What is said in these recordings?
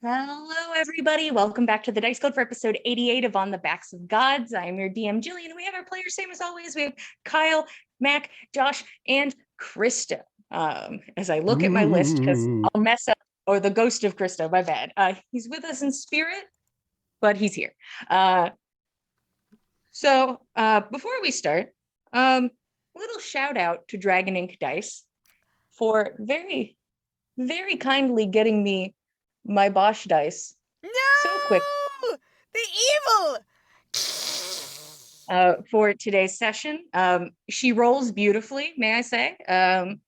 Hello, everybody. Welcome back to the Dice Code for episode 88 of On the Backs of Gods. I am your DM, Jillian. We have our players, same as always. We have Kyle, Mac, Josh, and Krista. As I look at my list, because I'll mess up, or the ghost of Krista, my bad. He's with us in spirit, but he's here. So before we start, little shout out to Dragon Ink Dice for very, very kindly getting me my Bosch dice No! so quick The evil! for today's session. She rolls beautifully, may I say. And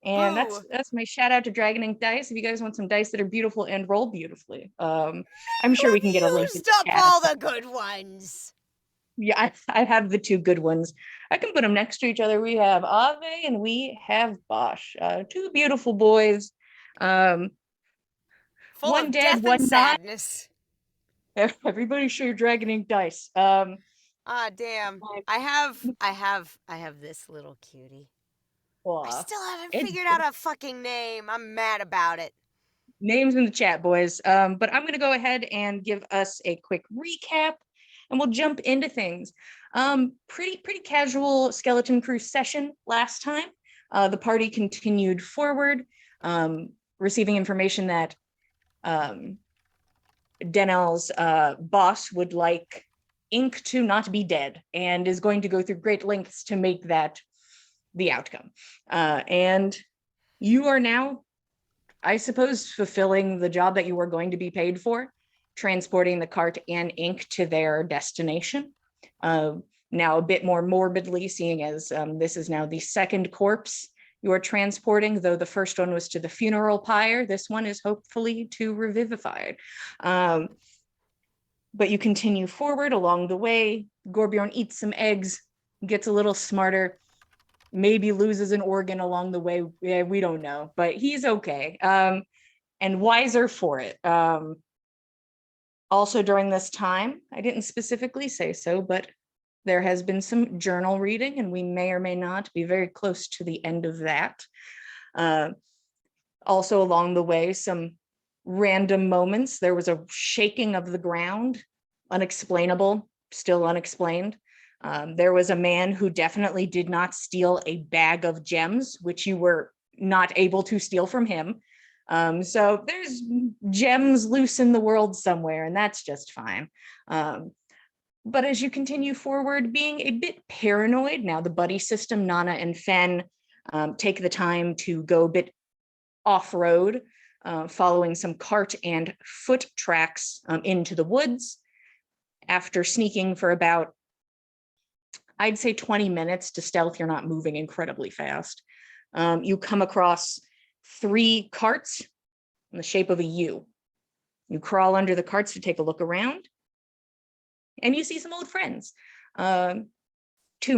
Boo! that's my shout out to Dragon Ink Dice. If you guys want some dice that are beautiful and roll beautifully, I'm sure we can get a link in Used the up chat. all the good ones. Yeah, I have the two good ones. I can put them next to each other. We have Ave and we have Bosch. Two beautiful boys. Um, Full one of dead, death and one not. sadness. Everybody show your Dragon Ink Dice. Ah, damn. I have this little cutie. I still haven't It's figured out a fucking name. I'm mad about it. names in the chat, boys. But I'm going to go ahead and give us a quick recap, and we'll jump into things. Pretty casual Skeleton Crew session last time. The party continued forward, receiving information that Denel's boss would like Ink to not be dead, and is going to go through great lengths to make that the outcome. And you are now, I suppose, fulfilling the job that you were going to be paid for, transporting the cart and Ink to their destination. Now a bit more morbidly, seeing as this is now the second corpse you are transporting, though the first one was to the funeral pyre, this one is hopefully to revivify it. But you continue forward along the way. Gorbjorn eats some eggs, gets a little smarter, maybe loses an organ along the way. Yeah, we don't know, but he's okay. And wiser for it. Also during this time, I didn't specifically say so, but there has been some journal reading, and we may or may not be very close to the end of that. Also along the way, some random moments. There was a shaking of the ground, unexplainable, still unexplained. There was a man who definitely did not steal a bag of gems, which you were not able to steal from him. So there's gems loose in the world somewhere, and that's just fine. But as you continue forward, being a bit paranoid, now the buddy system, Nana and Fen, take the time to go a bit off-road, following some cart and foot tracks into the woods. After sneaking for about, I'd say 20 minutes to stealth, you're not moving incredibly fast. You come across 3 carts in the shape of a U. You crawl under the carts to take a look around, and you see some old friends. 2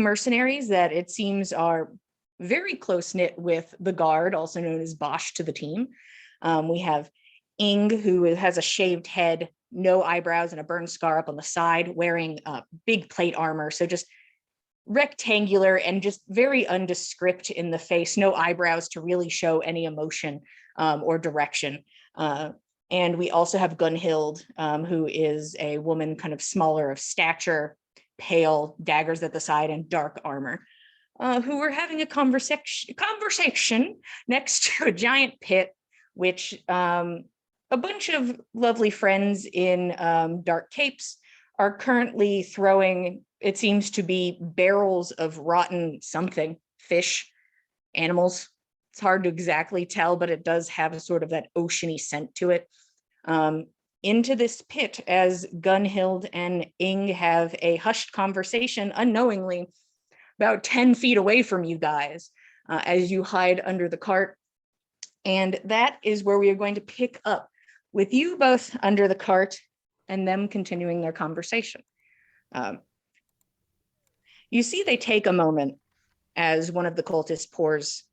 mercenaries that it seems are very close-knit with the guard, also known as Bosch to the team. We have Ing, who has a shaved head, no eyebrows, and a burn scar up on the side, wearing big plate armor. So just rectangular and just very undescript in the face, no eyebrows to really show any emotion or direction. And we also have Gunhild, who is a woman kind of smaller of stature, pale, daggers at the side, and dark armor, who were having a conversation next to a giant pit, which a bunch of lovely friends in dark capes are currently throwing. It seems to be barrels of rotten something, fish, animals. It's hard to exactly tell, but it does have a sort of that oceany scent to it. Into this pit as Gunhild and Ing have a hushed conversation unknowingly about 10 feet away from you guys as you hide under the cart. And that is where we are going to pick up, with you both under the cart and them continuing their conversation. You see they take a moment as one of the cultists pours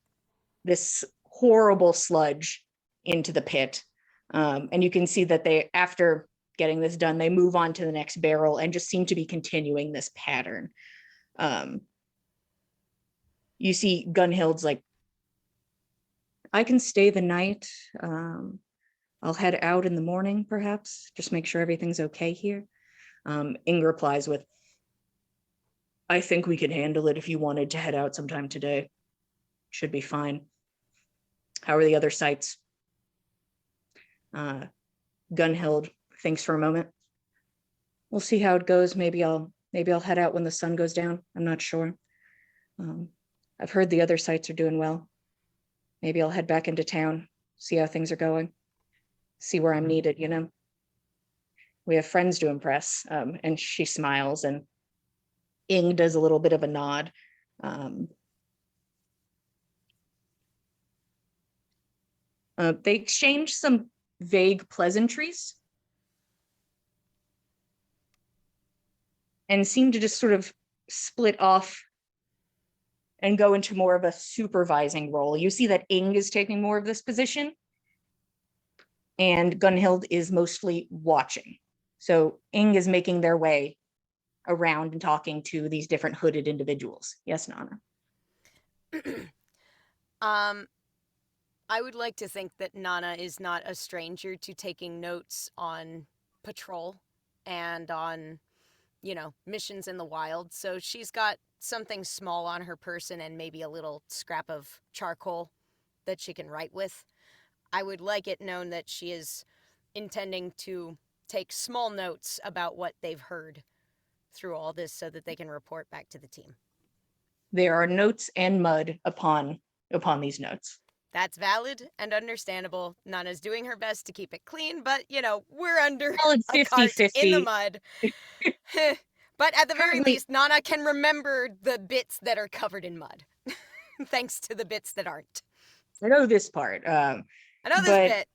this horrible sludge into the pit. And you can see that they, after getting this done, they move on to the next barrel and just seem to be continuing this pattern. You see Gunhild's like, I can stay the night. I'll head out in the morning, perhaps, just make sure everything's okay here. Ing replies with, I think we can handle it if you wanted to head out sometime today. Should be fine. How are the other sites? Gunhild thinks for a moment. We'll see how it goes. Maybe I'll head out when the sun goes down. I'm not sure. I've heard the other sites are doing well. Maybe I'll head back into town, see how things are going, see where I'm needed, you know? We have friends to impress. And she smiles, and Ing does a little bit of a nod. They exchange some vague pleasantries and seem to just sort of split off and go into more of a supervising role. You see that Ing is taking more of this position, and Gunhild is mostly watching. So Ing is making their way around and talking to these different hooded individuals. Yes, Nana? I would like to think that Nana is not a stranger to taking notes on patrol and on, you know, missions in the wild. So she's got something small on her person and maybe a little scrap of charcoal that she can write with. I would like it known that she is intending to take small notes about what they've heard through all this so that they can report back to the team. There are notes and mud upon these notes. That's valid and understandable. Nana's doing her best to keep it clean, but, you know, we're under Solid a cart 50-50. in the mud. But at the very least, Nana can remember the bits that are covered in mud, thanks to the bits that aren't. I know this part. I know this bit.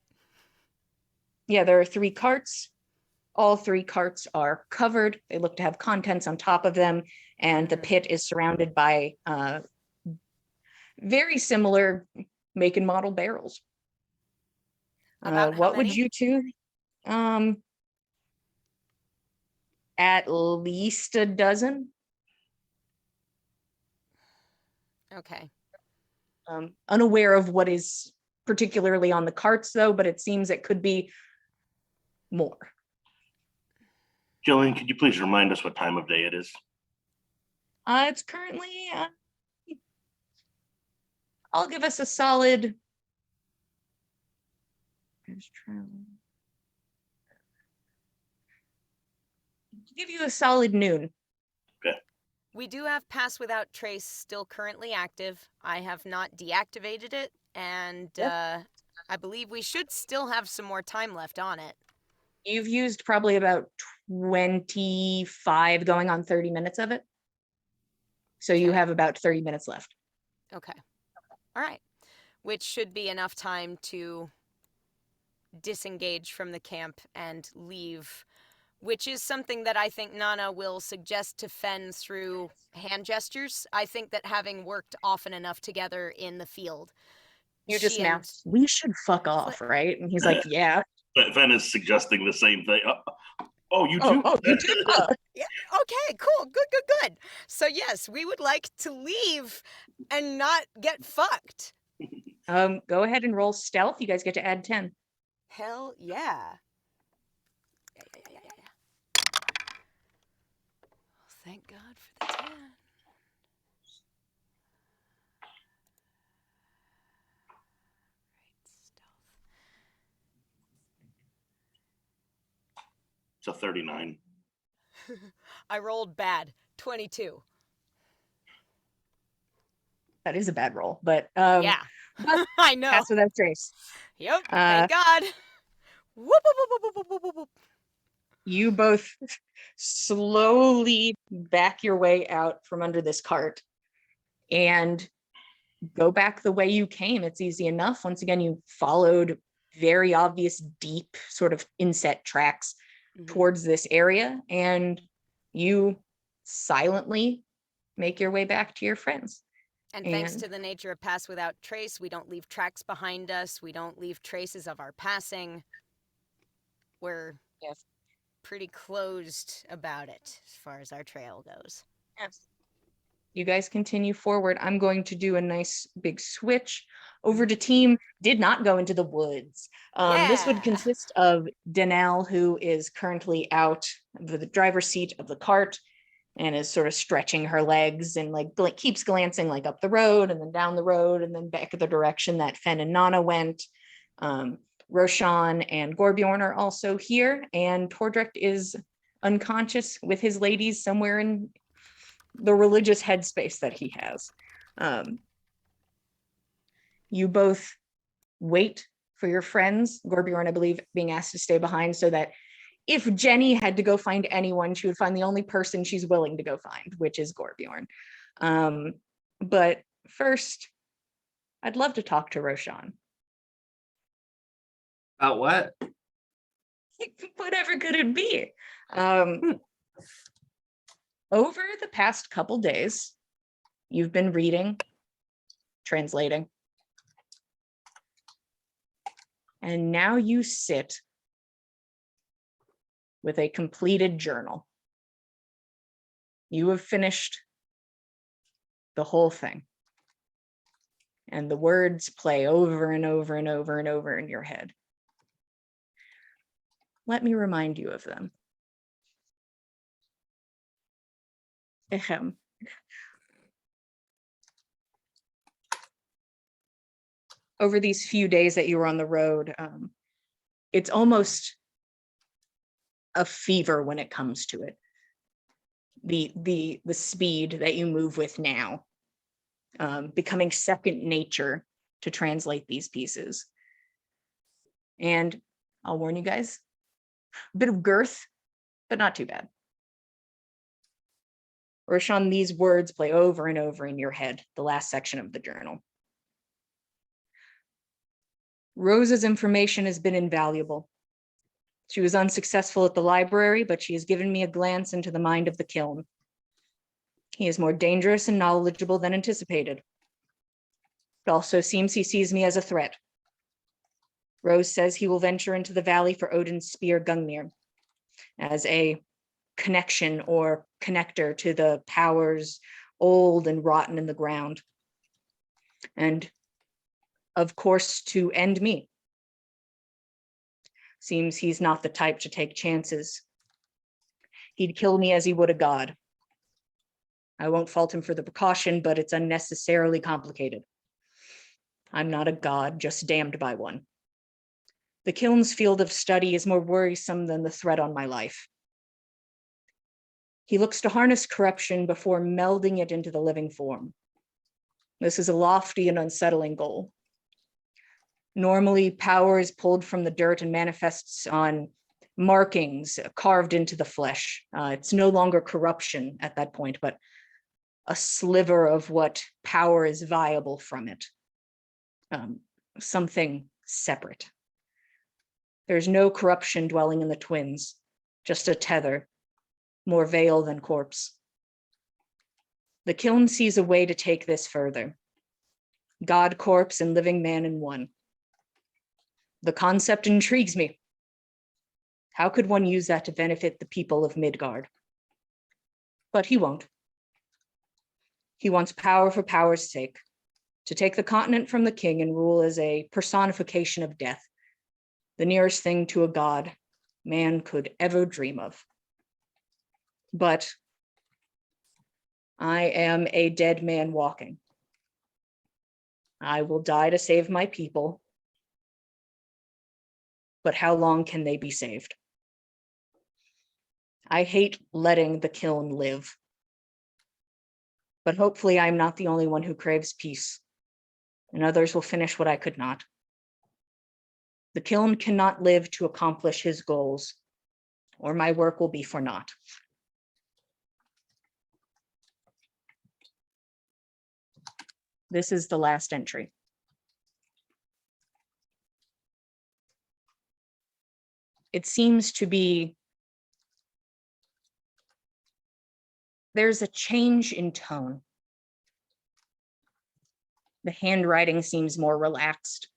Yeah, there are 3 carts. All 3 carts are covered. They look to have contents on top of them, and the pit is surrounded by very similar make and model barrels. What would you two? At least a dozen. Okay. Unaware of what is particularly on the carts, though, but it seems it could be more. Jillian, could you please remind us what time of day it is? It's currently, I'll give us a solid. Give you a solid noon. Okay. We do have Pass Without Trace still currently active. I have not deactivated it, and I believe we should still have some more time left on it. You've used probably about 25 going on 30 minutes of it. So you have about 30 minutes left. Okay. All right. Which should be enough time to disengage from the camp and leave, which is something that I think Nana will suggest to Fen through hand gestures. I think that having worked often enough together in the field. You just now, we should fuck off, right? And he's like, yeah. Fen is suggesting the same thing. Oh, you too? Oh, you too? Yeah, okay, cool, good. So yes, we would like to leave and not get fucked. Go ahead and roll stealth. You guys get to add 10. Hell yeah. Yeah. Thank God for the 10. It's a 39. I rolled bad. 22. That is a bad roll, but yeah, I know. Pass Without Trace. Yep. Thank God. Whoop, whoop, whoop. You both slowly back your way out from under this cart and go back the way you came. It's easy enough. Once again, you followed very obvious, deep sort of inset tracks towards this area, and you silently make your way back to your friends. And thanks to the nature of Pass Without Trace, we don't leave tracks behind us. We don't leave traces of our passing. We're pretty closed about it as far as our trail goes. Yes. You guys continue forward. I'm going to do a nice big switch over to team did not go into the woods. This would Yeah. consist of Danelle, who is currently out of the driver's seat of the cart and is sort of stretching her legs and like keeps glancing like up the road and then down the road and then back the direction that Fen and Nana went. Roshan and Gorbjorn are also here, and Tordrick is unconscious with his ladies somewhere in the religious headspace that he has. You both wait for your friends, Gorbjorn, I believe, being asked to stay behind so that if Jenny had to go find anyone, she would find the only person she's willing to go find, which is Gorbjorn. But first, I'd love to talk to Roshan. About what? Whatever could it be? Over the past couple days, you've been reading, translating, and now you sit with a completed journal. You have finished the whole thing. And the words play over and over and over and over in your head. Let me remind you of them. Ahem. Over these few days that you were on the road, it's almost a fever when it comes to it. The speed that you move with now, becoming second nature to translate these pieces. And I'll warn you guys, a bit of girth, but not too bad. Roshan, these words play over and over in your head, the last section of the journal. Rosa's information has been invaluable. She was unsuccessful at the library, but she has given me a glance into the mind of the kiln. He is more dangerous and knowledgeable than anticipated. It also seems he sees me as a threat. Rose says he will venture into the valley for Odin's spear Gungnir as a connection or connector to the powers old and rotten in the ground. And of course, to end me. Seems he's not the type to take chances. He'd kill me as he would a god. I won't fault him for the precaution, but it's unnecessarily complicated. I'm not a god, just damned by one. The kiln's field of study is more worrisome than the threat on my life. He looks to harness corruption before melding it into the living form. This is a lofty and unsettling goal. Normally, power is pulled from the dirt and manifests on markings carved into the flesh. It's no longer corruption at that point, but a sliver of what power is viable from it. Something separate. There's no corruption dwelling in the twins, just a tether, more veil than corpse. The kiln sees a way to take this further. God, corpse, and living man in one. The concept intrigues me. How could one use that to benefit the people of Midgard? But he won't. He wants power for power's sake, to take the continent from the king and rule as a personification of death, the nearest thing to a god man could ever dream of. But I am a dead man walking. I will die to save my people. But how long can they be saved? I hate letting the kiln live. But hopefully I'm not the only one who craves peace, and others will finish what I could not. The kiln cannot live to accomplish his goals, or my work will be for naught. This is the last entry. It seems to be, there's a change in tone. The handwriting seems more relaxed.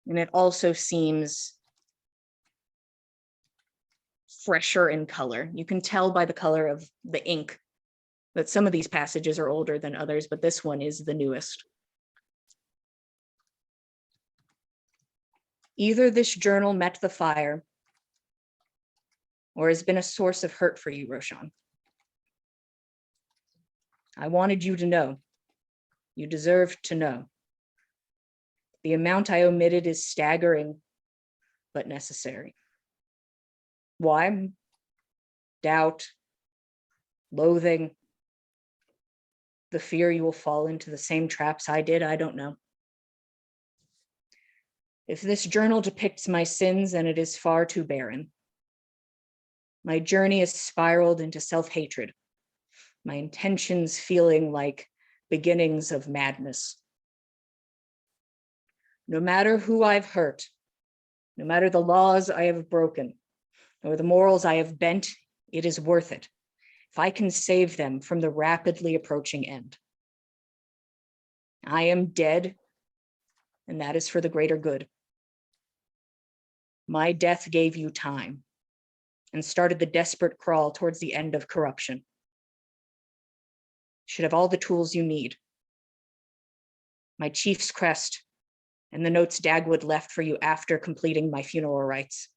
And it also seems fresher in color. You can tell by the color of the ink that some of these passages are older than others, but this one is the newest. Either this journal met the fire or has been a source of hurt for you, Roshan. I wanted you to know. You deserved to know. The amount I omitted is staggering, but necessary. Why? Doubt, loathing, the fear you will fall into the same traps I did, I don't know. If this journal depicts my sins, then it is far too barren. My journey has spiraled into self-hatred, my intentions feeling like beginnings of madness. No matter who I've hurt, no matter the laws I have broken, or the morals I have bent, it is worth it if I can save them from the rapidly approaching end. I am dead, and that is for the greater good. My death gave you time and started the desperate crawl towards the end of corruption. You should have all the tools you need. My chief's crest and the notes Dagwood left for you after completing my funeral rites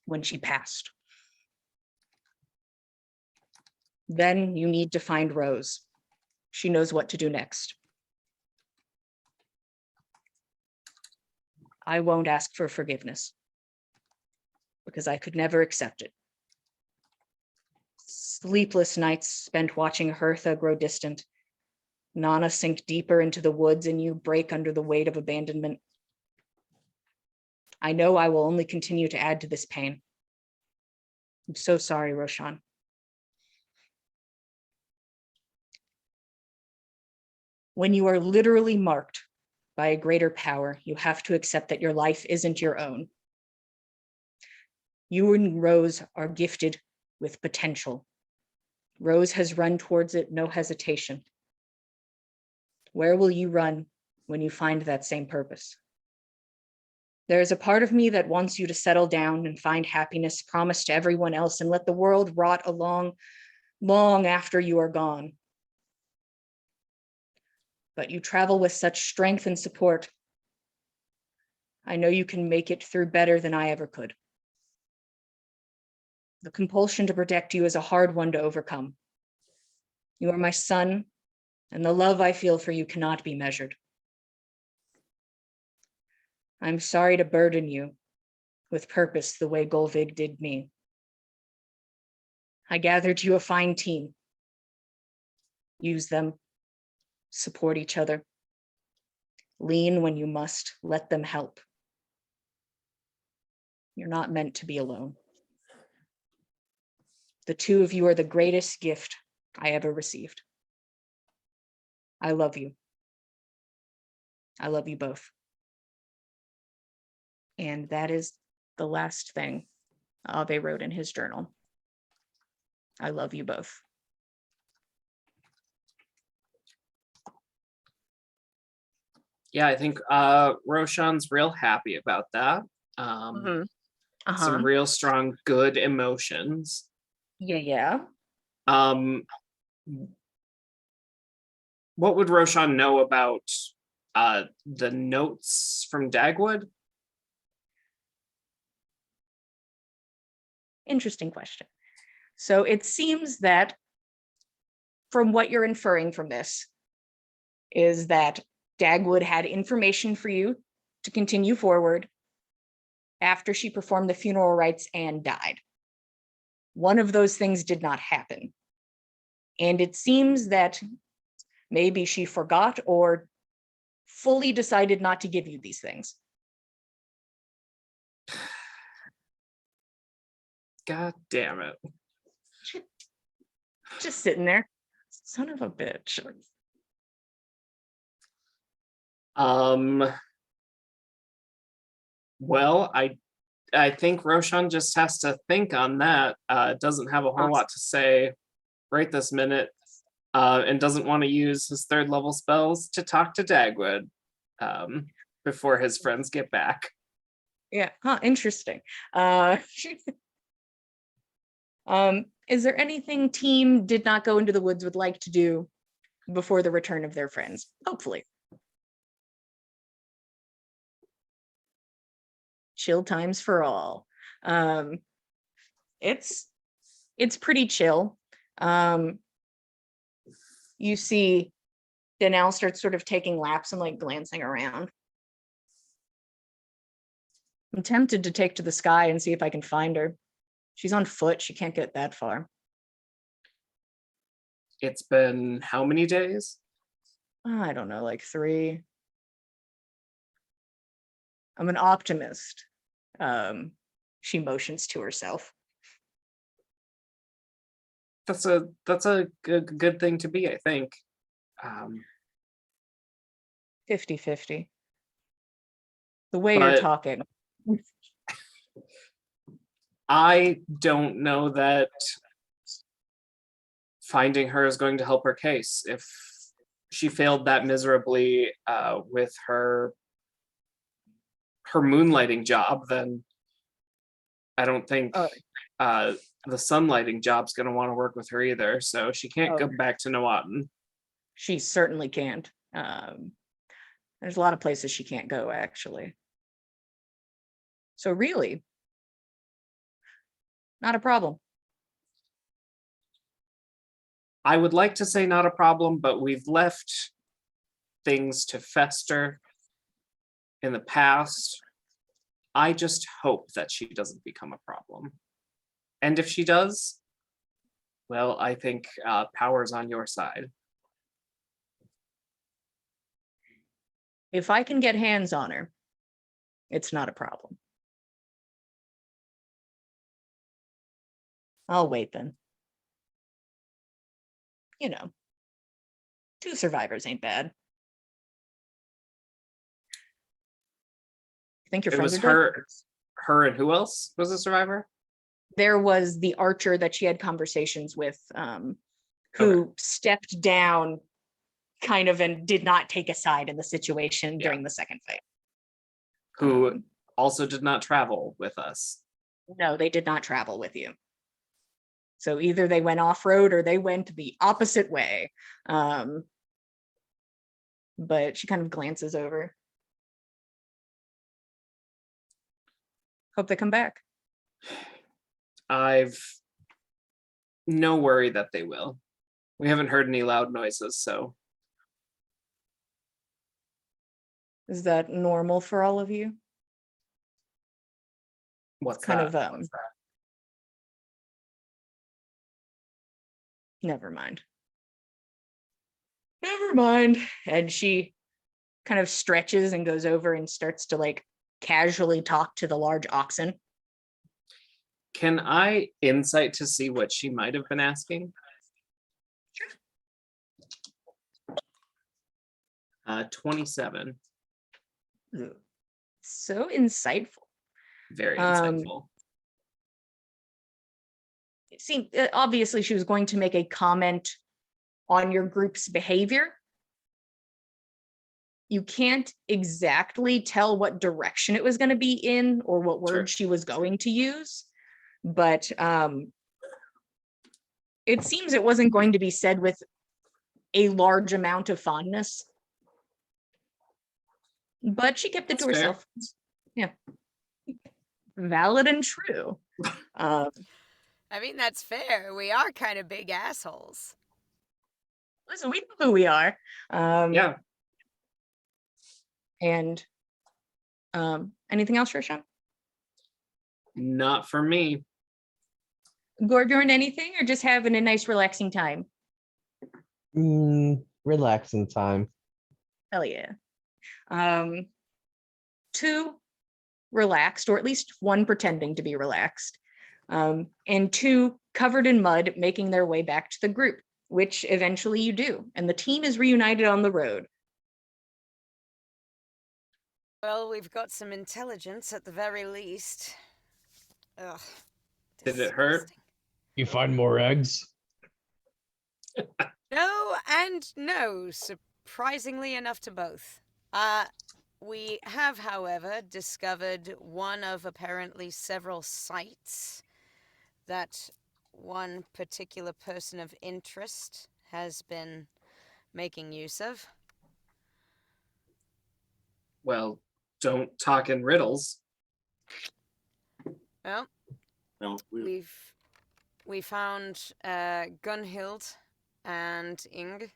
when she passed. Then you need to find Rose. She knows what to do next. I won't ask for forgiveness because I could never accept it. Sleepless nights spent watching Hertha grow distant, Nana sink deeper into the woods, and you break under the weight of abandonment. I know I will only continue to add to this pain. I'm so sorry, Roshan. When you are literally marked by a greater power, you have to accept that your life isn't your own. You and Rose are gifted with potential. Rose has run towards it, no hesitation. Where will you run when you find that same purpose? There is a part of me that wants you to settle down and find happiness promised to everyone else and let the world rot along long after you are gone. But you travel with such strength and support. I know you can make it through better than I ever could. The compulsion to protect you is a hard one to overcome. You are my son, and the love I feel for you cannot be measured. I'm sorry to burden you with purpose the way Golvig did me. I gathered you a fine team. Use them, support each other. Lean when you must, let them help. You're not meant to be alone. The two of you are the greatest gift I ever received. I love you. I love you both. And that is the last thing Ave wrote in his journal. I love you both. Yeah, I think Roshan's real happy about that. Some real strong, good emotions. Yeah. What would Roshan know about the notes from Dagwood? Interesting question. So it seems that from what you're inferring from this is that Dagwood had information for you to continue forward after she performed the funeral rites and died. One of those things did not happen. And it seems that maybe she forgot or fully decided not to give you these things. God damn it. Just sitting there. Son of a bitch. Well, I think Roshan just has to think on that. Doesn't have a whole lot to say right this minute, and doesn't want to use his 3rd level spells to talk to Dagwood before his friends get back. Yeah, interesting. Is there anything team did not go into the woods would like to do before the return of their friends? Hopefully. Chill times for all. It's pretty chill. You see Danelle starts sort of taking laps and like glancing around. I'm tempted to take to the sky and see if I can find her. She's on foot. She can't get that far. It's been how many days? I don't know, like 3. I'm an optimist. She motions to herself. That's a good thing to be, I think. 50-50. The way you're But- talking. I don't know that finding her is going to help her case. If she failed that miserably with her moonlighting job, then I don't think Oh. the sunlighting job's going to want to work with her either. So she can't go back to Nawatin. She certainly can't. There's a lot of places she can't go, actually. So really, not a problem. I would like to say not a problem, but we've left things to fester in the past. I just hope that she doesn't become a problem. And if she does, well, I think power's on your side. If I can get hands on her, it's not a problem. I'll wait then. You know, 2 survivors ain't bad. You think your It friends was are dead? her and who else was a survivor? There was the archer that she had conversations with, who stepped down kind of and did not take a side in the situation during the second fight. Who also did not travel with us. No, they did not travel with you. So either they went off-road or they went the opposite way. But she kind of glances over. Hope they come back. I've no worry that they will. We haven't heard any loud noises, so Is that normal for all of you? what's Kind that? of never mind. Never mind. And she kind of stretches and goes over and starts to like casually talk to the large oxen. Can I insight to see what she might have been asking? Sure. 27. So insightful. Very insightful. It seemed obviously she was going to make a comment on your group's behavior. You can't exactly tell what direction it was going to be in or what word she was going to use, but it seems it wasn't going to be said with a large amount of fondness. But she kept it to herself. Yeah. Valid and true. I mean, that's fair. We are kind of big assholes. Listen, we know who we are. Yeah. And anything else, Roshan? Not for me. Gorbjorn, anything, or just having a nice relaxing time? Relaxing time. Hell yeah. 2 relaxed, or at least 1 pretending to be relaxed, and 2 covered in mud, making their way back to the group, which eventually you do, and the team is reunited on the road. Well, we've got some intelligence at the very least. Ugh. Did it hurt? Disgusting. You find more eggs? No and no, surprisingly enough to both. We have, however, discovered one of apparently several sites that one particular person of interest has been making use of. Well, don't talk in riddles. Well, Well, we found Gunhild and Ing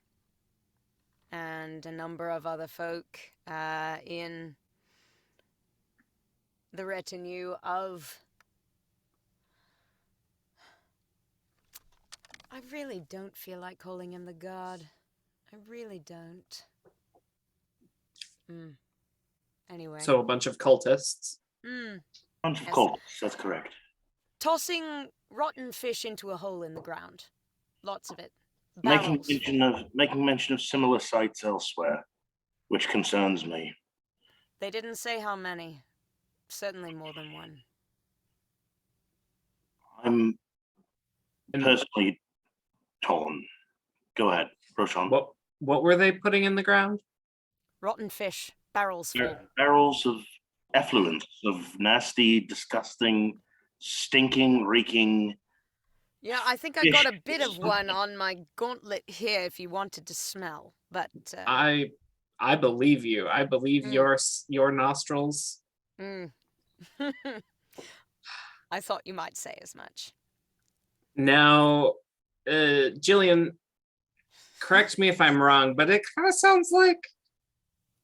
and a number of other folk in the retinue of. I really don't feel like calling him the god. I really don't. Anyway. So a bunch of cultists. bunch of Yes. cults, that's correct. Tossing rotten fish into a hole in the ground. Lots of it. Making Barrels. mention of similar sites elsewhere, which concerns me. They didn't say how many. Certainly more than one. I'm And personally torn. Go ahead, Roshan. what were they putting in the ground? Rotten fish. Barrels full. Barrels of effluence, of nasty, disgusting, stinking, reeking. Yeah, I think I got a bit of one on my gauntlet here if you wanted to smell. But I believe you. I believe your nostrils. I thought you might say as much. Now, Jillian, correct me if I'm wrong, but it kind of sounds like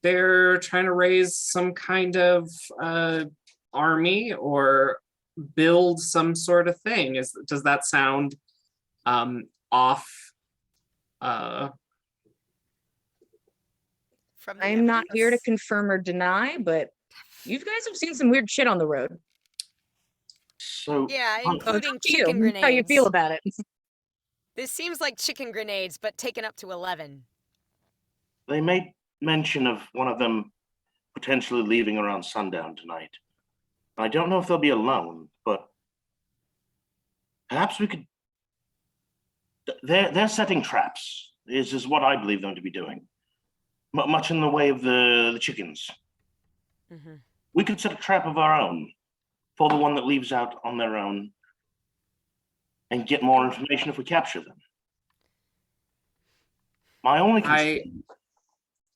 they're trying to raise some kind of army or build some sort of thing. Does that sound off? From the I'm not here to evidence? confirm or deny, but you guys have seen some weird shit on the road. So Yeah, So it's including up to you. chicken grenades. How you feel about it? This seems like chicken grenades, but taken up to 11. they made mention of one of them potentially leaving around sundown tonight. I don't know if they'll be alone, but perhaps we could. They're setting traps. Is what I believe them to be doing. Much in the way of the chickens. Mm-hmm. We could set a trap of our own for the one that leaves out on their own and get more information if we capture them. My only concern.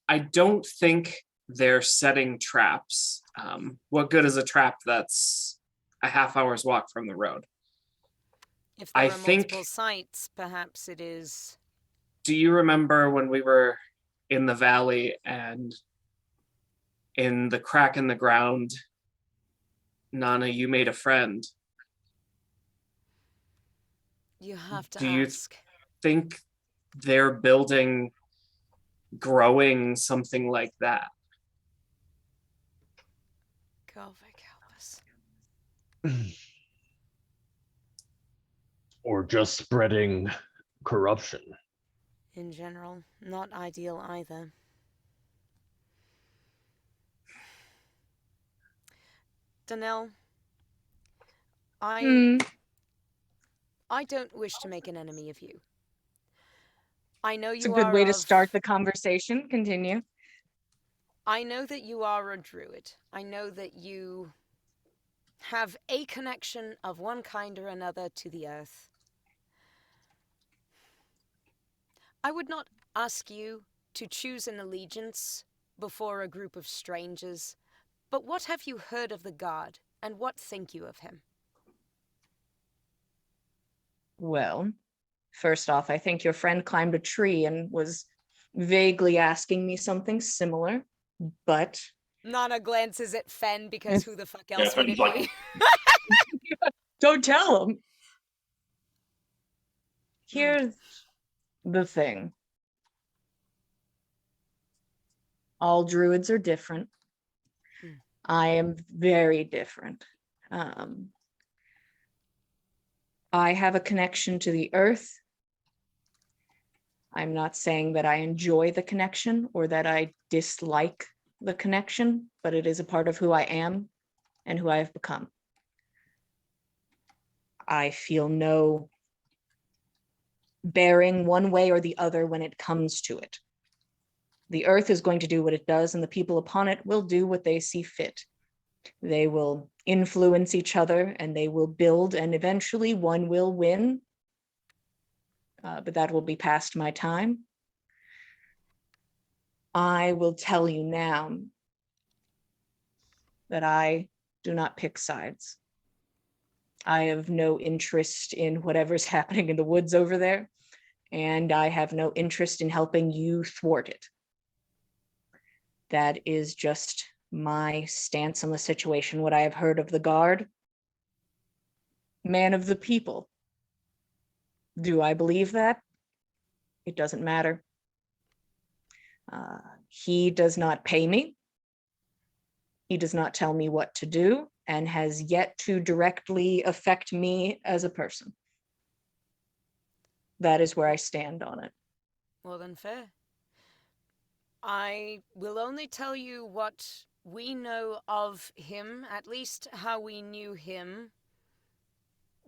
I don't think they're setting traps. What good is a trap that's a half hour's walk from the road? If there I are think- multiple sites, perhaps it is. Do you remember when we were in the valley and in the crack in the ground, Nana, you made a friend? You have to Do you ask. Think they're building, growing something like that? Galvik, help us. Or just spreading corruption? In general, not ideal either. Danelle, I don't wish to make an enemy of you. I know It's a you good are way to of- start the conversation. Continue. I know that you are a druid. I know that you have a connection of one kind or another to the earth. I would not ask you to choose an allegiance before a group of strangers, but what have you heard of the god, and what think you of him? Well, first off, I think your friend climbed a tree and was vaguely asking me something similar, but Nana glances at Fen because who the fuck Yeah, else would it Fen's be? like- don't tell him. Here's the thing. All druids are different. I am very different. I have a connection to the earth. I'm not saying that I enjoy the connection or that I dislike the connection, but it is a part of who I am and who I have become. I feel no bearing one way or the other when it comes to it. The earth is going to do what it does, and the people upon it will do what they see fit. They will influence each other, and they will build, and eventually one will win, but that will be past my time. I will tell you now that I do not pick sides. I have no interest in whatever's happening in the woods over there, and I have no interest in helping you thwart it. That is just my stance on the situation. What I have heard of the guard, man of the people. Do I believe that? It doesn't matter. He does not pay me. He does not tell me what to do and has yet to directly affect me as a person. That is where I stand on it. Well, then, fair. I will only tell you what we know of him, at least how we knew him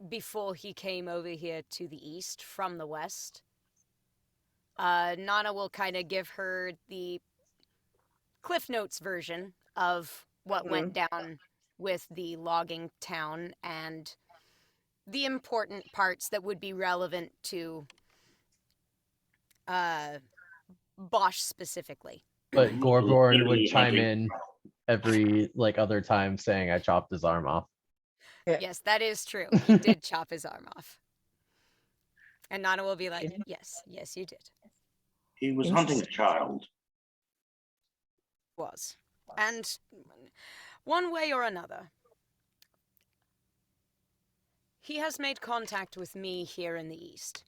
before he came over here to the east from the west. Nana will kind of give her the Cliff Notes version of what went down with the logging town and the important parts that would be relevant to Bosch specifically. But Gorgorn would Literally chime hunting. in every other time saying I chopped his arm off. Yes, that is true. He did chop his arm off. And Nana will be like, yes, you did. He was hunting a child. Was. And one way or another, he has made contact with me here in the east.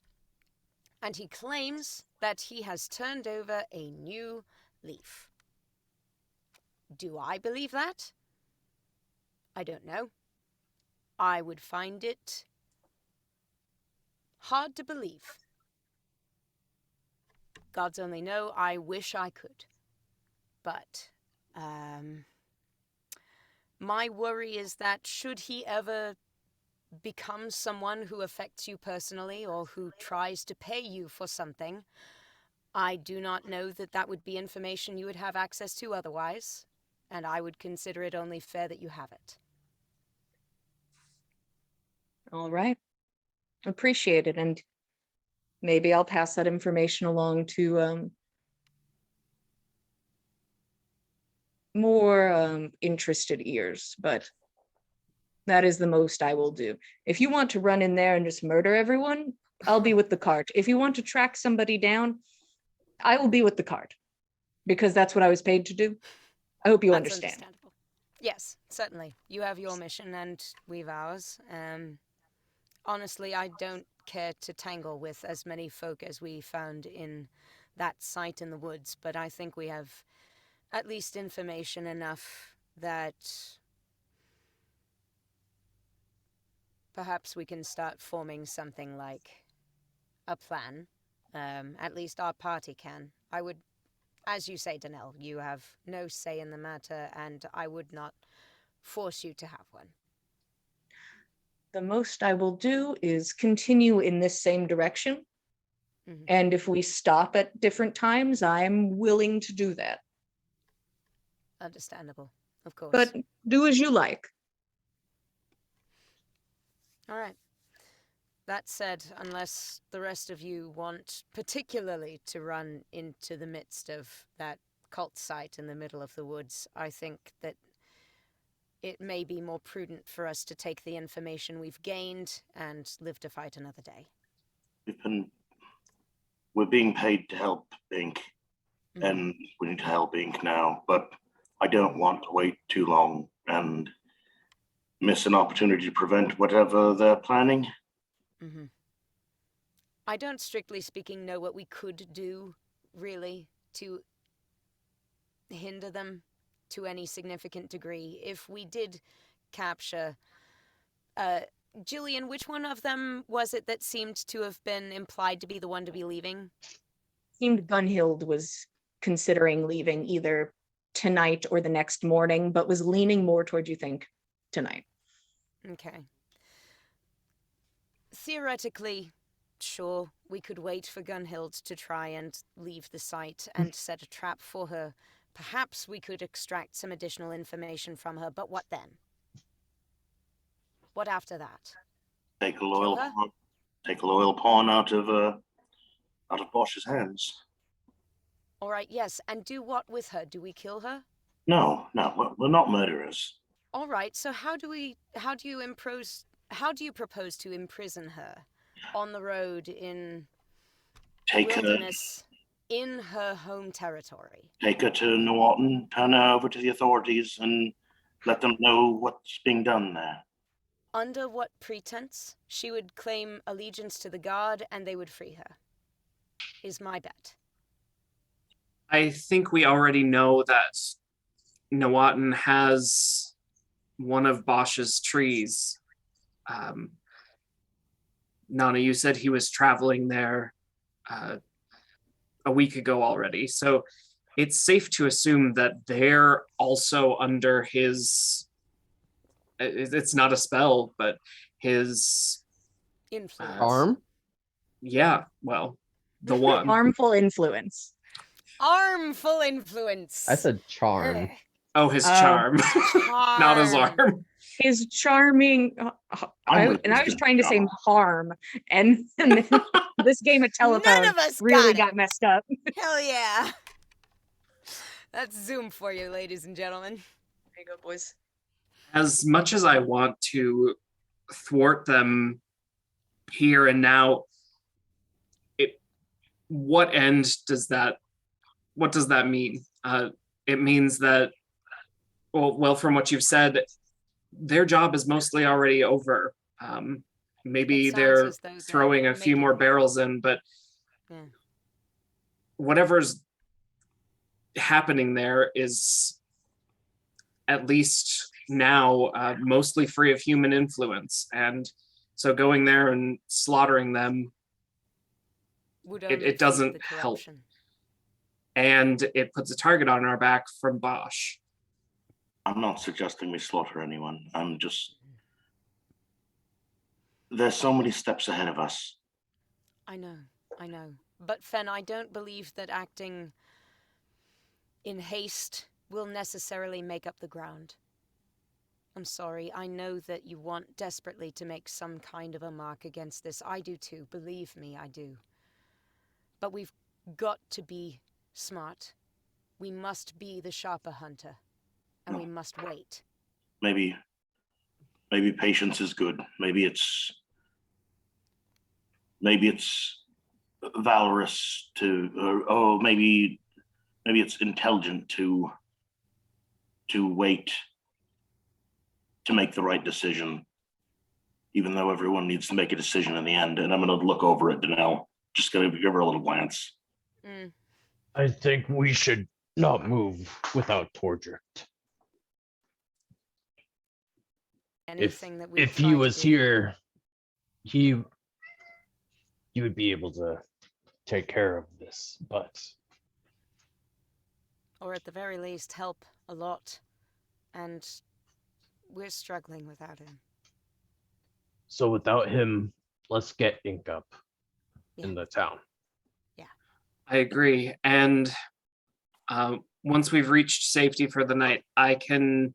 And he claims that he has turned over a new leaf. Do I believe that? I don't know. I would find it hard to believe. Gods only know, I wish I could. But, my worry is that should he ever become someone who affects you personally or who tries to pay you for something, I do not know that that would be information you would have access to otherwise, and I would consider it only fair that you have it. All right. Appreciate it. And maybe I'll pass that information along to more interested ears, but that is the most I will do. If you want to run in there and just murder everyone, I'll be with the cart. If you want to track somebody down, I will be with the cart because that's what I was paid to do. I hope you That's understand. understandable. Yes, certainly. You have your mission and we've ours. Honestly, I don't care to tangle with as many folk as we found in that site in the woods, but I think we have at least information enough that perhaps we can start forming something like a plan. At least our party can. I would, as you say, Danelle, you have no say in the matter, and I would not force you to have one. The most I will do is continue in this same direction. Mhm. And if we stop at different times, I'm willing to do that. Understandable, of course. But do as you like. All right. That said, unless the rest of you want particularly to run into the midst of that cult site in the middle of the woods, I think that it may be more prudent for us to take the information we've gained and live to fight another day. We're being paid to help Ink, Mhm. and we need to help Ink now, but I don't want to wait too long and miss an opportunity to prevent whatever they're planning. Mhm. I don't, strictly speaking, know what we could do, really, to hinder them to any significant degree. If we did capture Jillian, which one of them was it that seemed to have been implied to be the one to be leaving? Seemed Gunhild was considering leaving either tonight or the next morning, but was leaning more toward, you think, tonight. Okay. Theoretically, sure, we could wait for Gunhild to try and leave the site and set a trap for her. Perhaps we could extract some additional information from her, but what then? What after that? Take a Kill loyal her? pawn, take a loyal pawn out of out of Bosch's hands. All right, yes. And do what with her? Do we kill her? No, we're not murderers. All right, so how do you propose to imprison her on the road in Take wilderness in her home territory? her to Norton, turn her over to the authorities, and let them know what's being done there. Under what pretense? She would claim allegiance to the guard and they would free her, is my bet. I think we already know that Nawatan has one of Bosch's trees. Nana, you said he was traveling there a week ago already. So it's safe to assume that they're also under his, it's not a spell, but his Influence. Arm? yeah, well, the one. Harmful influence. Armful influence. I said charm. Oh, his Oh. charm, not his Charm. arm. His charming, I'm with I this was guy, trying to say John. harm, and then this game of telephone None of us really got it. got messed up. Hell yeah. That's Zoom for you, ladies and gentlemen. There you go, boys. As much as I want to thwart them here and now, what does that mean? It means that, well, from what you've said, their job is mostly already over. Maybe It sounds they're as though they're throwing a few making- more barrels in, but Yeah. whatever's happening there is, at least now, mostly free of human influence. And so going there and slaughtering them, Would it only feed doesn't the help. corruption. and it puts a target on our back from Bosch. I'm not suggesting we slaughter anyone. There's so many steps ahead of us. I know. But Fen, I don't believe that acting in haste will necessarily make up the ground. I'm sorry, I know that you want desperately to make some kind of a mark against this. I do too, believe me, I do. But we've got to be smart. We must be the sharper hunter. And we must wait. Maybe patience is good. Maybe it's valorous or maybe it's intelligent to wait to make the right decision, even though everyone needs to make a decision in the end. And I'm going to look over at Danelle, just going to give her a little glance. I think we should not move without Torjert. Anything that we If he was here, he would be able to take care of this, but or at the very least help a lot. And we're struggling without him. so without him, let's get Ink up Yeah. in the town. I agree. And once we've reached safety for the night, I can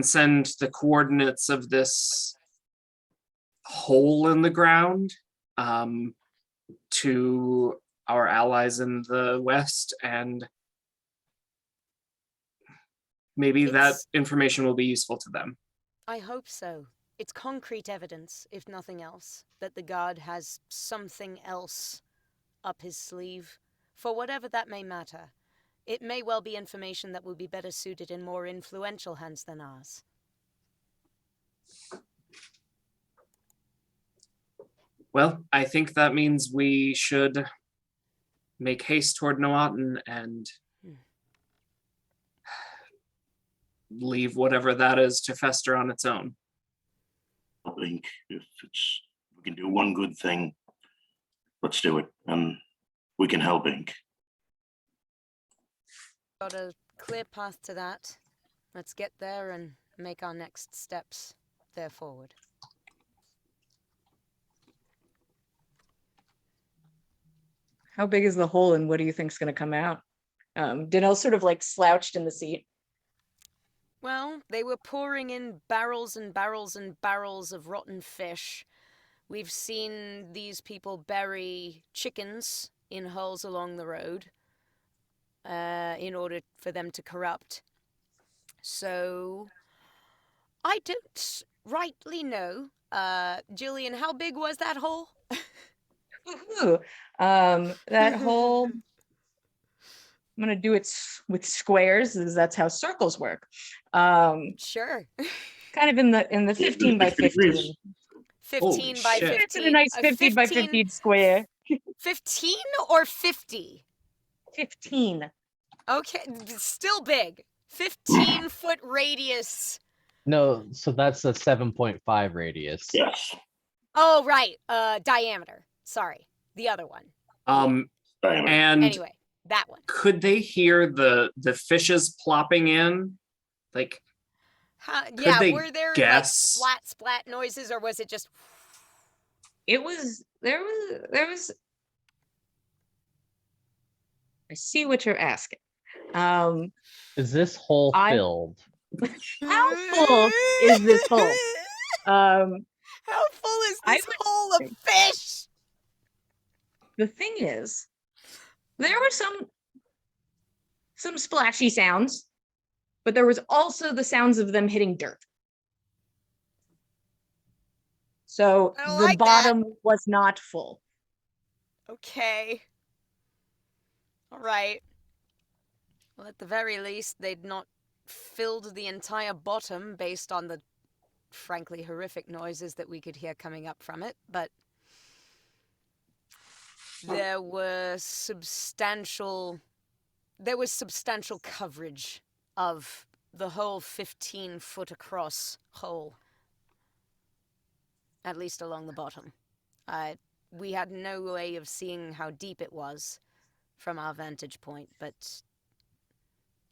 send the coordinates of this hole in the ground to our allies in the West, and maybe that It's- information will be useful to them. I hope so. It's concrete evidence, if nothing else, that the guard has something else up his sleeve. For whatever that may matter, it may well be information that will be better suited in more influential hands than ours. Well, I think that means we should make haste toward Nawatan and leave whatever that is to fester on its own. I think if we can do one good thing, let's do it, and we can help Ink. Got a clear path to that. Let's get there and make our next steps there forward. How big is the hole and what do you think's gonna come out? Danelle sort of like slouched in the seat. Well, they were pouring in barrels and barrels and barrels of rotten fish We've seen these people bury chickens in holes along the road in order for them to corrupt. So I don't rightly know. Jillian, how big was that hole? Woohoo. That whole, I'm gonna do it with squares, because that's how circles work. Sure. Kind of in the 15 by 50 degrees. 15. 15 by shit. 15. It's in a nice 15 by 15 square. 15 or 50? 15. Okay, still big. 15-foot radius. No, so that's a 7.5 radius. Yes. Oh, right. Diameter. Sorry. The other one. Diameter. And Anyway, that one. could they hear the fishes plopping in? Like, Yeah, they were there guess? like splat noises, or was it just There was I see what you're asking. Is this hole I- filled? How full is this hole? How full is I this would hole of fish? The thing is, there were some splashy sounds, but there was also the sounds of them hitting dirt. So I don't the like that. bottom was not full. Okay. All right. Well, at the very least, they'd not filled the entire bottom based on the frankly horrific noises that we could hear coming up from it, but there was substantial coverage of the whole 15-foot across hole, at least along the bottom. We had no way of seeing how deep it was from our vantage point, but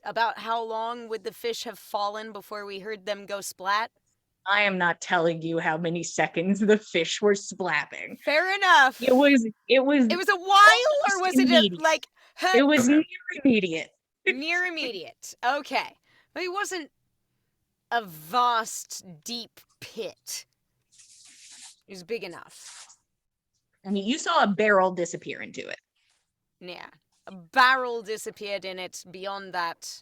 about how long would the fish have fallen before we heard them go splat? I am not telling you how many seconds the fish were splapping. Fair enough. It was It was a while, or was it immediate. like it was Okay. near immediate. near immediate? Okay. But it wasn't a vast, deep pit. It was big enough. I mean, you saw a barrel disappear into it. Yeah. A barrel disappeared in it. Beyond that,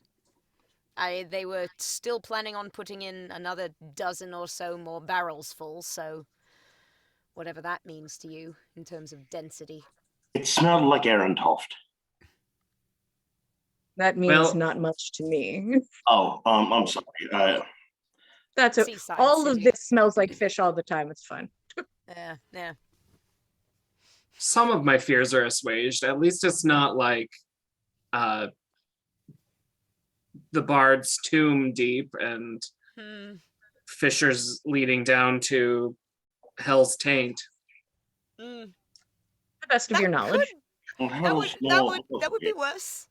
they were still planning on putting in another dozen or so more barrels full, so whatever that means to you in terms of density. It smelled like Aaron Toft. That means Well- not much to me. Oh, I'm sorry. That's a, Seaside all of city. this smells like fish all the time. It's fun. Yeah. Some of my fears are assuaged. At least it's not like the Bard's tomb deep and fissures leading down to Hell's Taint. Mm. The best of That your knowledge. That would be worse.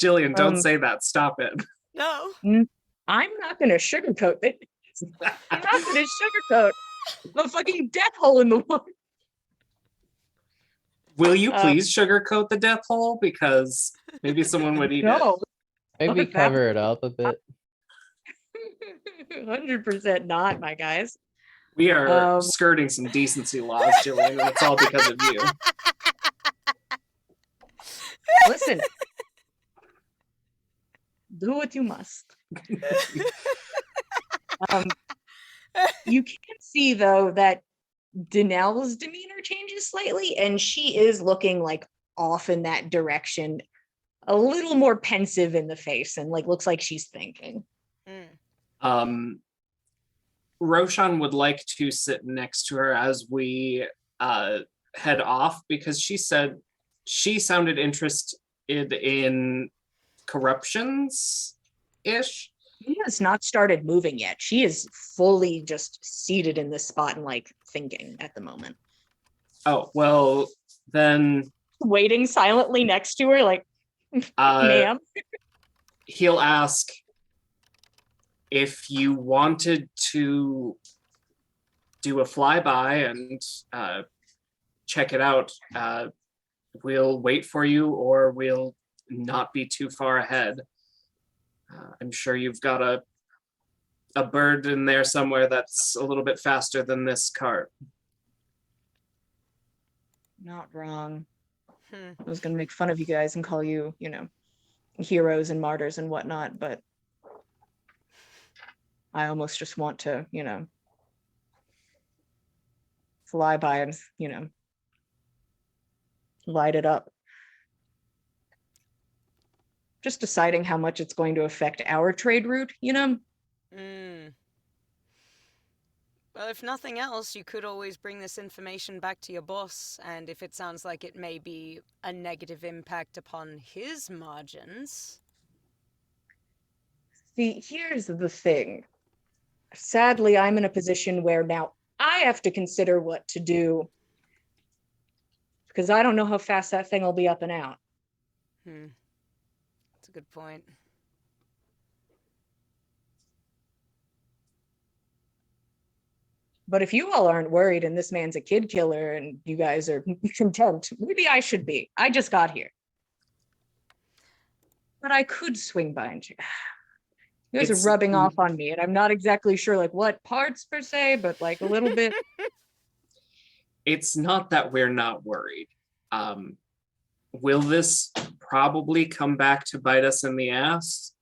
Jillian, don't Um, say that. Stop it. No. I'm not going to sugarcoat it. I'm not going to sugarcoat the fucking death hole in the wall. Will you Um, please sugarcoat the death hole? Because maybe someone would eat it. No, Maybe Fuck that. cover it up a bit. 100% not, my guys. We are Um, skirting some decency laws, Jillian, and it's all because of you. Listen. Do what you must. You can see, though, that Danelle's demeanor changes slightly, and she is looking like off in that direction, a little more pensive in the face, and like looks like she's thinking. Roshan would like to sit next to her as we head off because she said she sounded interested in corruptions-ish. She has not started moving yet. She is fully just seated in this spot and like thinking at the moment. Oh, well, then Waiting silently next to her, like, ma'am. he'll ask if you wanted to do a flyby and check it out. We'll wait for you, or we'll not be too far ahead. I'm sure you've got a a bird in there somewhere that's a little bit faster than this cart. Not wrong. Hmm. I was gonna make fun of you guys and call you, heroes and martyrs and whatnot, but I almost just want to, fly by and, light it up. Just deciding how much it's going to affect our trade route, Mm. Well, if nothing else, you could always bring this information back to your boss, and if it sounds like it may be a negative impact upon his margins. See, here's the thing. Sadly, I'm in a position where now I have to consider what to do because I don't know how fast that thing will be up and out. That's a good point. But if you all aren't worried and this man's a kid killer and you guys are content, maybe I should be. I just got here. But I could swing by and check. You guys It's- are rubbing off on me, and I'm not exactly sure like what parts per se, but like a little bit. It's not that we're not worried. Will this probably come back to bite us in the ass?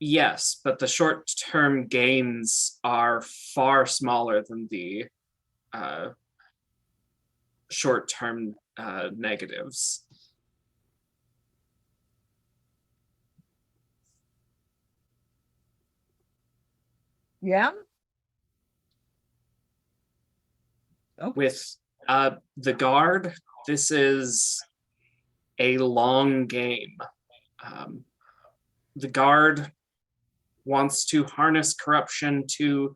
Yes, but the short-term gains are far smaller than the short-term negatives. Yeah. With the guard, this is a long game. The guard wants to harness corruption to,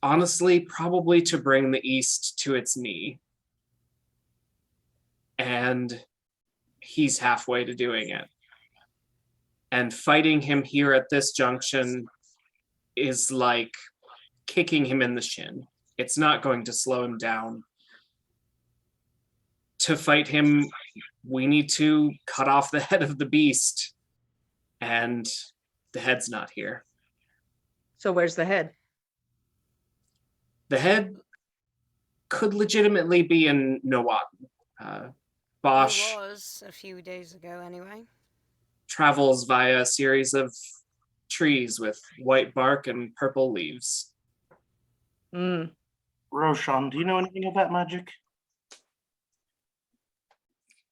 honestly, probably to bring the East to its knee. And he's halfway to doing it. And fighting him here at this junction is like kicking him in the shin. It's not going to slow him down. To fight him, we need to cut off the head of the beast. And the head's not here. So where's the head? The head could legitimately be in Nawat. Bosch It was a few days ago, anyway. travels via a series of trees with white bark and purple leaves. Roshan, do you know anything about magic?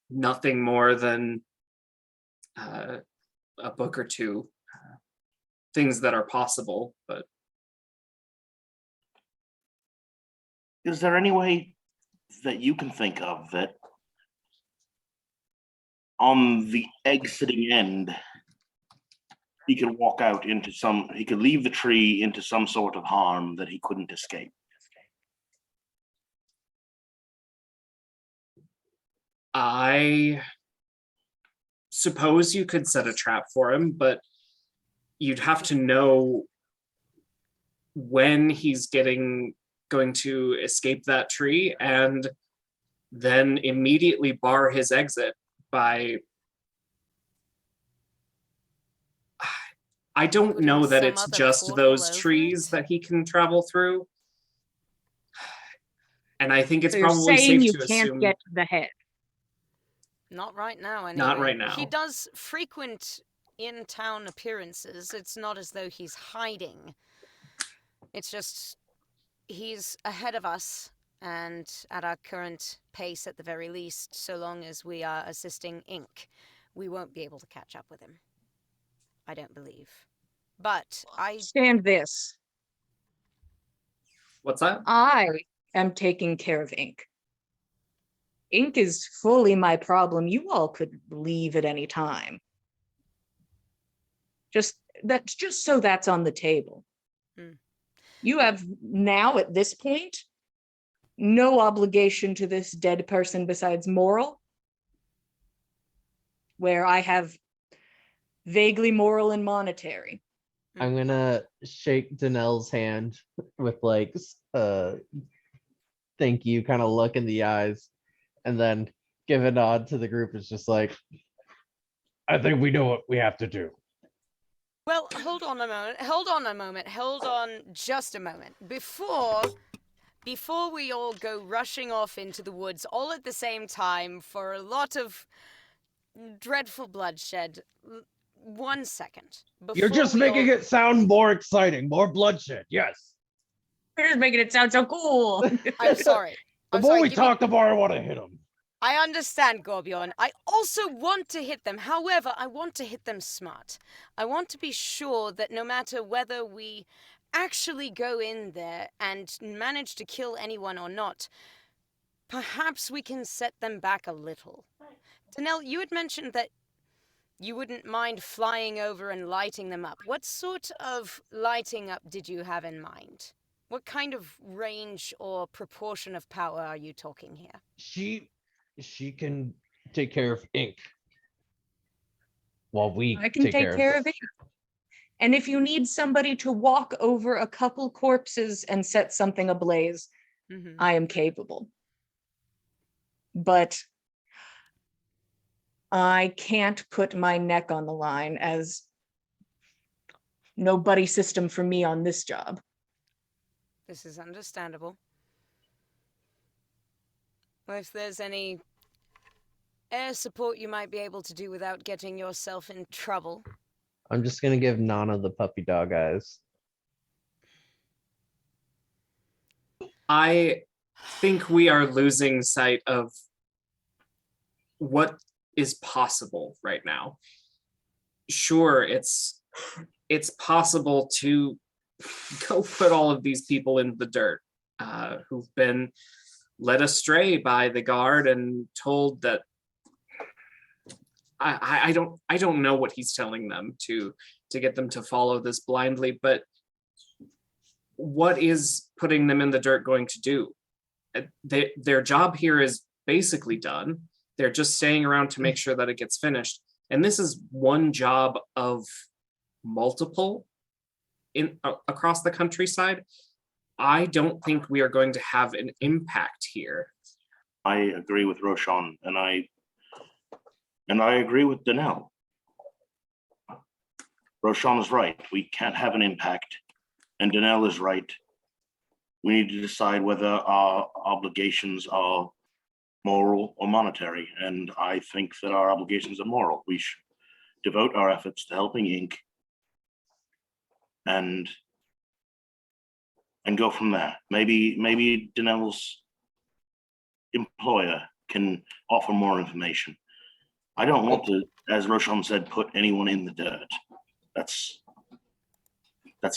Nothing more than a book or two. Things that are possible, but Is there any way that you can think of that on the exiting end, he could walk out into he could leave the tree into some sort of harm that he couldn't escape? I suppose you could set a trap for him, but you'd have to know when he's going to escape that tree and then immediately bar his exit by... I don't Putting know that some it's other just portal those over trees it? that he can travel through. And I think it's So you're probably saying safe you to can't assume get the head. Not right now, anyway. Not right He now. does frequent in-town appearances. It's not as though he's hiding. It's just he's ahead of us, and at our current pace at the very least, so long as we are assisting Ink, we won't be able to catch up with him. I don't believe. But I... Stand this. What's that? I am taking care of Ink. Ink is fully my problem. You all could leave at any time. Just so that's on the table. You have now at this point no obligation to this dead person besides moral, where I have vaguely moral and monetary. I'm gonna shake Danelle's hand with like thank you kind of look in the eyes, and then give a nod to the group. It's just like, I think we know what we have to do. Well, hold on a moment. Hold on a moment. Hold on just a moment. Before we all go rushing off into the woods all at the same time for a lot of dreadful bloodshed, 1 second. You're just making it sound more exciting, more bloodshed. Yes. You're just making it sound so cool. I'm sorry. The I'm more sorry. we give me- talk, the more I want to hit him. I understand, Gorbjorn. I also want to hit them. However, I want to hit them smart. I want to be sure that no matter whether we actually go in there and manage to kill anyone or not, perhaps we can set them back a little. Danelle, you had mentioned that you wouldn't mind flying over and lighting them up. What sort of lighting up did you have in mind? What kind of range or proportion of power are you talking here? She can take care of ink while we I can take care of this. it. And if you need somebody to walk over a couple corpses and set something ablaze, Mm-hmm. I am capable. But I can't put my neck on the line, as no buddy system for me on this job. This is understandable. Well, if there's any air support you might be able to do without getting yourself in trouble. I'm just gonna give Nana the puppy dog eyes. I think we are losing sight of what is possible right now. Sure, it's possible to go put all of these people in the dirt who've been led astray by the guard and told that I don't know what he's telling them to get them to follow this blindly, but what is putting them in the dirt going to do? Their job here is basically done. They're just staying around to make sure that it gets finished. And this is one job of multiple across the countryside. I don't think we are going to have an impact here. I agree with Roshan, and I agree with Danelle. Roshan is right. We can't have an impact, and Danelle is right. We need to decide whether our obligations are moral or monetary, and I think that our obligations are moral. We should devote our efforts to helping Inc. and go from there. Maybe Danelle's employer can offer more information. I don't want to, as Roshan said, put anyone in the dirt. That's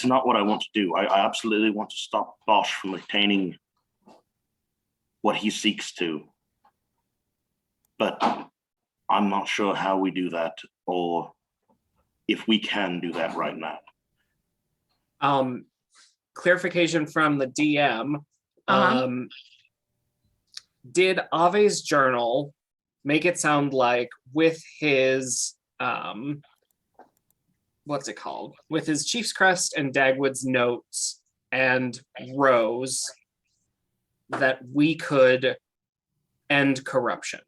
not what I want to do. I absolutely want to stop Bosch from attaining what he seeks to. But I'm not sure how we do that, or if we can do that right now. Clarification from the DM. Uh-huh. Did Ave's journal make it sound like with his what's it called? With his Chief's Crest and Dagwood's notes and Rose, that we could end corruption,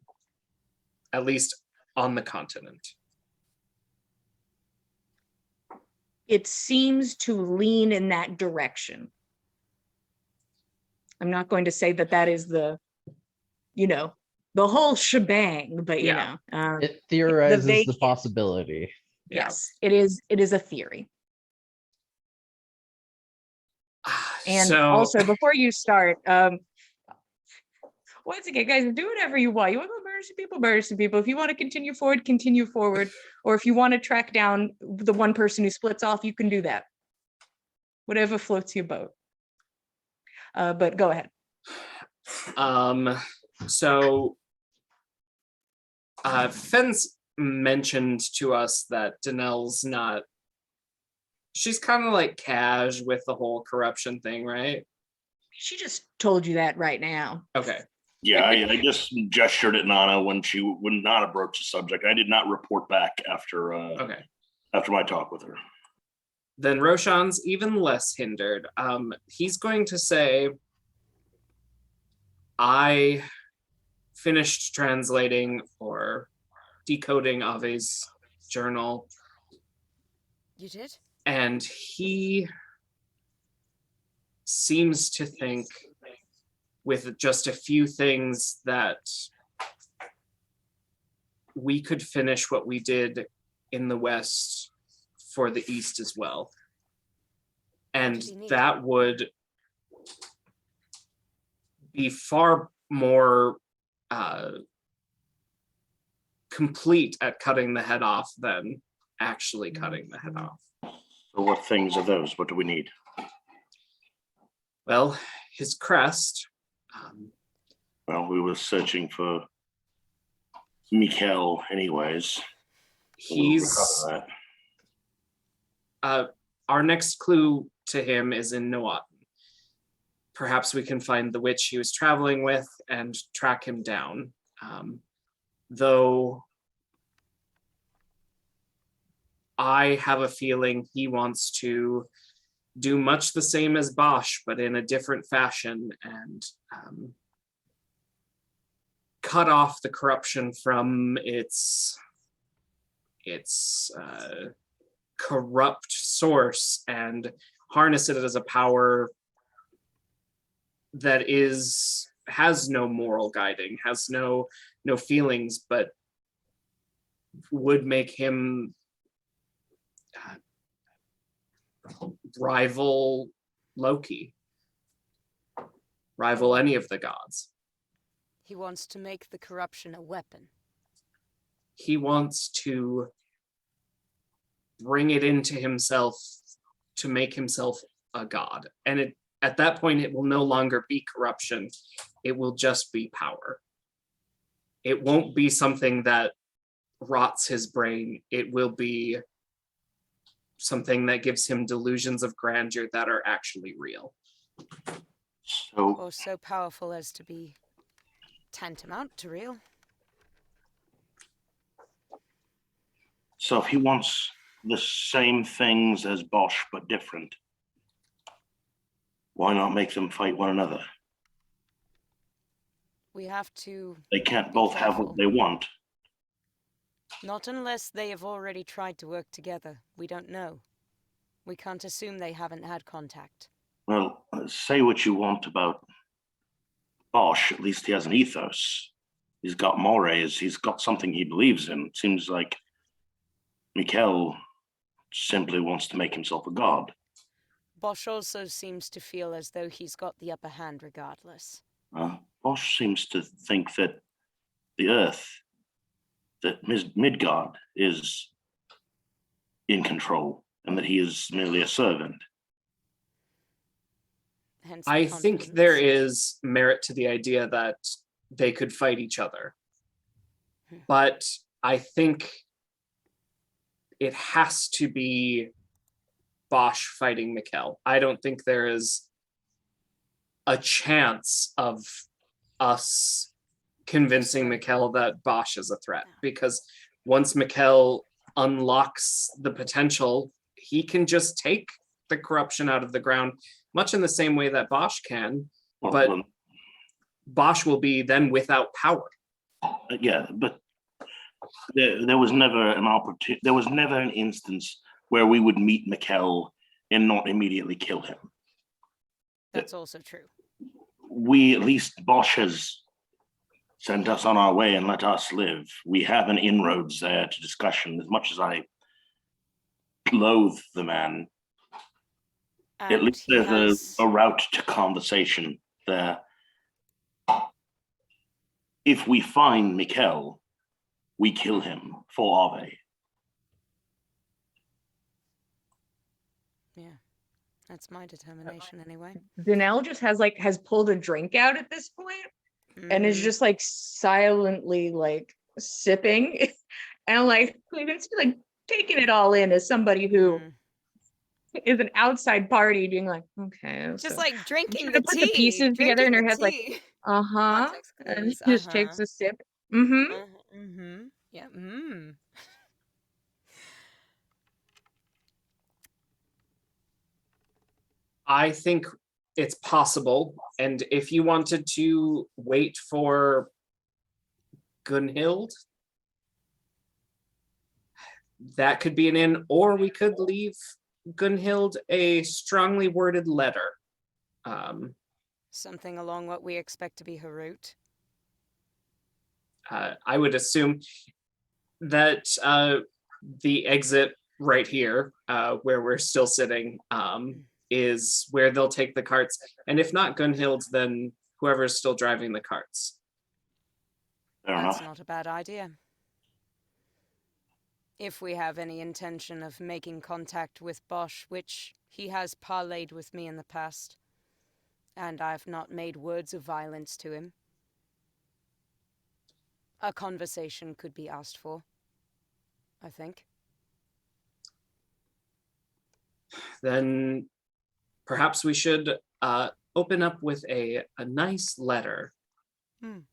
at least on the continent? It seems to lean in that direction. I'm not going to say that that is the whole shebang, but Yeah. It theorizes the vague- possibility. yes, it is a theory. And also, before you start, once again, guys, do whatever you want. You want to murder some people. If you want to continue forward, continue forward. Or if you want to track down the one person who splits off, you can do that. Whatever floats your boat. But go ahead. So Fence mentioned to us that Danelle's not, she's kind of like cash with the whole corruption thing, right? She just told you that right now. Okay. Yeah, I just gestured at Nana when Nana broached the subject. I did not report back after Okay. after my talk with her. Then Roshan's even less hindered. He's going to say, I finished translating or decoding Ave's journal. You did? And he seems to think with just a few things that we could finish what we did in the West for the East as well. And does he need? that would be far more complete at cutting the head off than actually cutting the head off. So what things are those? What do we need? Well, his crest, Well, we were searching for Mikhail anyways. We'll he's recover that. our next clue to him is in Noaten. Perhaps we can find the witch he was traveling with and track him down. Though I have a feeling he wants to do much the same as Bosch, but in a different fashion, and cut off the corruption from its corrupt source and harness it as a power that has no moral guiding, has no feelings, but would make him rival Loki, rival any of the gods. He wants to make the corruption a weapon. He wants to bring it into himself to make himself a god. And at that point, it will no longer be corruption. It will just be power. It won't be something that rots his brain. It will be something that gives him delusions of grandeur that are actually real. So Or so powerful as to be tantamount to real. if he wants the same things as Bosch but different, why not make them fight one another? We have to, They can't both have careful. what they want. not unless they have already tried to work together. We don't know. We can't assume they haven't had contact. Well, say what you want about Bosch, at least he has an ethos. He's got mores, he's got something he believes in. It seems like Mikhail simply wants to make himself a god. Bosch also seems to feel as though he's got the upper hand regardless. Bosch seems to think that the Earth, that Midgard is in control and that he is merely a servant. Hence the I think there confidence. is merit to the idea that they could fight each other. Hmm. But I think it has to be Bosch fighting Mikkel. I don't think there is a chance of us convincing Mikkel that Bosch is a threat, because once Mikkel unlocks the potential, he can just take the corruption out of the ground, much in the same way that Bosch can, Well, but well, Bosch will be then without power. yeah, but there was never an opportunity. There was never an instance where we would meet Mikkel and not immediately kill him. That's also true. We, at least Bosch has sent us on our way and let us live. We have an inroads there to discussion. As much as I loathe the man, at And least he there's has... a route to conversation there. If we find Mikkel, we kill him for Ave. Yeah, that's my determination anyway. Danelle just has pulled a drink out at this point and is Mhm. just like silently like sipping and like just like taking it all in as somebody who Mm. is an outside party being like, okay, Just so like drinking trying the to put the tea. pieces together in Drinking her the head like, tea. uh-huh, Context and clues, just takes a sip. Mm-hmm. Mm-hmm. Yeah. Mm. I think it's possible, and if you wanted to wait for Gunhild, that could be an in, or we could leave Gunhild a strongly worded letter. Something along what we expect to be her route. I would assume that the exit right here, where we're still sitting, is where they'll take the carts. And if not Gunhild's, then whoever's still driving the carts. Fair That's enough. not a bad idea. If we have any intention of making contact with Bosch, which he has parleyed with me in the past, and I've not made words of violence to him, a conversation could be asked for, I think. Then perhaps we should open up with a nice letter. Would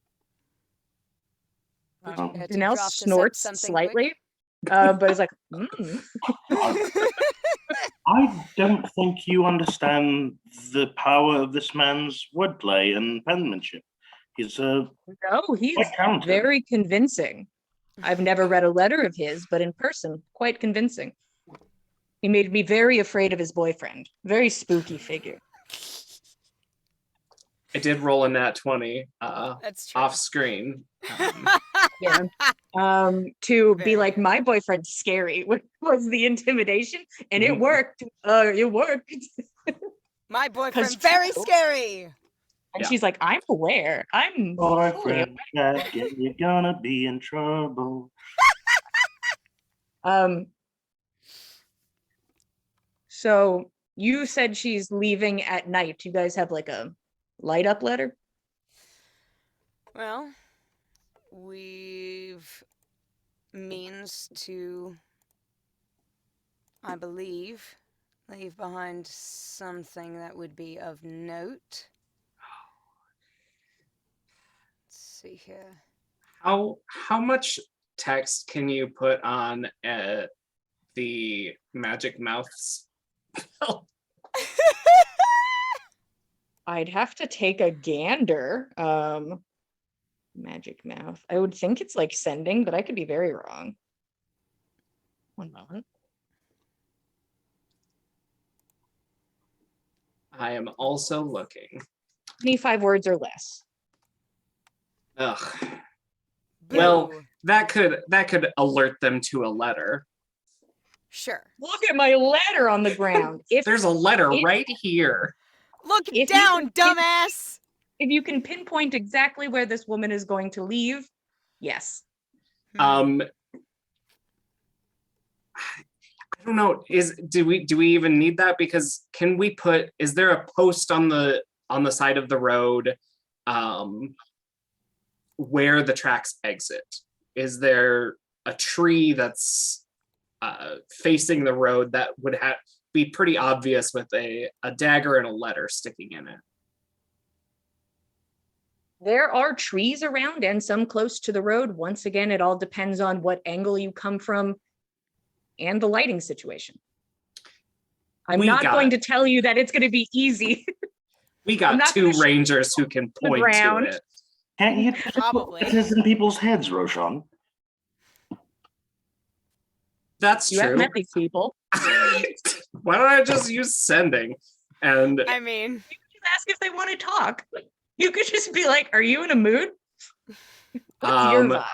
Oh. you care to Danelle draft us up snorts something slightly, but is like, mm. quick? I don't think you understand the power of this man's wordplay and penmanship. He's No, he's quite talented. very convincing. I've never read a letter of his, but in person, quite convincing. He made me very afraid of his boyfriend. Very spooky figure. I did roll a nat 20 That's true. off screen. Yeah. To be Very like, good. my boyfriend's scary was the intimidation, and it Mhm. worked. It worked. My boyfriend's 'Cause very true. scary. And Yeah. she's like, I'm aware. I'm fully Boyfriend, Jack, you're gonna be in trouble. So you said she's leaving at night. You guys have like a light up letter? Well, we've means to, I believe, leave behind something that would be of note. Let's see here. How much text can you put on the magic mouths? I'd have to take a gander. Magic mouth. I would think it's like sending, but I could be very wrong. One moment. I am also looking. 25 words or less. Ugh. Well, Boo. that could alert them to a letter. Sure. Look at my letter on the ground. If There's a letter if- right here. Look If you down, can- dumbass. if you can pinpoint exactly where this woman is going to leave, yes. Hmm. I don't know. Do we even need that? Because can we put? Is there a post on the side of the road, where the tracks exit? Is there a tree that's facing the road that would be pretty obvious with a dagger and a letter sticking in it? There are trees around and some close to the road. Once again, it all depends on what angle you come from and the lighting situation. I'm We not got going it. to tell you that it's going to be easy. We I'm got not two gonna show rangers who can the point to ground. it. Can't you just Probably. put letters in people's heads, Roshan? That's You have true. met these people. Why don't I just use sending? And I mean, Just ask if they want to talk. You could just be like, are you in a mood? What's your vibe?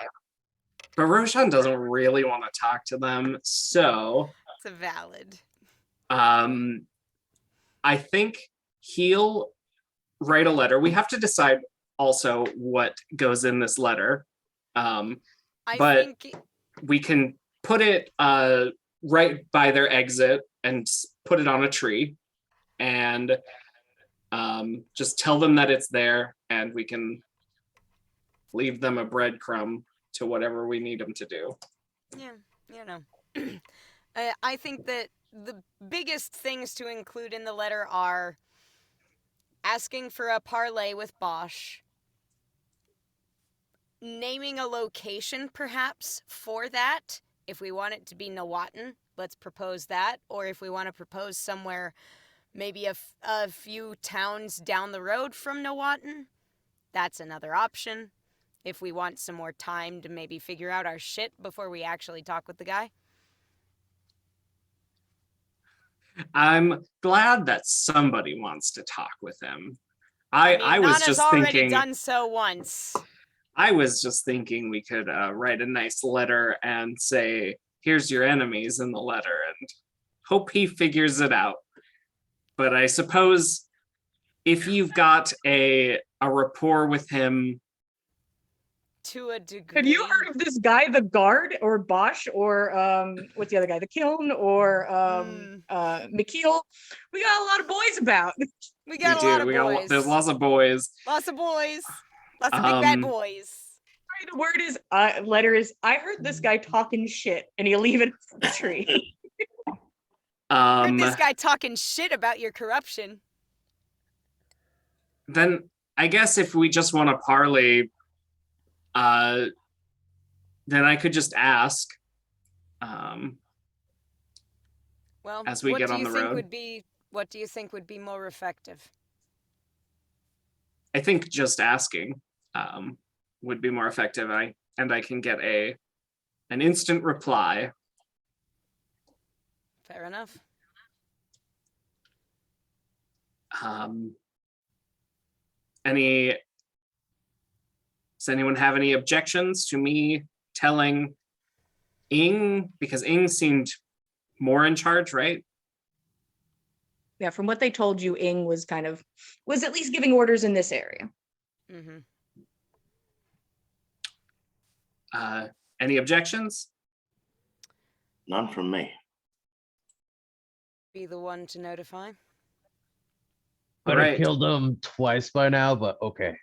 but Roshan doesn't really want to talk to them, so it's a valid. I think he'll write a letter. We have to decide also what goes in this letter. I But- think We can put it right by their exit and put it on a tree, and just tell them that it's there, and we can leave them a breadcrumb to whatever we need them to do. Yeah, you know. I think that the biggest things to include in the letter are asking for a parlay with Bosch, naming a location perhaps for that. If we want it to be Nawatan, let's propose that. Or if we want to propose somewhere, maybe a few towns down the road from Nawatan, that's another option. If we want some more time to maybe figure out our shit before we actually talk with the guy. I'm glad that somebody wants to talk with him. I I mean, was Nana's just already thinking. done so once. I was just thinking we could write a nice letter and say, "Here's your enemies" in the letter, and hope he figures it out. But I suppose if you've got a rapport with him, To a degree. Have you heard of this guy, the guard, or Bosch, or what's the other guy, the Kiln, or McKeel? We got a lot of boys about. We got a lot of boys. there's lots of boys. Lots of boys. Lots of big bad boys. Sorry, the word is letter is. I heard this guy talking shit, and he'll leave it in the tree. Heard this guy talking shit about your corruption. Then I guess if we just want to parley, then I could just ask. Well, as we get on the road. What do you think would be more effective? I think just asking would be more effective. I can get an instant reply. Fair enough. Does anyone have any objections to me telling Ing? Because Ing seemed more in charge, right? Yeah, from what they told you, Ing was at least giving orders in this area. Mm-hmm. Any objections? None from me. Be the one to notify. Could Alright. have killed him twice by now, but okay.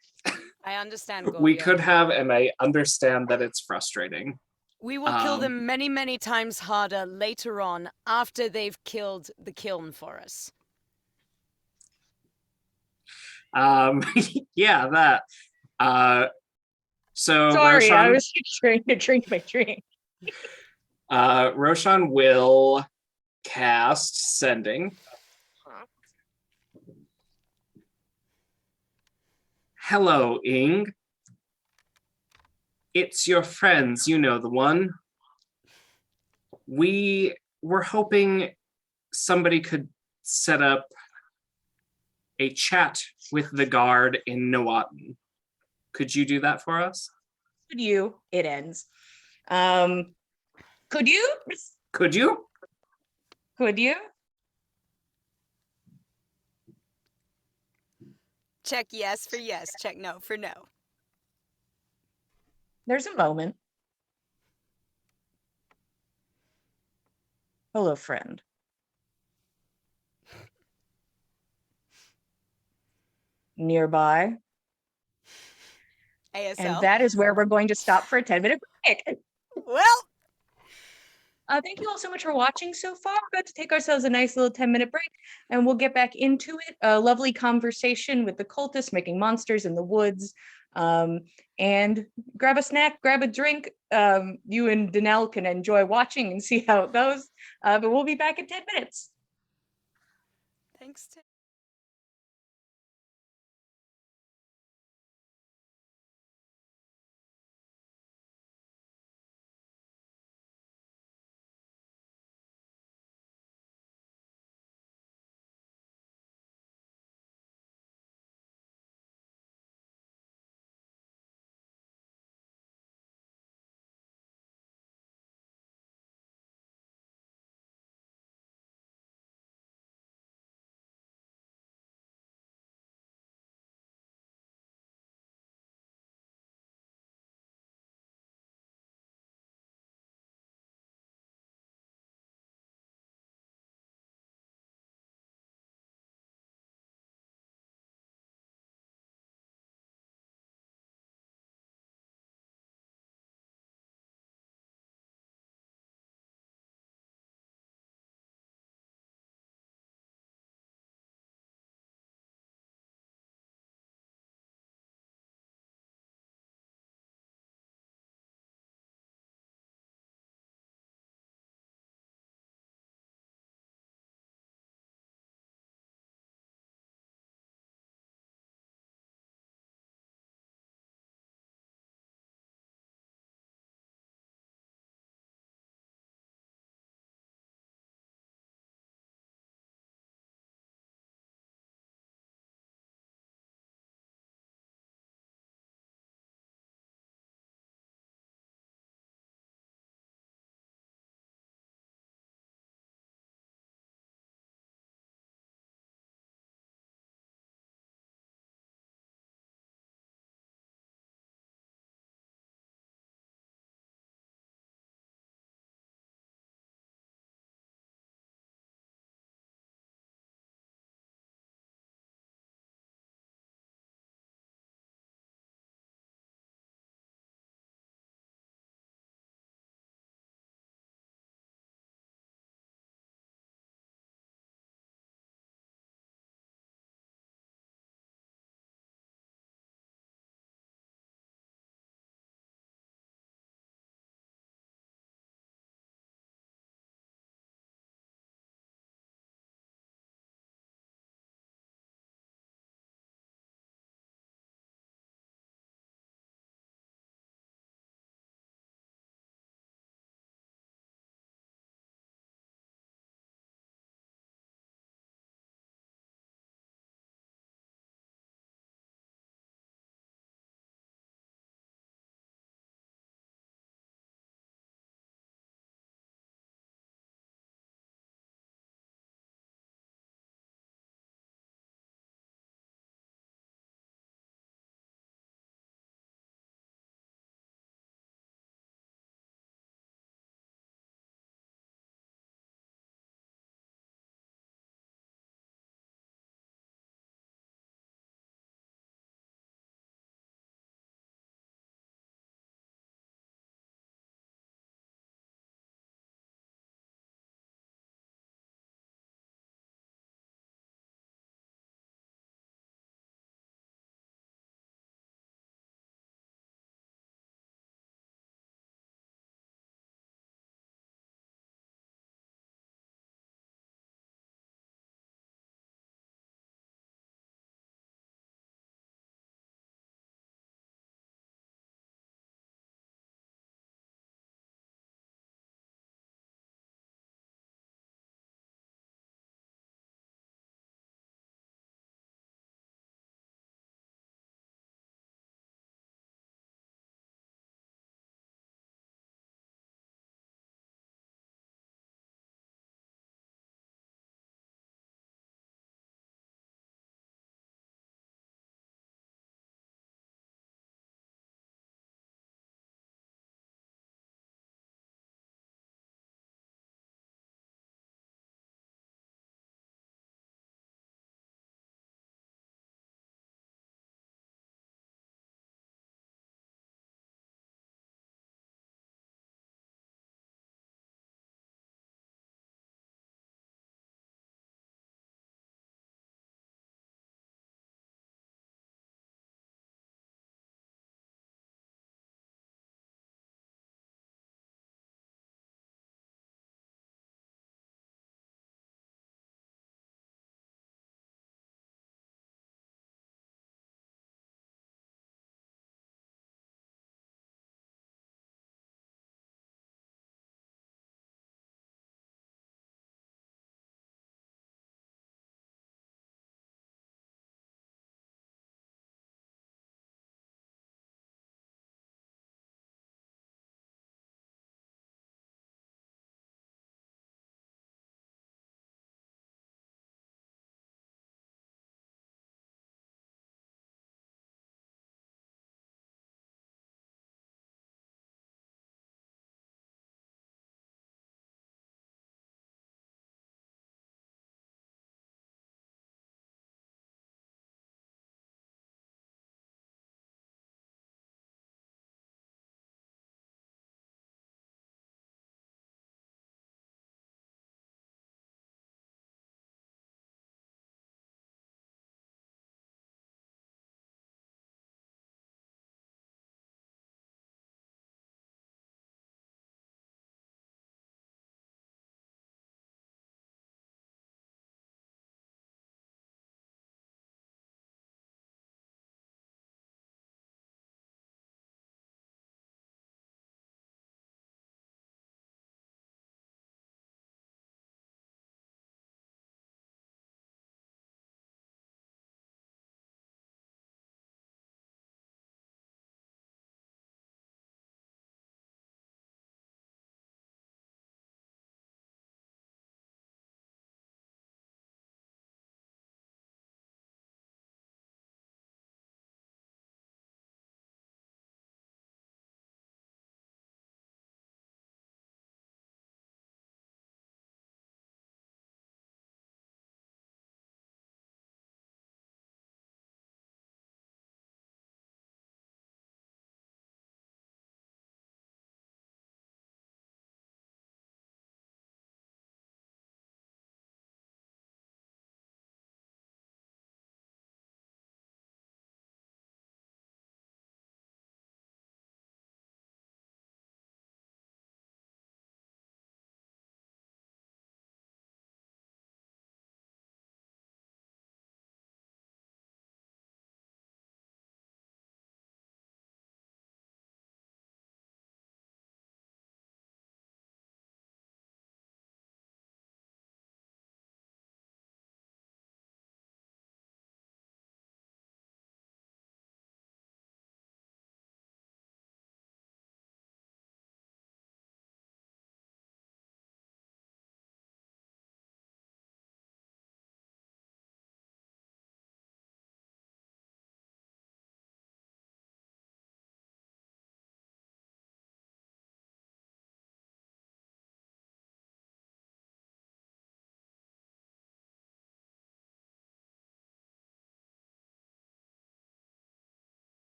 I understand. We Golio. could have, and I understand that it's frustrating. We will kill them many, many times harder later on after they've killed the Kiln for us. Yeah, that. So Sorry, I Roshan, was trying to drink my drink. Roshan will cast Sending. Hello, Ing. It's your friends, you know the one. We were hoping somebody could set up a chat with the guard in Noaten. Could you do that for us? Could you? It ends. Could you? Could you? Could you? Check yes for yes. Check no for no. There's a moment. Hello, friend. Nearby. ASL. And that is where we're going to stop for a 10-minute break. Well, thank you all so much for watching so far. We're about to take ourselves a nice little 10-minute break, and we'll get back into it. A lovely conversation with the cultists making monsters in the woods. And grab a snack, grab a drink. You and Danelle can enjoy watching and see how it goes. But we'll be back in 10 minutes. thanks to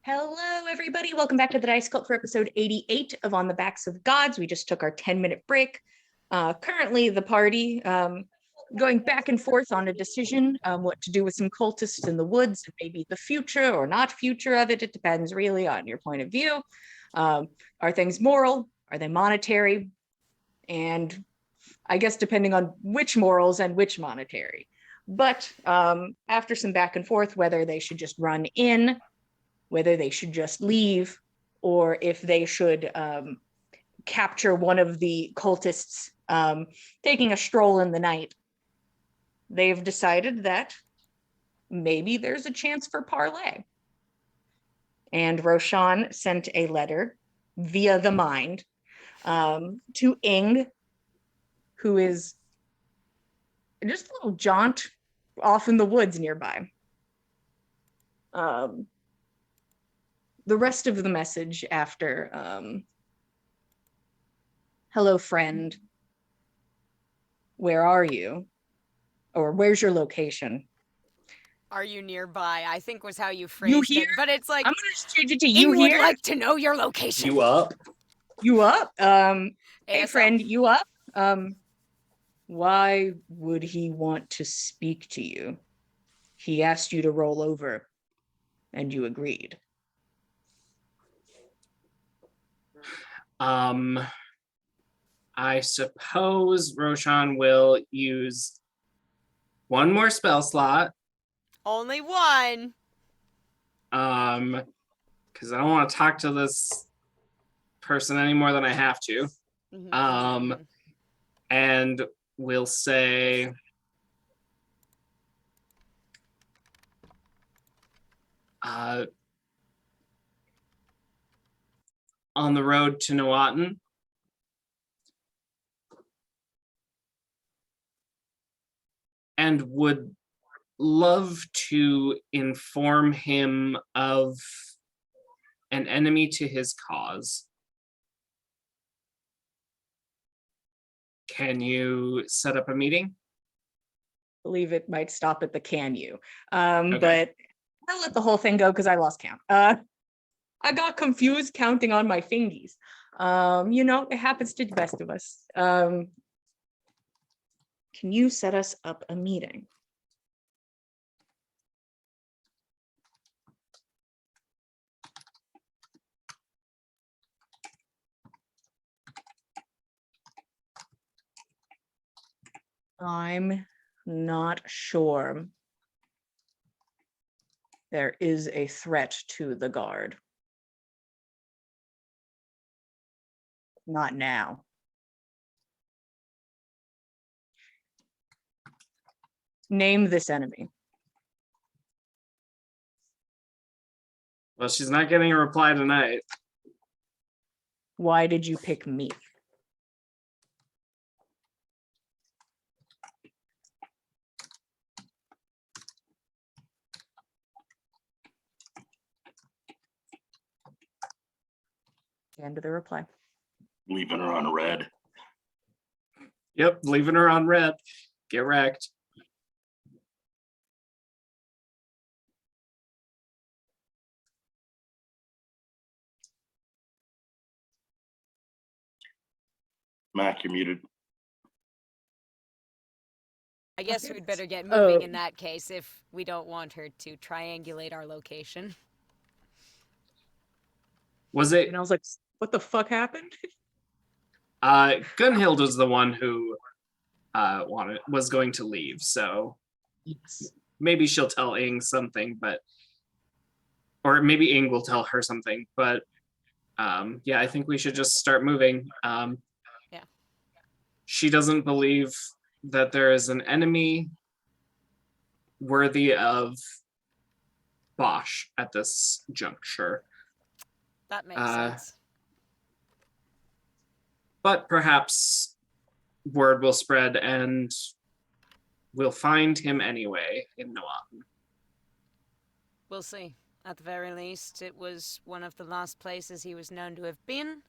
Hello, everybody. Welcome back to the Dice Cult for episode 88 of On the Backs of Gods. We just took our 10-minute break. Currently, the party going back and forth on a decision what to do with some cultists in the woods, and maybe the future or not future of it. It depends really on your point of view. Are things moral? Are they monetary? And I guess depending on which morals and which monetary. But after some back and forth, whether they should just run in, whether they should just leave, or if they should capture one of the cultists taking a stroll in the night, they've decided that maybe there's a chance for parley. And Roshan sent a letter via the mind to Ing, who is just a little jaunt off in the woods nearby. The rest of the message after, hello, friend, where are you? Or where's your location? Are you nearby? I think was how you phrased it. here? But it's like, I'm gonna just change it to you Ing would here. like to know your location. You up? You up? Hey ASL? friend, you up? Why would he want to speak to you? He asked you to roll over, and you agreed. I suppose Roshan will use one more spell slot. Only one. Because I don't want to talk to this person any more than I have to. And we'll say on the road to Nawatan. And would love to inform him of an enemy to his cause. Can you set up a meeting? Believe it might stop at the can you. Okay. But I'll let the whole thing go because I lost count. I got confused counting on my fingies. You know, it happens to the best of us. Can you set us up a meeting? I'm not sure there is a threat to the guard. Not now. Name this enemy. Well, she's not getting a reply tonight. Why did you pick me? End of the reply. Leaving her on red. Yep, leaving her on red. Get wrecked. Mac, you're muted. I guess Okay. we'd better get moving Oh. in that case if we don't want her to triangulate our location. Was it And I was like, what the fuck happened? Gunhild was the one who was going to leave, so Yes. maybe she'll tell Ing something, but or maybe Ing will tell her something, but yeah, I think we should just start moving. Yeah. She doesn't believe that there is an enemy worthy of Bosch at this juncture. That makes Uh, sense. But perhaps word will spread and we'll find him anyway in Nawatan. We'll see. At the very least, it was one of the last places he was known to have been.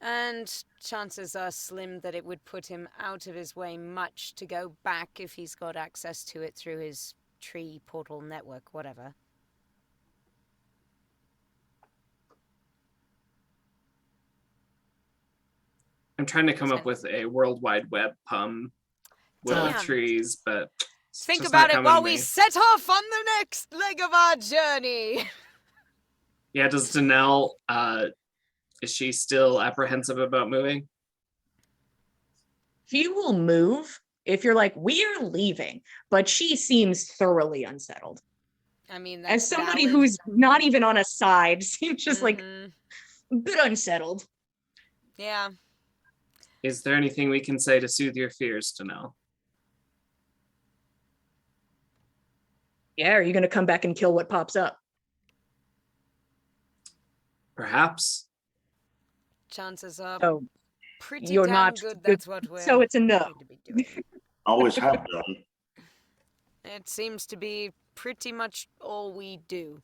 And chances are slim that it would put him out of his way much to go back if he's got access to it through his tree portal network, whatever. I'm trying to come up Ten. with a World Wide Web pun. Willow Damn. trees, but it's Think just about not it coming while to we me. set off on the next leg of our journey. Yeah, does Danelle, is she still apprehensive about moving? She will move if you're like, we're leaving, but she seems thoroughly unsettled. I mean, As that's somebody valid. who's not even on a side, seems just like Mhm. a bit unsettled. Yeah. Is there anything we can say to soothe your fears, Danelle? Yeah, are you going to come back and kill what pops up? Perhaps. Chances are Oh, pretty you're damn not good. good, That's what we're so it's a no. going to be doing. Always have done. It seems to be pretty much all we do.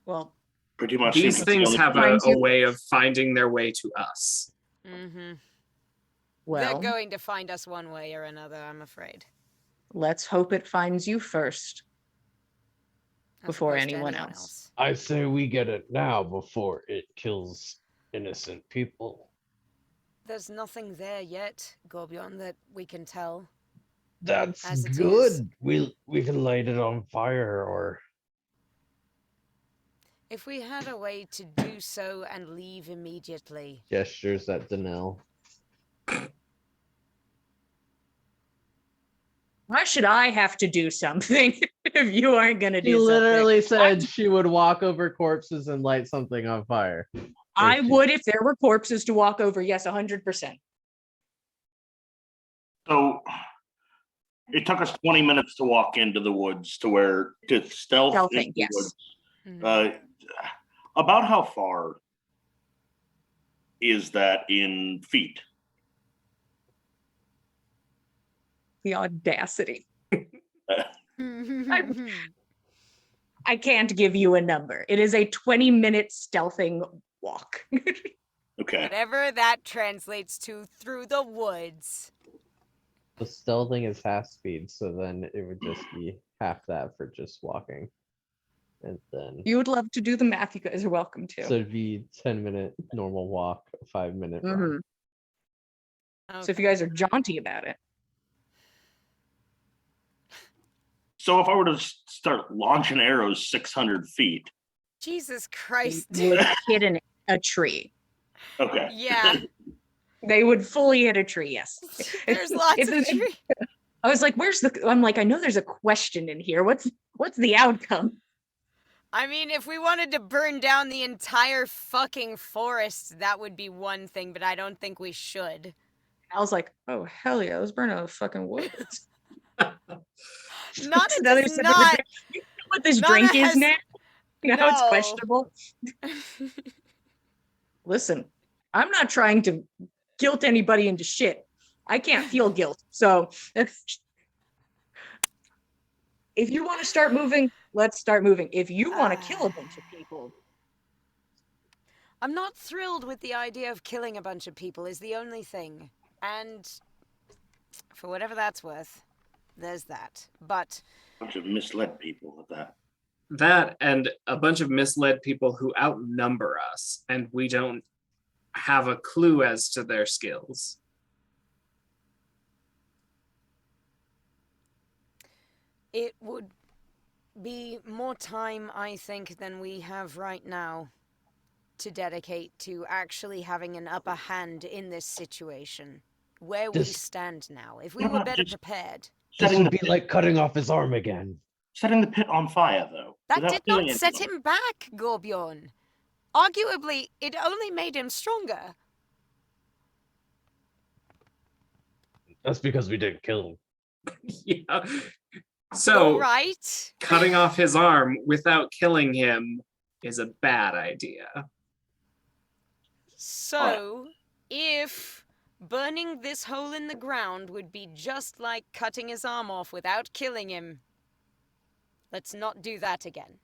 Well, Pretty much. These seems to be the things only have thing. Finds a you- way of finding their way to us. Mm-hmm. well, They're going to find us one way or another, I'm afraid. let's hope it finds you first. As Before opposed to anyone else. I say we get it now before it kills innocent people. There's nothing there yet, Gorbion, that we can tell. That's As it good. is. We can light it on fire or If we had a way to do so and leave immediately. Gestures at Danelle. Why should I have to do something if you aren't going to do She something? literally said she would walk over corpses and light something on fire. I if she- would if there were corpses to walk over. Yes, 100%. So it took us 20 minutes to walk into the woods to stealth Stealthing, into the yes. woods. Mhm. About how far is that in feet? The audacity. I can't give you a number. It is a 20-minute stealthing walk. Okay. Whatever that translates to through the woods. The stealthing is half speed, so then it would just be half that for just walking. And then You would love to do the math. You guys are welcome to. so it'd be 10-minute normal walk, 5-minute run. Mhm. So if you guys are jaunty about it, So if I were to start launching arrows 600 feet, Jesus you Christ. would hit a tree. okay. Yeah. They would fully hit a tree. Yes. There's lots If of it- trees. I was like, "Where's the?" I'm like, "I know there's a question in here. What's the outcome?" I mean, if we wanted to burn down the entire fucking forest, that would be one thing, but I don't think we should. I was like, "Oh hell yeah, let's burn a fucking woods." Nana Another does sip of the not. drink. You know what this Nana drink is has- now? Now it's No. questionable. Listen, I'm not trying to guilt anybody into shit. I can't feel guilt. So if you want to start moving, let's start moving. If you want to kill a bunch of people, I'm not thrilled with the idea of killing a bunch of people is the only thing. And for whatever that's worth, there's that. But Bunch of misled people at that. That and a bunch of misled people who outnumber us, and we don't have a clue as to their skills. it would be more time, I think, than we have right now to dedicate to actually having an upper hand in this situation. Where we This- stand now. If we Yeah, were but better just- prepared. This Setting would the, be like cutting off his arm again. setting the pit on fire, though. That without did killing not set anyone. him back, Gorbjorn. Arguably, it only made him stronger. That's because we didn't kill him. Yeah. So Right. cutting off his arm without killing him is a bad idea. So, if burning this hole in the ground would be just like cutting his arm off without killing him, let's not do that again.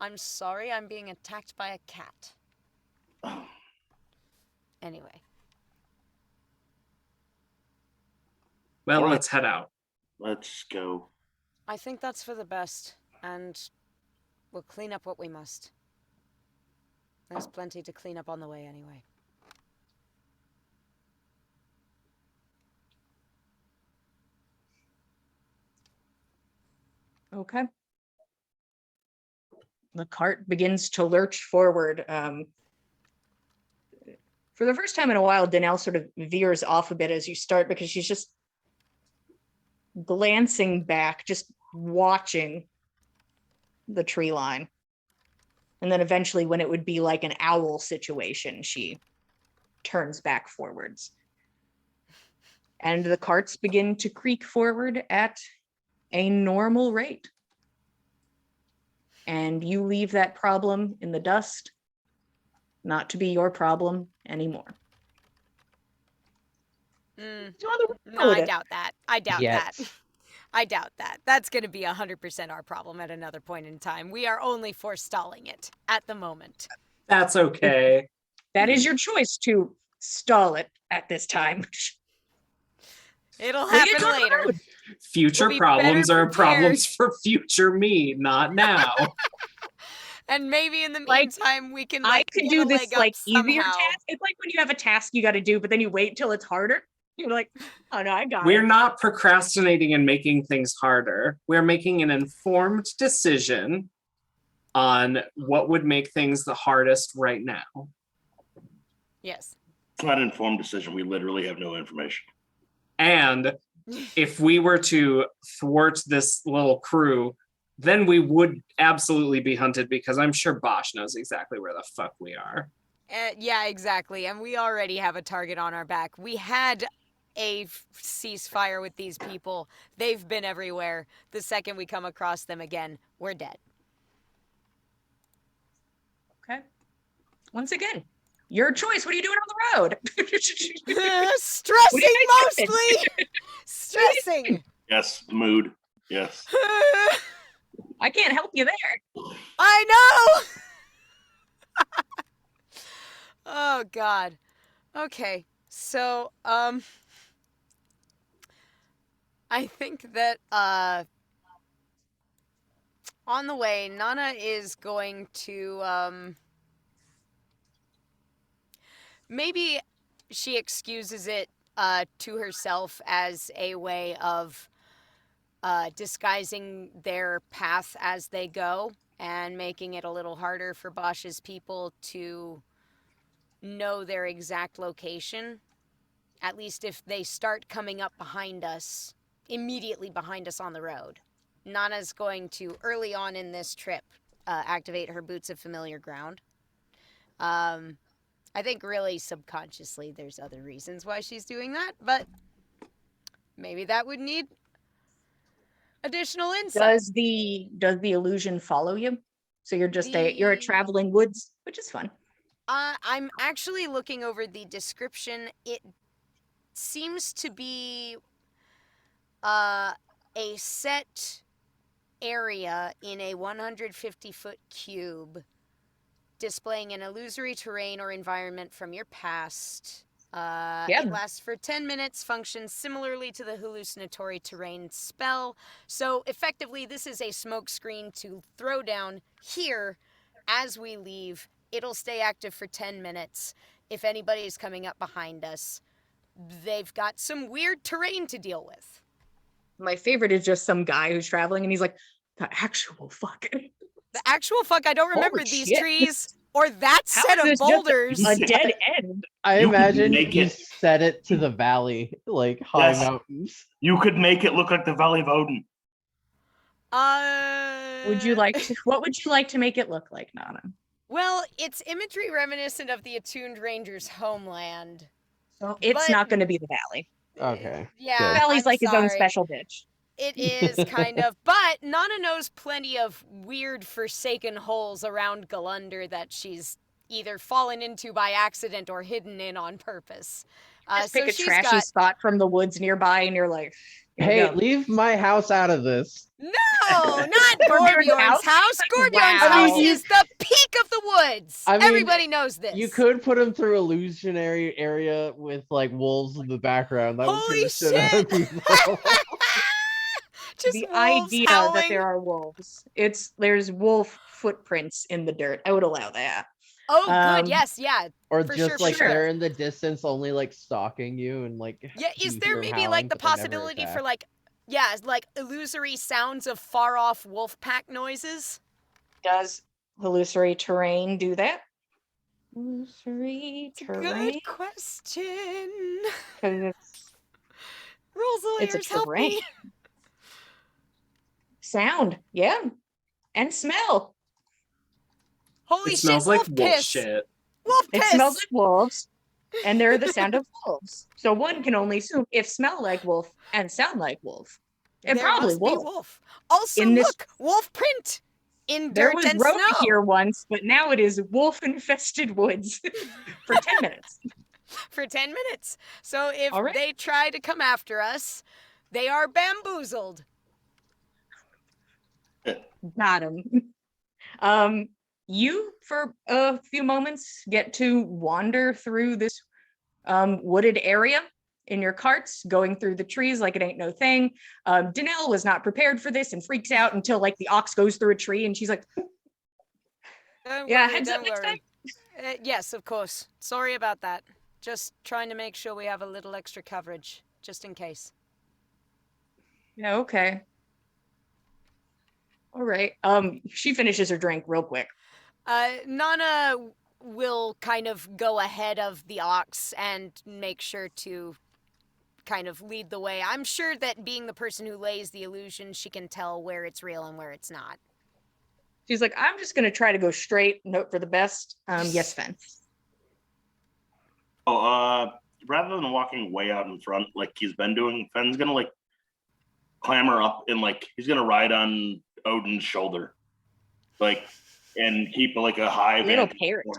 I'm sorry, I'm being attacked by a cat. Oh, Anyway, Well, Alright. let's head out. let's go. I think that's for the best, and we'll clean up what we must. There's plenty to clean up on the way anyway. Okay. The cart begins to lurch forward. For the first time in a while, Danelle sort of veers off a bit as you start because she's just glancing back, just watching the tree line. And then eventually, when it would be like an owl situation, she turns back forwards. And the carts begin to creak forward at a normal rate. And you leave that problem in the dust, not to be your problem anymore. Mm, It's on the no, I road. doubt that. I doubt Yet. that. I doubt that. That's going to be 100% our problem at another point in time. We are only forestalling it at the moment. That's okay. That is your choice to stall it at this time. It'll We'll get happen you on the later. road. Future We'll be problems better are problems for future me, not now. And maybe in the Like, meantime, we can I like could get do a this leg up like easier somehow. task. It's like when you have a task you got to do, but then you wait till it's harder. You're like, oh no, I got We're it. not procrastinating and making things harder. We're making an informed decision on what would make things the hardest right now. Yes. It's not an informed decision. We literally have no information. And if we were to thwart this little crew, then we would absolutely be hunted because I'm sure Bosch knows exactly where the fuck we are. Yeah, exactly. And we already have a target on our back. We had a ceasefire with these people. They've been everywhere. The second we come across them again, we're dead. Okay. Once again, your choice. What are you doing on the road? Stressing guys doing? mostly. Stressing. Yes, mood. Yes. I can't help you there. I know. Oh God. Okay. So, I think that on the way, Nana is going to maybe she excuses it to herself as a way of disguising their path as they go and making it a little harder for Bosch's people to know their exact location. At least if they start coming up behind us, immediately behind us on the road. Nana's going to, early on in this trip, activate her Boots of Familiar Ground. I think really subconsciously there's other reasons why she's doing that, but maybe that would need additional insight. Does the illusion follow you? So you're just you're a The- traveling woods, which is fun. I'm actually looking over the description. It seems to be a set area in a 150-foot cube displaying an illusory terrain or environment from your past. It lasts for 10 minutes, functions similarly to the hallucinatory terrain spell. So effectively, this is a smoke screen to throw down here as we leave. It'll stay active for 10 minutes. If anybody's coming up behind us, they've got some weird terrain to deal with. My favorite is just some guy who's traveling and he's like, the actual fucking The actual fuck, I don't remember Holy these shit. trees or that How set is of this just boulders. a dead end. I You could imagine make you it- set it to the valley, like high Yes. mountains. You could make it look like the Valley of Odin. Would you like to, what would you like to make it look like, Nana? Well, it's imagery reminiscent of the Attuned Ranger's homeland. So it's But- not going to be the valley. Okay. Yeah, The valley's I'm like his own sorry. special bitch. It is kind of, but Nana knows plenty of weird forsaken holes around Galunder that she's either fallen into by accident or hidden in on purpose. Just So pick a she's trashy got spot from the woods nearby and you're like, here you Hey, go. leave my house out of this. no, not Gorbjorn's Gorbjorn's house? house. Like, Gorbjorn's wow. house I mean, is the peak of the woods. I mean, Everybody knows this. You could put him through illusionary area with like wolves in the background. That Holy was gonna shit out of shit. people. Just The wolves idea howling. that there are wolves. There's wolf footprints in the dirt. I would allow that. Oh, good. Um, Yes, yeah. Or For just sure, like for sure. they're in the distance, only like stalking you and like. Yeah, is you there hear 'em maybe howling, like the but they never possibility for attack. like, yeah, like illusory sounds of far off wolf pack noises? Does illusory terrain do that? Illusory It's a terrain? good question. 'Cause Rules it's a lawyers, help terrain. me. Sound, yeah, and smell. Holy It shit, smells like wolf wolf piss. shit. Wolf It piss. smells like wolves, and they're the sound of wolves. So one can only assume if smell like wolf and sound like wolf, it There probably must be wolf. wolf. Also, In this- look, wolf print in There dirt was and Rhoda snow. here once, but now it is wolf-infested woods for 10 minutes. For 10 minutes. So if All right. they try to come after us, they are bamboozled. Got him. You, for a few moments, get to wander through this wooded area in your carts, going through the trees like it ain't no thing. Danelle was not prepared for this and freaks out until like the ox goes through a tree and she's like, Don't yeah, worry, heads up don't next worry. Yes, of course. Sorry about that. Just trying to make sure we have a little extra coverage, just in case. yeah, okay. All right. She finishes her drink real quick. Nana will kind of go ahead of the ox and make sure to kind of lead the way. I'm sure that being the person who lays the illusion, she can tell where it's real and where it's not. She's like, I'm just gonna try to go straight, note for the best. Yes, Fen. Oh, rather than walking way out in front like he's been doing, Fenn's gonna like clamber up and like he's gonna ride on Odin's shoulder, like, and keep like a high Little vantage parrot. point.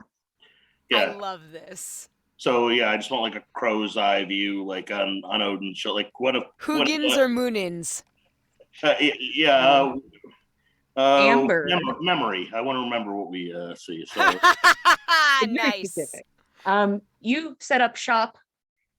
I Yeah. love this. So yeah, I just want like a crow's eye view, like on Odin's shoulder. Like what if Hoogans or Moonins? yeah. Amber. Memory. I want to remember what we see. So It's very Nice. specific. You set up shop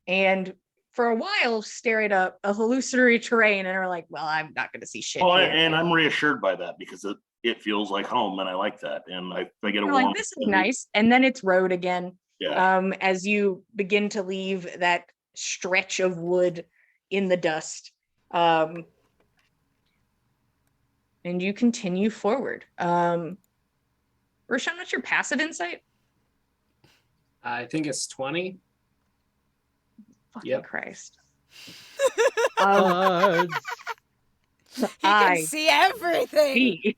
and for a while stare at a hallucinatory terrain and are like, well, I'm not going to see shit well, here. and I'm reassured by that because it feels like home and I like that. And I get a You're warm. like, this is nice. And then it's road again. Yeah. As you begin to leave that stretch of wood in the dust. And you continue forward. Roshan, what's your passive insight? I think it's 20. Fucking Yep. Christ. Buds. He can I see everything. see.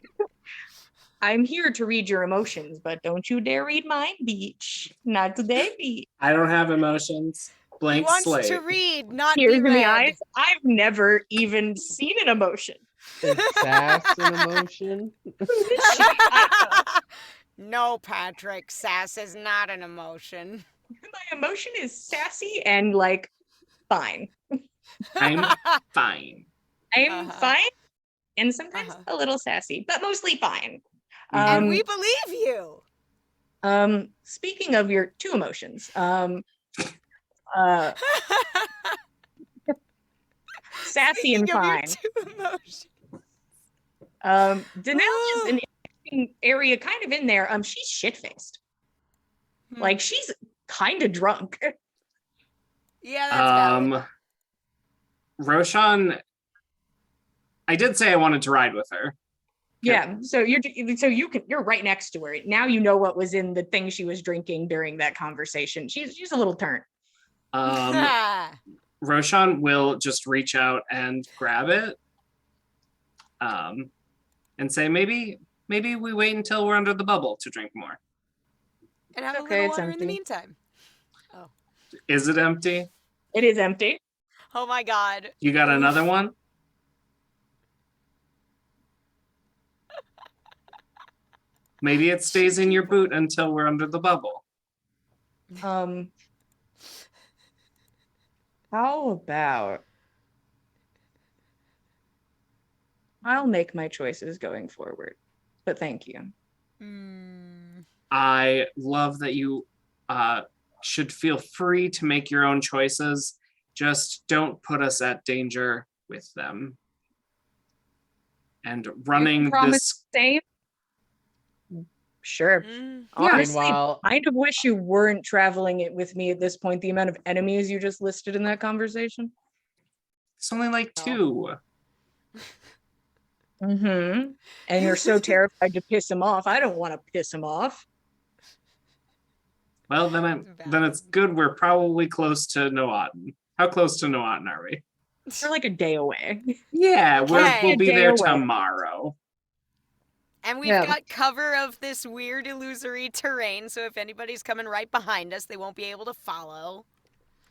I'm here to read your emotions, but don't you dare read mine, Beach. Not today, Beach. I don't have emotions. He Blank wants slate. to read, not Tears be in read. the eyes. I've never even seen an emotion. Is sass an emotion? No, Patrick, sass is not an emotion. My emotion is sassy and like fine. I'm fine. I'm Uh-huh. fine and sometimes Uh-huh. a little sassy, but mostly fine. And we believe you. Speaking of your two emotions, sassy and Speaking of your fine. two emotions. Danelle is an interesting area kind of in there. She's shit-faced. Like she's kind of drunk. Yeah, that's valid. Roshan, I did say I wanted to ride with her. Yeah, so you're right next to her. Now you know what was in the thing she was drinking during that conversation. She's a little turnt. Roshan will just reach out and grab it, and say maybe we wait until we're under the bubble to drink more. And have a Okay, little it's water in the empty. meantime. Is it empty? It is empty. Oh my god. You got another one? Maybe it stays in your boot until we're under the bubble. How about I'll make my choices going forward, but thank you. I love that you should feel free to make your own choices. Just don't put us at danger with them. And running Promise this, same. Sure. Mm, Honestly, Meanwhile, I kind of wish you weren't traveling it with me at this point, the amount of enemies you just listed in that conversation. It's only like No. 2. Mm-hmm. And you're so terrified to piss him off. I don't want to piss him off. Well, then it's Valid. good we're probably close to Noaten. How close to Noaten are we? We're like a day away. Yeah, Okay. we'll be A day there away. tomorrow. And we've Yeah. got cover of this weird illusory terrain, so if anybody's coming right behind us, they won't be able to follow.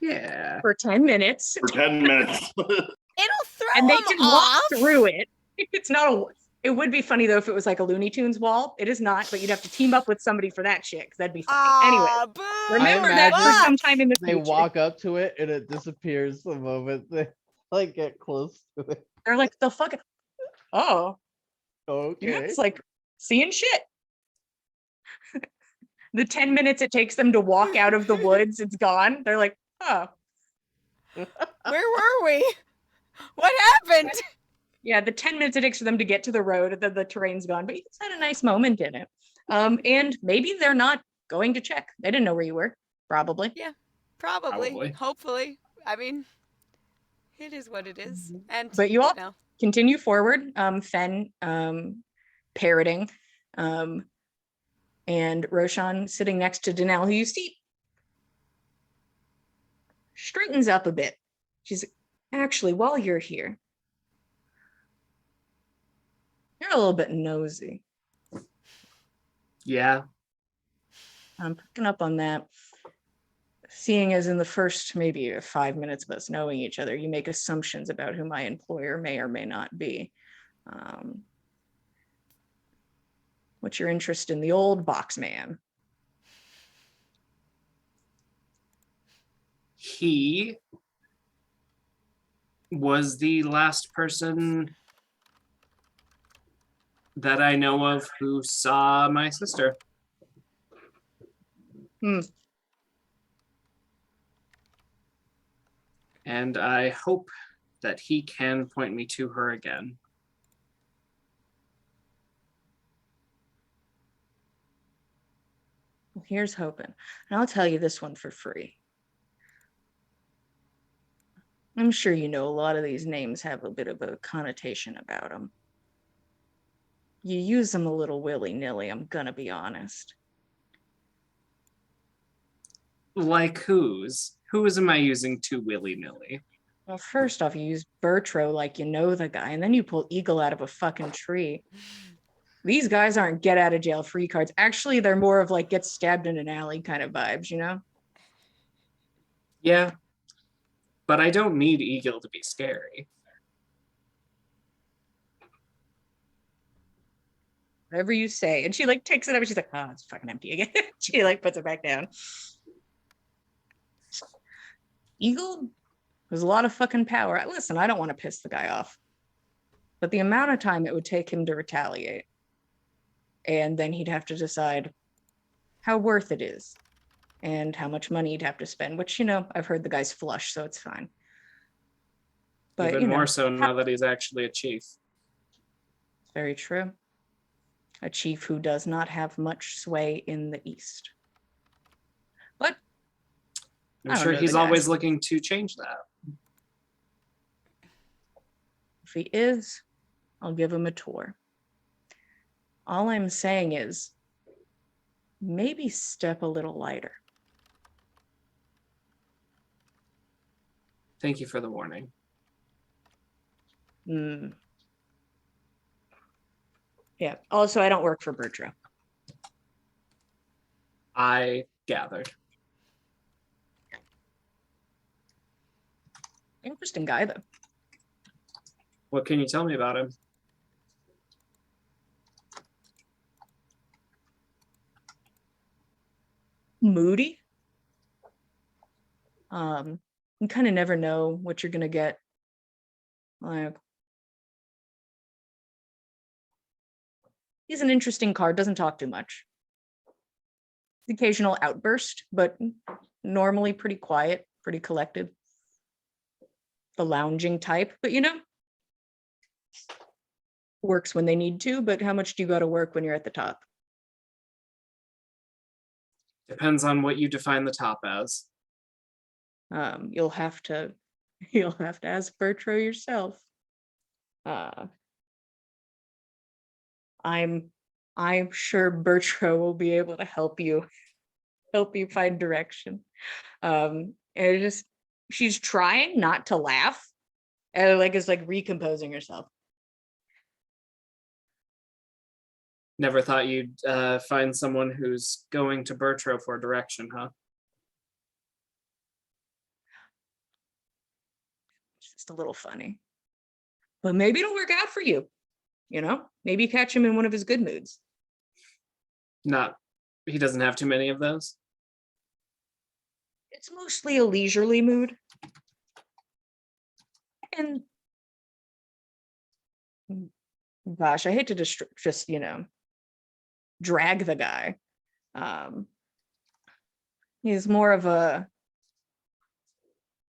Yeah. For 10 minutes. For 10 minutes. It'll throw And they them can off. walk through it. It's not a. It would be funny though if it was like a Looney Tunes wall. It is not, but you'd have to team up with somebody for that shit, because that'd be funny. Anyway, Aw, boo! remember I that for imagine some time in the they future. walk up to it and it disappears the moment they like get close to it. They're like, the fuck. Oh, you Okay. guys like seeing shit. The 10 minutes it takes them to walk out of the woods, it's gone. They're like, oh, Where were we? What happened? yeah, the 10 minutes it takes for them to get to the road, the terrain's gone, but you just had a nice moment in it. And maybe they're not going to check. They didn't know where you were, probably. Probably. Probably. Hopefully. I mean, it is what it is. And But you all know, continue forward. Fen parroting, and Roshan sitting next to Danelle, who you see straightens up a bit. She's actually, while you're here, you're a little bit nosy. Yeah. I'm picking up on that. Seeing as in the first maybe 5 minutes of us knowing each other, you make assumptions about who my employer may or may not be. What's your interest in the old box man? He was the last person that I know of who saw my sister. And I hope that he can point me to her again. Well, here's hoping. And I'll tell you this one for free. I'm sure you know a lot of these names have a bit of a connotation about them. You use them a little willy-nilly, I'm gonna be honest. Like whose? Whose am I using too willy-nilly? Well, first off, you use Bertro like you know the guy, and then you pull Eagle out of a fucking tree. These guys aren't get out of jail free cards. Actually, they're more of like get stabbed in an alley kind of vibes, you know? Yeah. But I don't need Eagle to be scary. Whatever you say. And she like takes it up and she's like, oh, it's fucking empty again. She like puts it back down. Eagle has a lot of fucking power. Listen, I don't want to piss the guy off, but the amount of time it would take him to retaliate, and then he'd have to decide how worth it is and how much money he'd have to spend, which, you know, I've heard the guy's flush, so it's fine. But Even you know, more so now that he's actually a chief. very true. A chief who does not have much sway in the East. But I I'm don't sure know he's the guy. always looking to change that. if he is, I'll give him a tour. All I'm saying is maybe step a little lighter. Thank you for the warning. Yeah. Also, I don't work for Bertram. I gathered. Interesting guy, though. What can you tell me about him? Moody. You kind of never know what you're gonna get. Like, he's an interesting card. Doesn't talk too much. Occasional outburst, but normally pretty quiet, pretty collected. The lounging type, but you know, works when they need to. But how much do you got to work when you're at the top? Depends on what you define the top as. You'll have to ask Bertro yourself. I'm sure Bertro will be able to help you find direction. And she's trying not to laugh, and like is like recomposing herself. Never thought you'd find someone who's going to Bertro for direction, huh? It's just a little funny, but maybe it'll work out for you. You know, maybe catch him in one of his good moods. He doesn't have too many of those. It's mostly a leisurely mood. And gosh, I hate to just drag the guy. He's more of a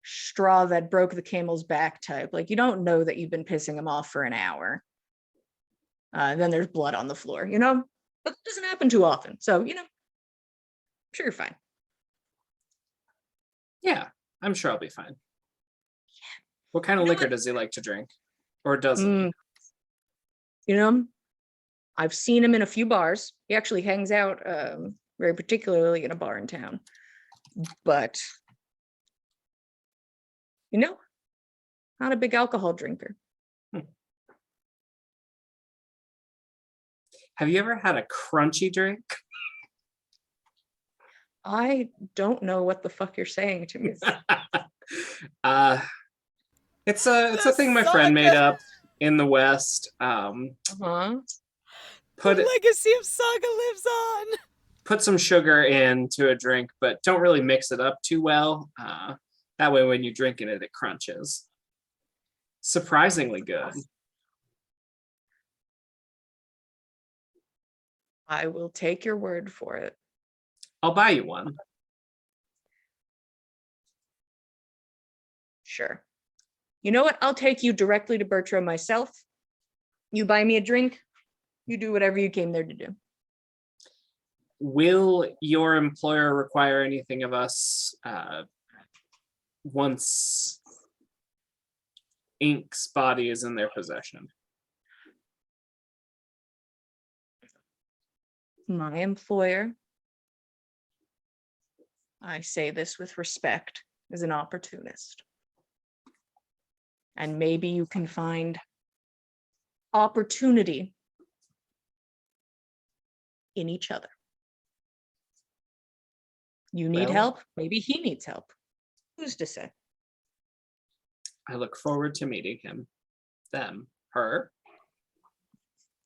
straw that broke the camel's back type. Like, you don't know that you've been pissing him off for an hour. Then there's blood on the floor, but it doesn't happen too often. So, I'm sure you're fine. Yeah, I'm sure I'll be fine. What kind of You know liquor what? does he like to drink? Or doesn't he? I've seen him in a few bars. He actually hangs out very particularly in a bar in town. But, not a big alcohol drinker. Have you ever had a crunchy drink? I don't know what the fuck you're saying to me. It's a The thing my friend made saga. up in the West. Uh-huh. Put The legacy of Saga lives on. put some sugar into a drink, but don't really mix it up too well. That way, when you drink it, it crunches. Surprisingly good. I will take your word for it. I'll buy you one. Sure. You know what? I'll take you directly to Bertram myself. You buy me a drink. You do whatever you came there to do. Will your employer require anything of us once Ink's body is in their possession? My employer, I say this with respect, is an opportunist. And maybe you can find opportunity in each other. You need Well- help, maybe he needs help. Who's to say? I look forward to meeting him. Them. Her.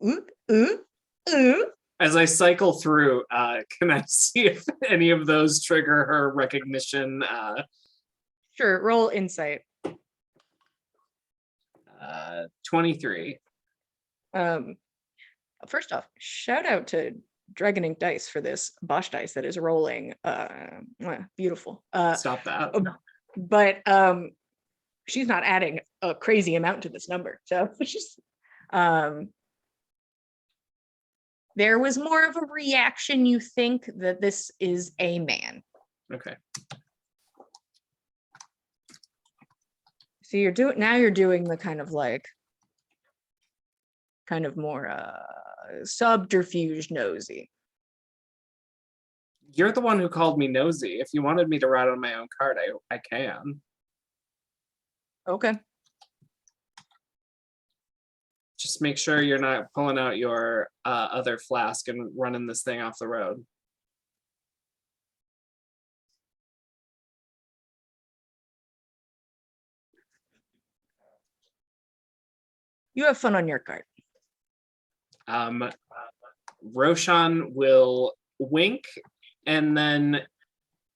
Ooh, ooh, ooh. As I cycle through, can I see if any of those trigger her recognition? Sure, roll insight. 23. First off, shout out to Dragon Ink Dice for this Bosch dice that is rolling. Beautiful. Stop that. But she's not adding a crazy amount to this number. So it's just there was more of a reaction. You think that this is a man. Okay. So you're doing the kind of more subterfuge nosy. You're the one who called me nosy. If you wanted me to ride on my own cart, I can. Okay. Just make sure you're not pulling out your other flask and running this thing off the road. You have fun on your cart. Roshan will wink, and then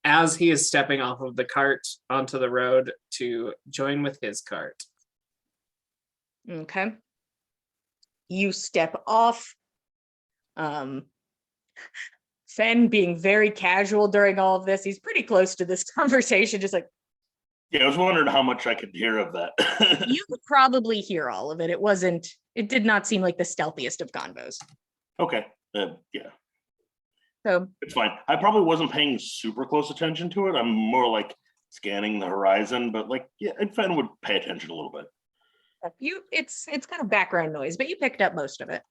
as he is stepping off of the cart onto the road to join with his cart. Okay. You step off. Fen being very casual during all of this. He's pretty close to this conversation, just like, Yeah, I was wondering how much I could hear of that. you could probably hear all of it. It did not seem like the stealthiest of convos. Okay, yeah. So It's fine. I probably wasn't paying super close attention to it. I'm more like scanning the horizon, but like, yeah, I kind would pay attention a little bit. it's kind of background noise, but you picked up most of it.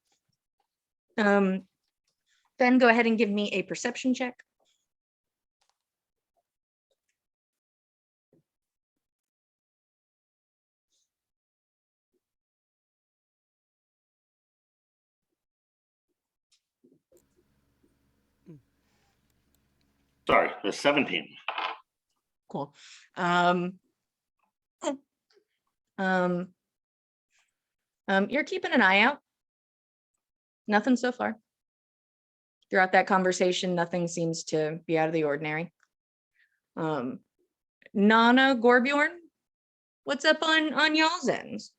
Then go ahead and give me a perception check. Sorry, the 17. Cool. Um, you're keeping an eye out. Nothing so far. Throughout that conversation, nothing seems to be out of the ordinary. Nana, Gorbjorn, what's up on y'all's ends?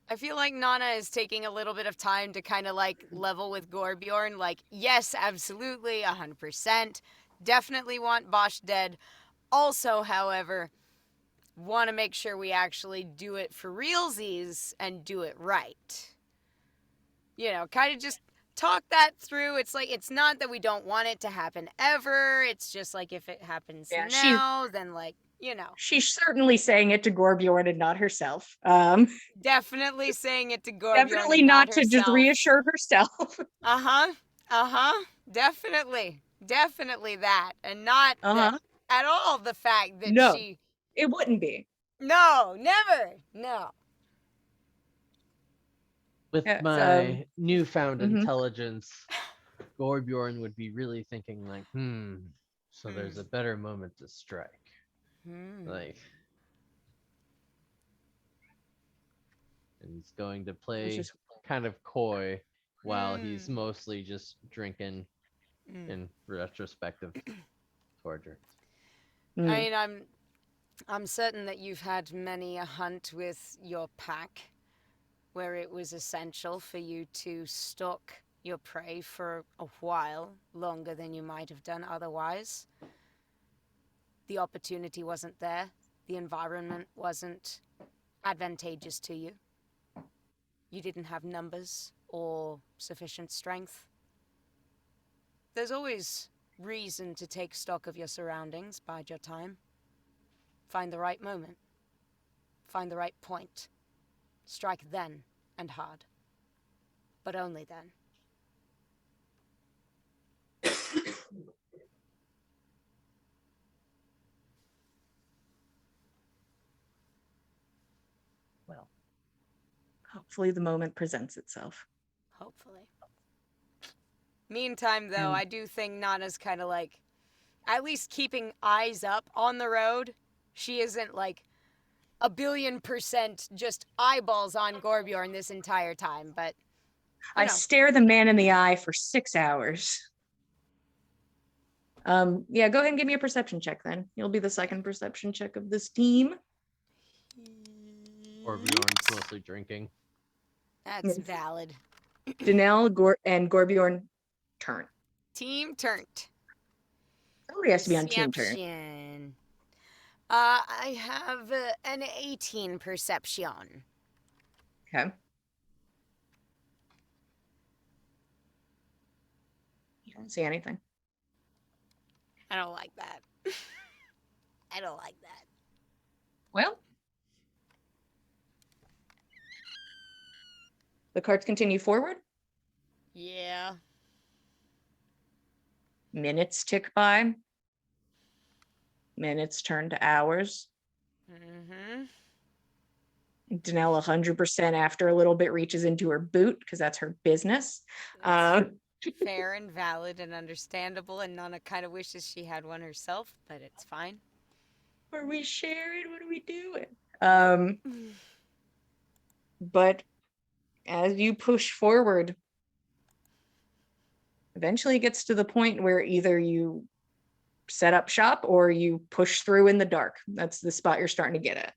I feel like Nana is taking a little bit of time to kind of like level with Gorbjorn. Like, yes, absolutely, 100%. Definitely want Bosch dead. Also, however, want to make sure we actually do it for realsies and do it right. You know, kind of just talk that through. It's like, it's not that we don't want it to happen ever. It's just like, if it happens Yeah, now, then like, you know. She's certainly saying it to Gorbjorn and not herself. Definitely saying it to Gorbjorn. Definitely and not to just herself. reassure herself. Definitely that, and not Uh-huh. at all the fact that No. she. It wouldn't be. No, never. No. With Yeah, my newfound mhm. intelligence, Gorbjorn would be really thinking like, so there's a better moment to strike. Like, and he's going to play just- kind of coy while he's mostly just drinking in retrospective towards her. Mm. I mean, I'm certain that you've had many a hunt with your pack where it was essential for you to stalk your prey for a while longer than you might have done otherwise. The opportunity wasn't there. The environment wasn't advantageous to you. You didn't have numbers or sufficient strength. There's always reason to take stock of your surroundings, bide your time. Find the right moment. Find the right point. Strike then and hard. But only then. Well, hopefully the moment presents itself. Hopefully. Meantime, though, I do think Nana's kind of like, at least keeping eyes up on the road. She isn't like 1,000,000,000% just eyeballs on Gorbjorn this entire time, but I stare the man in the eye for 6 hours. Yeah, go ahead and give me a perception check then. You'll be the second perception check of this team. Gorbjorn's mostly drinking. That's valid. Danelle, and Gorbjorn turn. Team turned. Somebody has to be on team turn. Perception. I have an 18 perception. Okay. You don't see anything. I don't like that. I don't like that. Well, the cards continue forward. Yeah. Minutes tick by. Minutes turn to hours. Mm-hmm. Danelle 100% after a little bit reaches into her boot because that's her business. Fair and valid and understandable, and Nana kind of wishes she had one herself, but it's fine. Are we sharing? What are we doing? But as you push forward, eventually it gets to the point where either you set up shop or you push through in the dark. That's the spot you're starting to get at.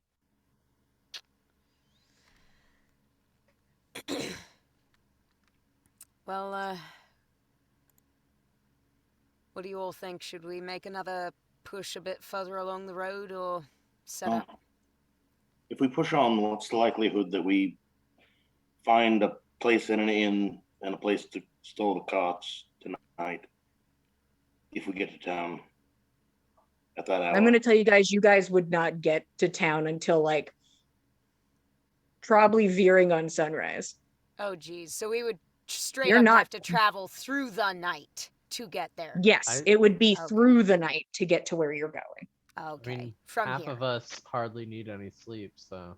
Well, what do you all think? Should we make another push a bit further along the road or set up? If we push on, what's the likelihood that we find a place in an inn and a place to stow the cots tonight. If we get to town at that hour. I'm gonna tell you guys would not get to town until like probably veering on sunrise. Oh, geez. So we would straight You're up not- have to travel through the night to get there. Yes, I- it would be Okay. through the night to get to where you're going. Okay. I mean, From half here. of us hardly need any sleep, so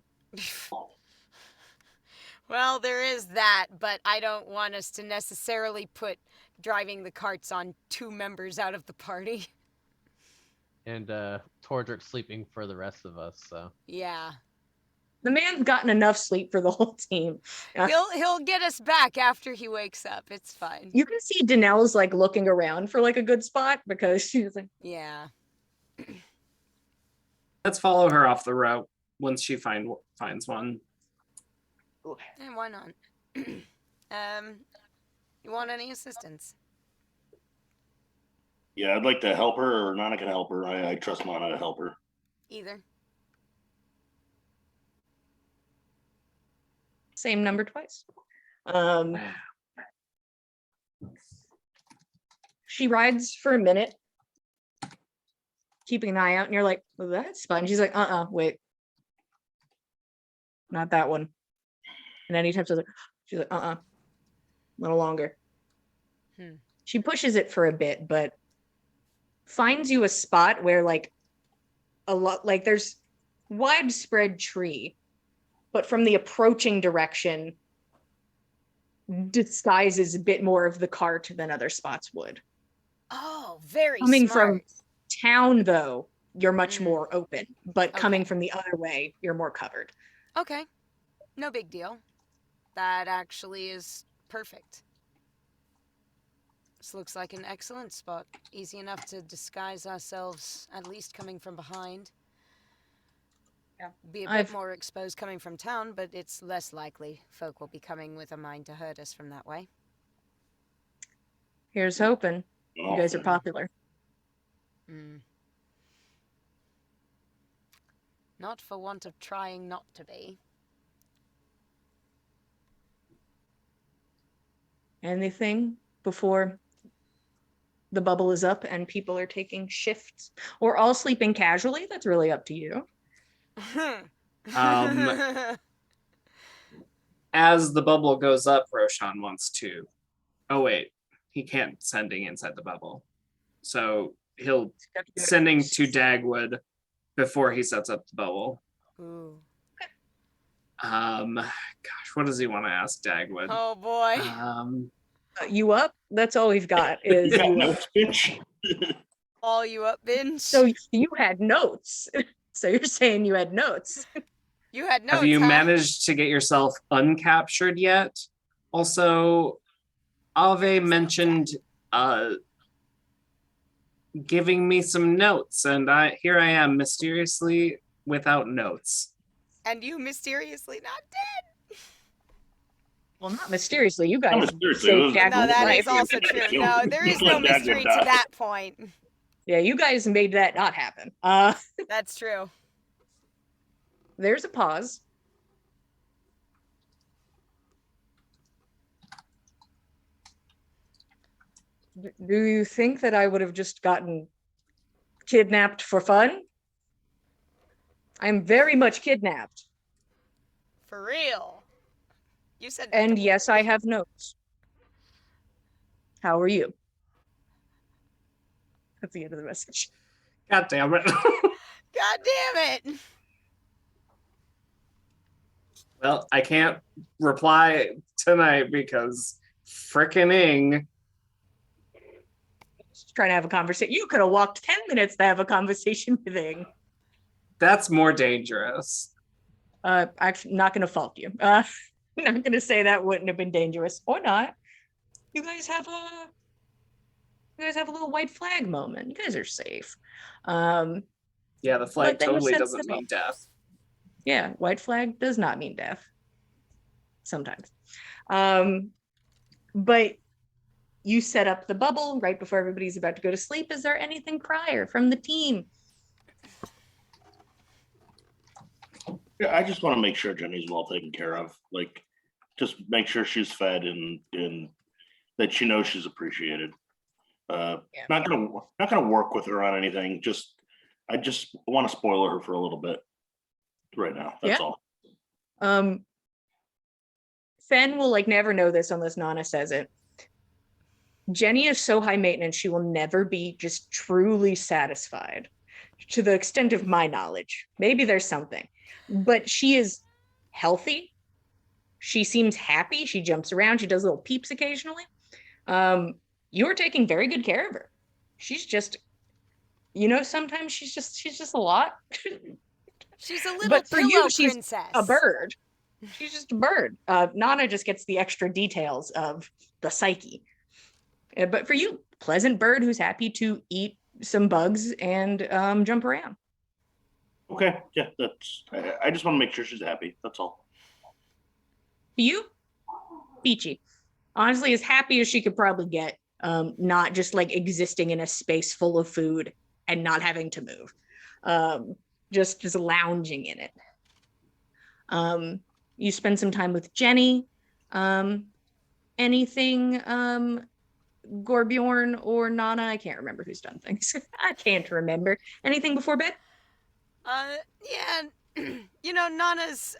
Well, there is that, but I don't want us to necessarily put driving the carts on 2 members out of the party. and Tordrick sleeping for the rest of us, so Yeah. The man's gotten enough sleep for the whole team. He'll get us back after he wakes up. It's fine. You can see Danelle's like looking around for like a good spot because she's like, Yeah. Let's follow her off the route once she finds one. And why not? You want any assistance? Yeah, I'd like to help her, or Nana can help her. I trust Nana to help her. Either. same number twice. She rides for a minute, keeping an eye out, and you're like, well, that's fun. She's like, wait. Not that one. And anytime she's like, a little longer. Hmm. She pushes it for a bit, but finds you a spot where like a lot, like there's widespread tree, but from the approaching direction disguises a bit more of the cart than other spots would. Oh, very Coming smart. from town though, you're much Mm. more open, but coming Okay. from the other way, you're more covered. Okay. No big deal. That actually is perfect. This looks like an excellent spot. Easy enough to disguise ourselves, at least coming from behind. Yeah. Be a bit more exposed coming from town, but it's less likely folk will be coming with a mind to hurt us from that way. Here's hoping. You guys are popular. Mm. Not for want of trying not to be. Anything before the bubble is up and people are taking shifts or all sleeping casually? That's really up to you. As the bubble goes up, Roshan wants to. Oh wait, he can't sending inside the bubble, so he'll sending to Dagwood before he sets up the bubble. Ooh. Gosh, what does he want to ask Dagwood? Oh boy. You up? That's all we've got is You got you up. notes, bitch. All you up, binge? So you had notes. So you're saying you had notes. you had notes, Have you huh? managed to get yourself uncaptured yet? Also, Ave mentioned giving me some notes, and here I am mysteriously without notes. And you mysteriously not dead. Well, not mysteriously. You guys mysteriously, saved it was- Dagwood's No, that life. is also true. No, there is no Let Dagwood mystery to die. that point. Yeah, you guys made that not happen. That's true. There's a pause. Do you think that I would have just gotten kidnapped for fun? I'm very much kidnapped. For real. You said And yes, I have notes. How are you? That's the end of the message. God damn it. God damn it. Well, I can't reply tonight because frickin' Ing. Just trying to have a conversation. You could have walked 10 minutes to have a conversation with Ing. That's more dangerous. Actually, not going to fault you. Not going to say that wouldn't have been dangerous or not. You guys have a little white flag moment. You guys are safe. Yeah, the flag But then you totally said doesn't civil. mean death. Yeah, white flag does not mean death. Sometimes. But you set up the bubble right before everybody's about to go to sleep. Is there anything prior from the team? Yeah, I just want to make sure Jenny's well taken care of. Like, just make sure she's fed and that she knows she's appreciated. Yeah. Not gonna work with her on anything. I just want to spoil her for a little bit right now. That's Yeah. all. Fen will like never know this unless Nana says it. Jenny is so high maintenance, she will never be just truly satisfied to the extent of my knowledge. Maybe there's something, but she is healthy. She seems happy. She jumps around. She does little peeps occasionally. You're taking very good care of her. She's just, sometimes she's just a lot. She's a little But for you, pillow she's princess. a bird. She's just a bird. Nana just gets the extra details of the psyche. But for you, pleasant bird who's happy to eat some bugs and jump around. Okay, yeah, I just want to make sure she's happy. That's all. For you, Peachy. Honestly, as happy as she could probably get, not just like existing in a space full of food and not having to move. Just lounging in it. You spend some time with Jenny. Anything Gorbjorn or Nana? I can't remember who's done things. I can't remember. Anything before bed? Yeah, Nana's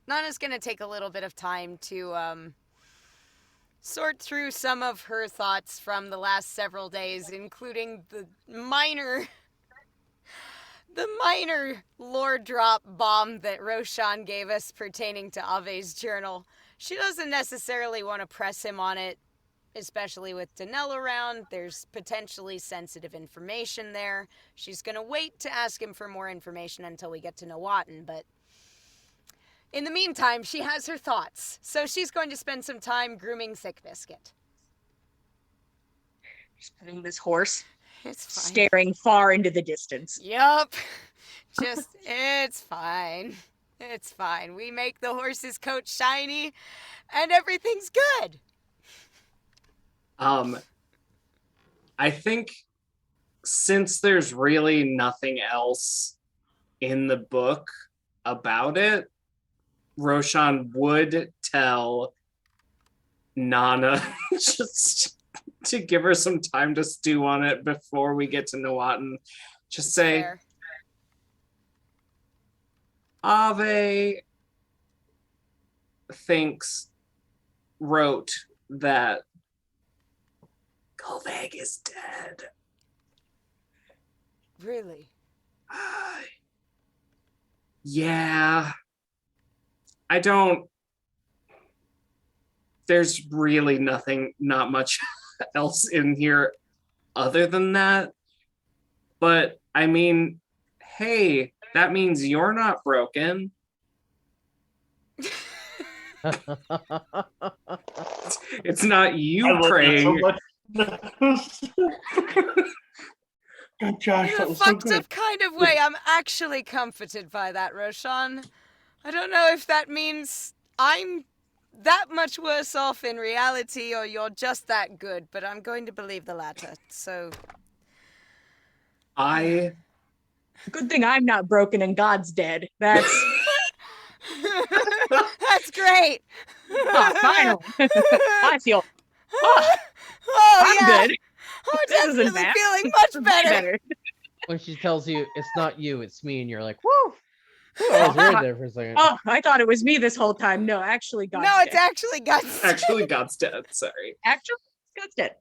Nana's gonna take a little bit of time to sort through some of her thoughts from the last several days, including the minor lore drop bomb that Roshan gave us pertaining to Ave's journal. She doesn't necessarily want to press him on it, especially with Danelle around. There's potentially sensitive information there. She's going to wait to ask him for more information until we get to Nawatin, but in the meantime, she has her thoughts. So she's going to spend some time grooming Thick Biscuit. Just putting this horse It's fine. staring far into the distance. Yup. It's fine. It's fine. We make the horse's coat shiny and everything's good. I think since there's really nothing else in the book about it, Roshan would tell Nana just to give her some time to stew on it before we get to Nawatin. Just say, Fair. Ave wrote that Golvag is dead. Really? Yeah. There's really not much else in here other than that. But I mean, hey, that means you're not broken. It's not you I love praying. that so much. God, Josh, In that a was so fucked good. up kind of way, I'm actually comforted by that, Roshan. I don't know if that means I'm that much worse off in reality or you're just that good, but I'm going to believe the latter, so... Good thing I'm not broken and God's dead. That's That's great! finally. I feel Oh, I'm yeah. good. Oh, This isn't definitely bad. feeling This much is way better. When she tells you it's not you, it's me, and you're like, whoa. I was worried there for a second. Oh, I thought it was me this whole time. No, actually, God's No, it's dead. actually God's Actually, God's dead. Sorry. Actually, God's dead.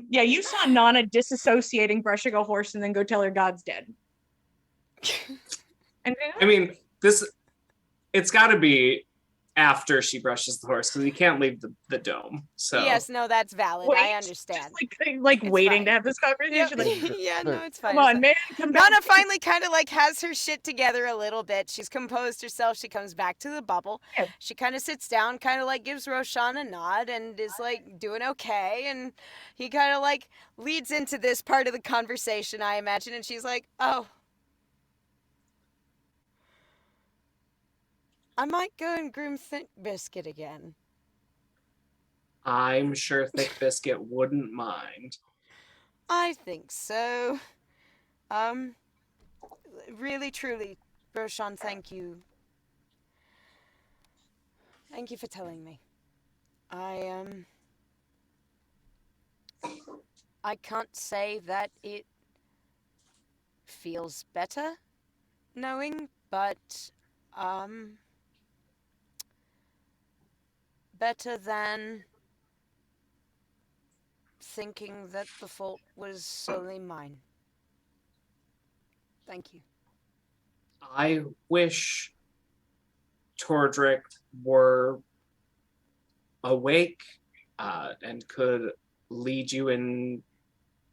Yeah, you saw Nana disassociating, brushing a horse, and then go tell her God's dead. And I mean, it's got to be after she brushes the horse because you can't leave the dome. So Yes, no, that's valid. I understand. Just like It's waiting fine. to have this conversation. Like, Yeah, no, it's fine. come it's on, fine. man, come back. Nana finally kind of like has her shit together a little bit. She's composed herself. She comes back to the bubble. Yeah. She kind of sits down, kind of like gives Roshan a nod and is like doing okay. And he kind of like leads into this part of the conversation, I imagine. And she's like, oh, I might go and groom Thick Biscuit again. I'm sure Thick Biscuit wouldn't mind. I think so. Really, truly, Roshan, thank you. Thank you for telling me. I can't say that it feels better knowing, but better than thinking that the fault was solely mine. Thank you. I wish Tordrick were awake and could lead you in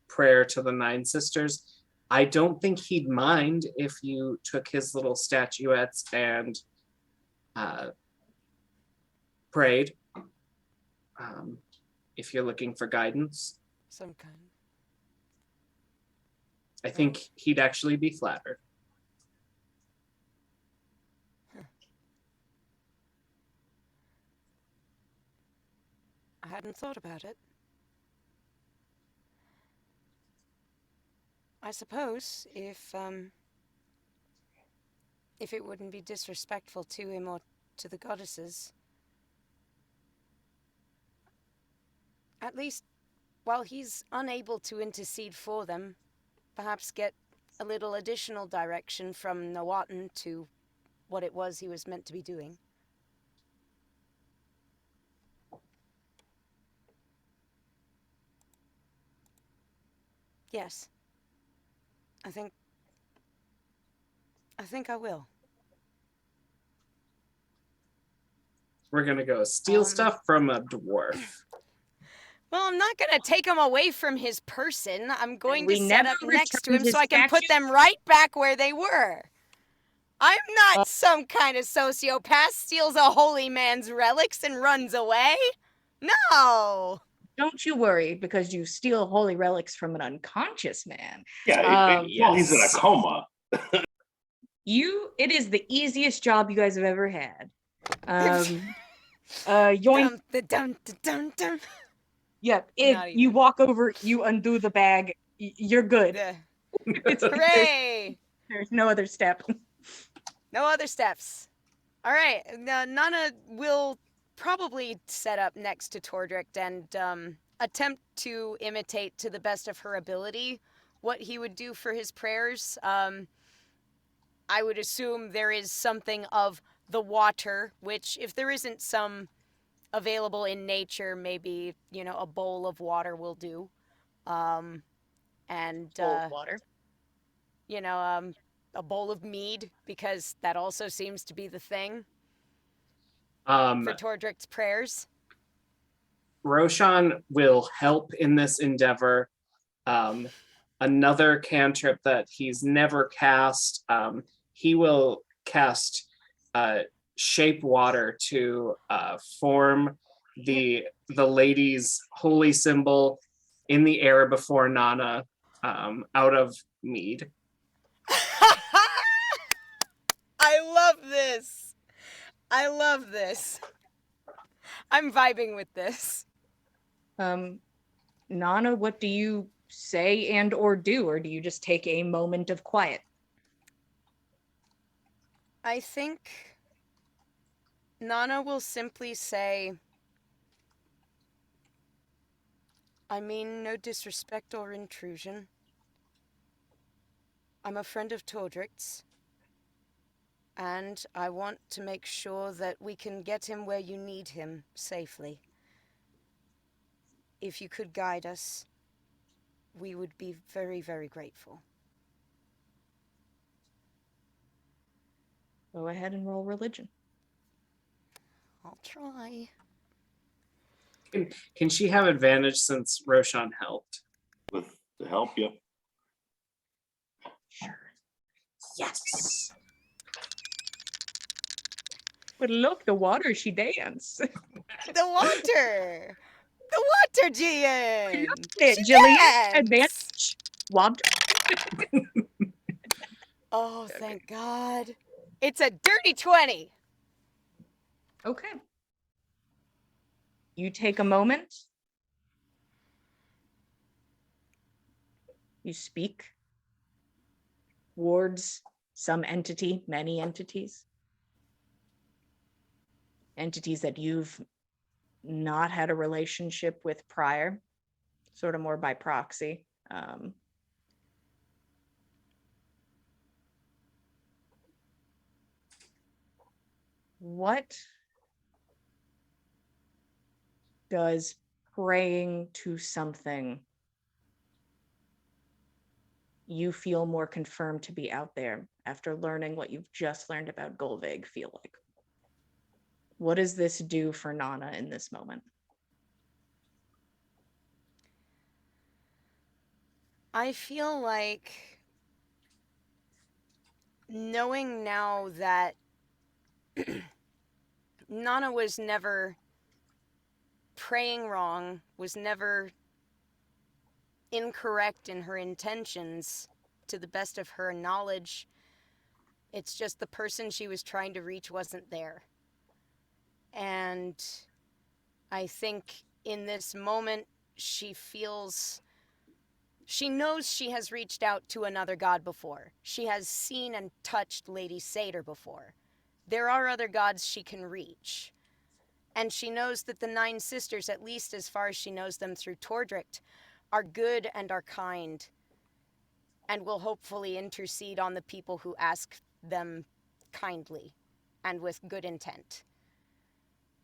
prayer to the Nine Sisters. I don't think he'd mind if you took his little statuettes and prayed. If you're looking for guidance, Some kind. I think he'd actually be flattered. I hadn't thought about it. I suppose if it wouldn't be disrespectful to him or to the goddesses, at least while he's unable to intercede for them, perhaps get a little additional direction from Nawatan to what it was he was meant to be doing. Yes. I think I will. We're gonna go steal stuff from a dwarf. Well, I'm not going to take him away from his person. I'm going we to set never up next to him returned so his I can put statue? them right back where they were. I'm not some kind of sociopath steals a holy man's relics and runs away. No. Don't you worry, because you steal holy relics from an unconscious man. Yeah, well, he's in a Yes. coma. It is the easiest job you guys have ever had. Yoink. Dum, dum, dum, dum. Yep. Not You even. walk over, you undo the bag, you're good. Hooray! There's no other step. No other steps. All right. Nana will probably set up next to Tordrick and attempt to imitate to the best of her ability what he would do for his prayers. I would assume there is something of the water, which if there isn't some available in nature, maybe, a bowl of water will do. Cold water. A bowl of mead, because that also seems to be the thing for Tordrick's prayers. Roshan will help in this endeavor. Another cantrip that he's never cast, he will cast shape water to form the lady's holy symbol in the air before Nana out of mead. I love this. I love this. I'm vibing with this. Nana, what do you say and or do, or do you just take a moment of quiet? I think Nana will simply say, I mean no disrespect or intrusion. I'm a friend of Tordrick's, and I want to make sure that we can get him where you need him safely. If you could guide us, we would be very, very grateful. Go ahead and roll religion. I'll try. Can she have advantage since Roshan helped? With the help, yeah. Sure. Yes. But look, the water, she danced. The water! The water, Gian! Jillian, advantage. Wobbed. Oh, thank God. It's a dirty 20. Okay. You take a moment. You speak. Wards, some entity, many entities. entities that you've not had a relationship with prior, sort of more by proxy. What does praying to something you feel more confirmed to be out there after learning what you've just learned about Golvig feel like? What does this do for Nana in this moment? I feel like knowing now that Nana was never praying wrong, was never incorrect in her intentions to the best of her knowledge. It's just the person she was trying to reach wasn't there. And I think in this moment, she knows she has reached out to another god before. She has seen and touched Lady Satyr before. There are other gods she can reach. And she knows that the Nine Sisters, at least as far as she knows them through Tordrict, are good and are kind, and will hopefully intercede on the people who ask them kindly and with good intent.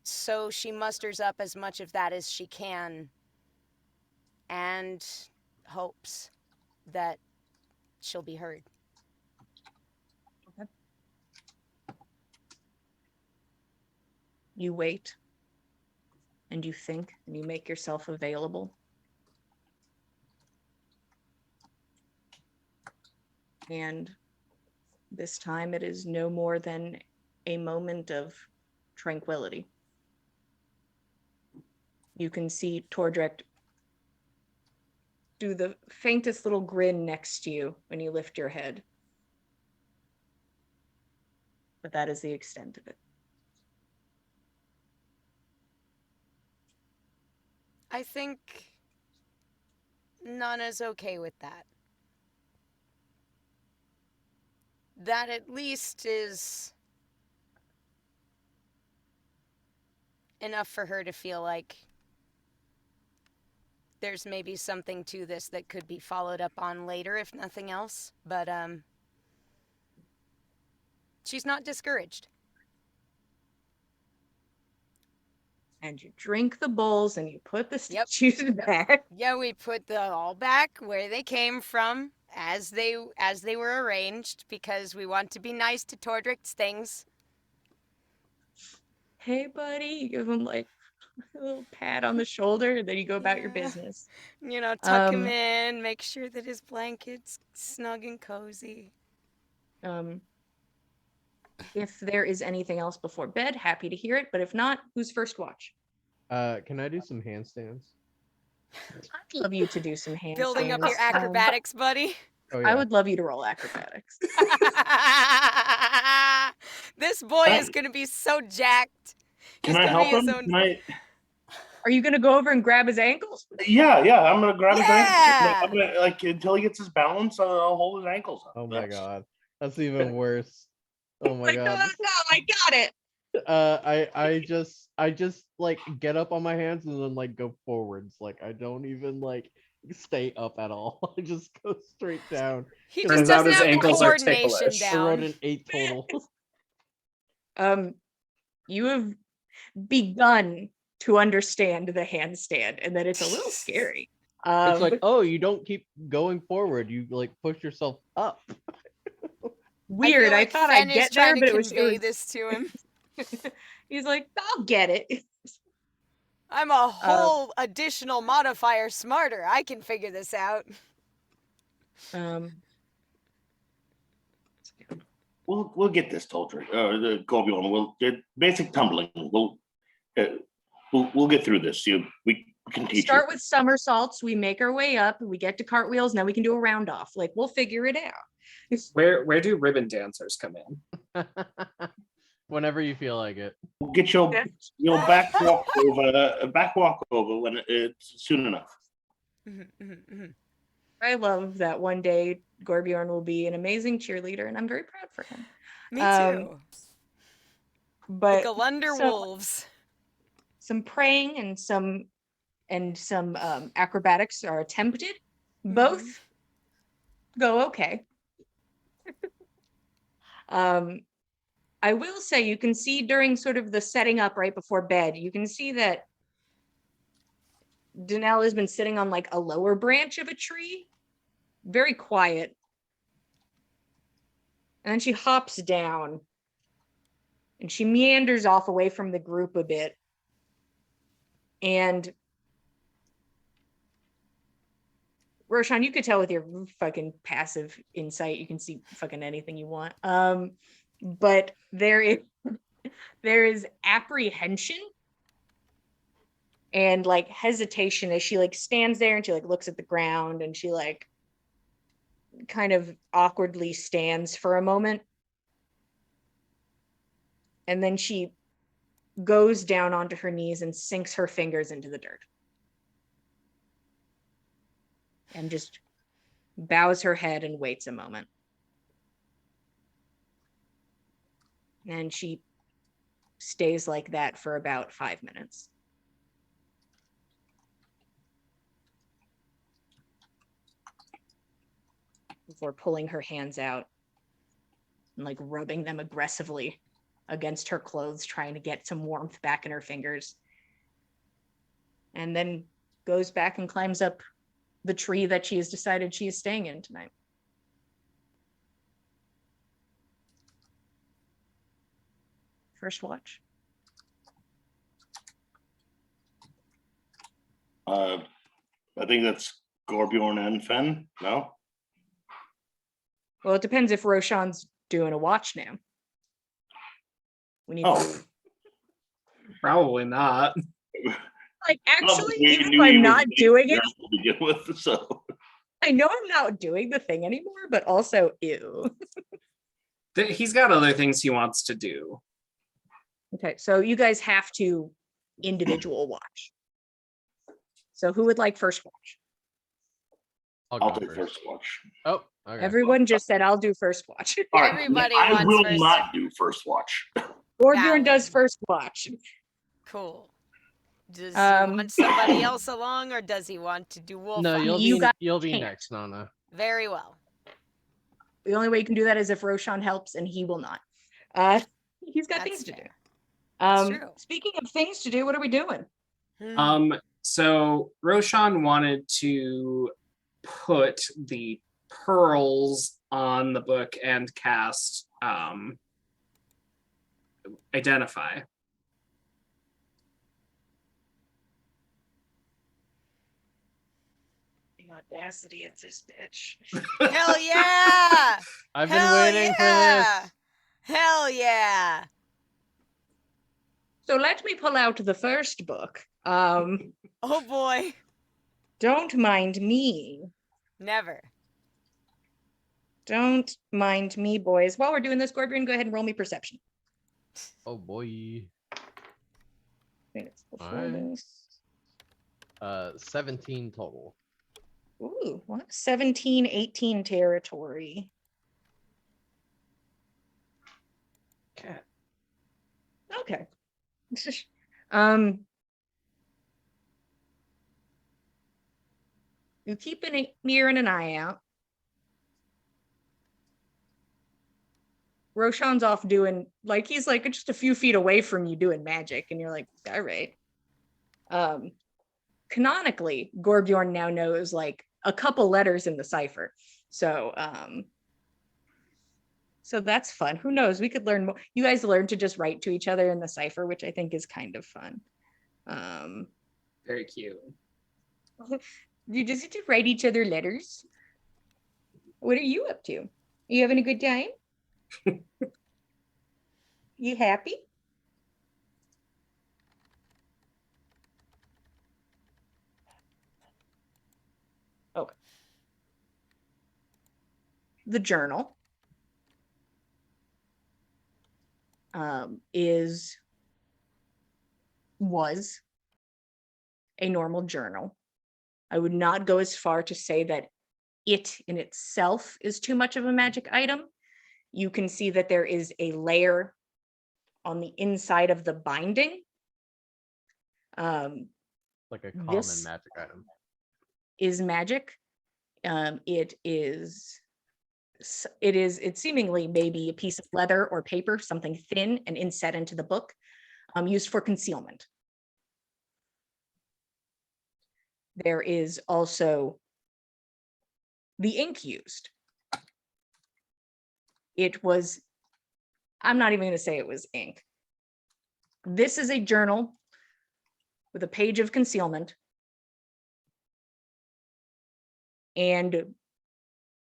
So she musters up as much of that as she can and hopes that she'll be heard. You wait and you think and you make yourself available. And this time it is no more than a moment of tranquility. You can see Tordrict do the faintest little grin next to you when you lift your head. But that is the extent of it. I think Nana's okay with that. That at least is enough for her to feel like there's maybe something to this that could be followed up on later, if nothing else. But she's not discouraged. And you drink the bowls and you put the Yep. statues back. Yeah, we put the all back where they came from as they were arranged, because we want to be nice to Tordrict's things. Hey, buddy, you give him like a little pat on the shoulder, and then you go about your Yeah. business. You know, tuck him in, make sure that his blanket's snug and cozy. If there is anything else before bed, happy to hear it. But if not, who's first watch? Can I do some handstands? I'd love you to do some handstands. Building up your acrobatics, buddy. Oh I would love you to roll acrobatics. This boy is going to be so jacked. Can He's I gonna help be his him? own- Can I? Are you gonna go over and grab his ankles? Yeah, I'm gonna grab his ankles. Yeah. I'm gonna, like, until he gets his balance, I'll hold his ankles up. Oh my That's- god. That's even worse. Oh my Like, no, god. I got it. I just like get up on my hands and then like go forwards. Like I don't even like stay up at all. I just go straight down. He Turns just out doesn't his have the ankles are coordination ticklish. I rolled down. an 8 total. You have begun to understand the handstand and that it's a little scary. It's like, oh, you don't keep going forward. You like push yourself up. weird. feel I like thought I'd Fen is get there, trying to but it was convey this to him. He's like, I'll get it. I'm a whole additional modifier smarter. I can figure this out. We'll get this, Tolter. The Gobion. We'll basic tumbling. We'll get through this. We can teach Start you. with somersaults. We make our way up. We get to cartwheels. Now we can do a round off. Like, we'll figure it out. Where do ribbon dancers come in? Whenever you feel like it. We'll get your back walk over when it's soon enough. I love that one day Gorbjorn will be an amazing cheerleader, and I'm very proud for him. Me too. The but Galunder so- Wolves. some praying and some acrobatics are attempted. Both go okay. I will say you can see during sort of the setting up right before bed, you can see that Danelle has been sitting on like a lower branch of a tree, very quiet. And then she hops down and she meanders off away from the group a bit. And Roshan, you could tell with your fucking passive insight, you can see fucking anything you want. But there is apprehension and like hesitation as she like stands there and she like looks at the ground and she like kind of awkwardly stands for a moment. And then she goes down onto her knees and sinks her fingers into the dirt. And just bows her head and waits a moment. And she stays like that for about 5 minutes. Before pulling her hands out and like rubbing them aggressively against her clothes, trying to get some warmth back in her fingers. And then goes back and climbs up the tree that she has decided she is staying in tonight. First watch. I think that's Gorbjorn and Fen. No? Well, it depends if Roshan's doing a watch now. We need Oh. Probably not. like actually, We even if knew he I'm was not doing it, to begin with, so. I know I'm not doing the thing anymore, but also ew. He's got other things he wants to do. Okay, so you guys have to individual watch. So who would like first watch? I'll go take first watch. Oh, okay. Everyone just said I'll do first watch. All right, Everybody I wants will first. not do first watch. Gorbjorn does Valid. first watch. Cool. Does Um, he want somebody else along, or does he want to do wolf? No, Eyes? You got you'll be can't. next, Nana. Very well. The only way you can do that is if Roshan helps, and he will not. He's got That's things to do. fair. That's true. Speaking of things to do, what are we doing? So Roshan wanted to put the pearls on the book and cast identify. The audacity of this bitch. Hell yeah! I've been Hell waiting for yeah! this. Hell yeah! So let me pull out the first book. Oh boy. Don't mind me. Never. Don't mind me, boys. While we're doing this, Gorbjorn, go ahead and roll me perception. Oh boy. Minutes before Alright. this. 17 total. Ooh, what? 17, 18 territory. Cat. Okay. You keep an ear and an eye out. Roshan's off doing, like, he's like just a few feet away from you doing magic, and you're like, all right. Canonically, Gorbjorn now knows like a couple letters in the cipher. So so that's fun. Who knows? We could learn more. You guys learn to just write to each other in the cipher, which I think is kind of fun. Very cute. You just get to write each other letters. What are you up to? Are you having a good time? You happy? Okay. The journal was a normal journal. I would not go as far to say that it in itself is too much of a magic item. You can see that there is a layer on the inside of the binding. Like a common This- magic item. Is magic. It's seemingly maybe a piece of leather or paper, something thin and inset into the book, used for concealment. There is also the ink used. It was, I'm not even going to say it was ink. This is a journal with a page of concealment and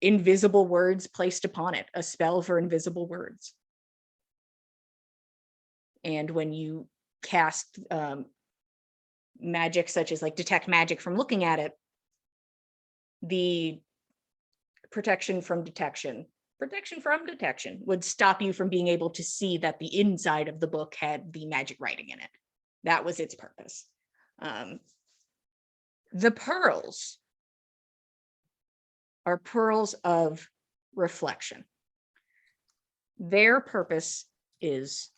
invisible words placed upon it, a spell for invisible words. And when you cast magic, such as like detect magic from looking at it, the protection from detection would stop you from being able to see that the inside of the book had the magic writing in it. That was its purpose. The pearls are pearls of reflection. Their purpose is,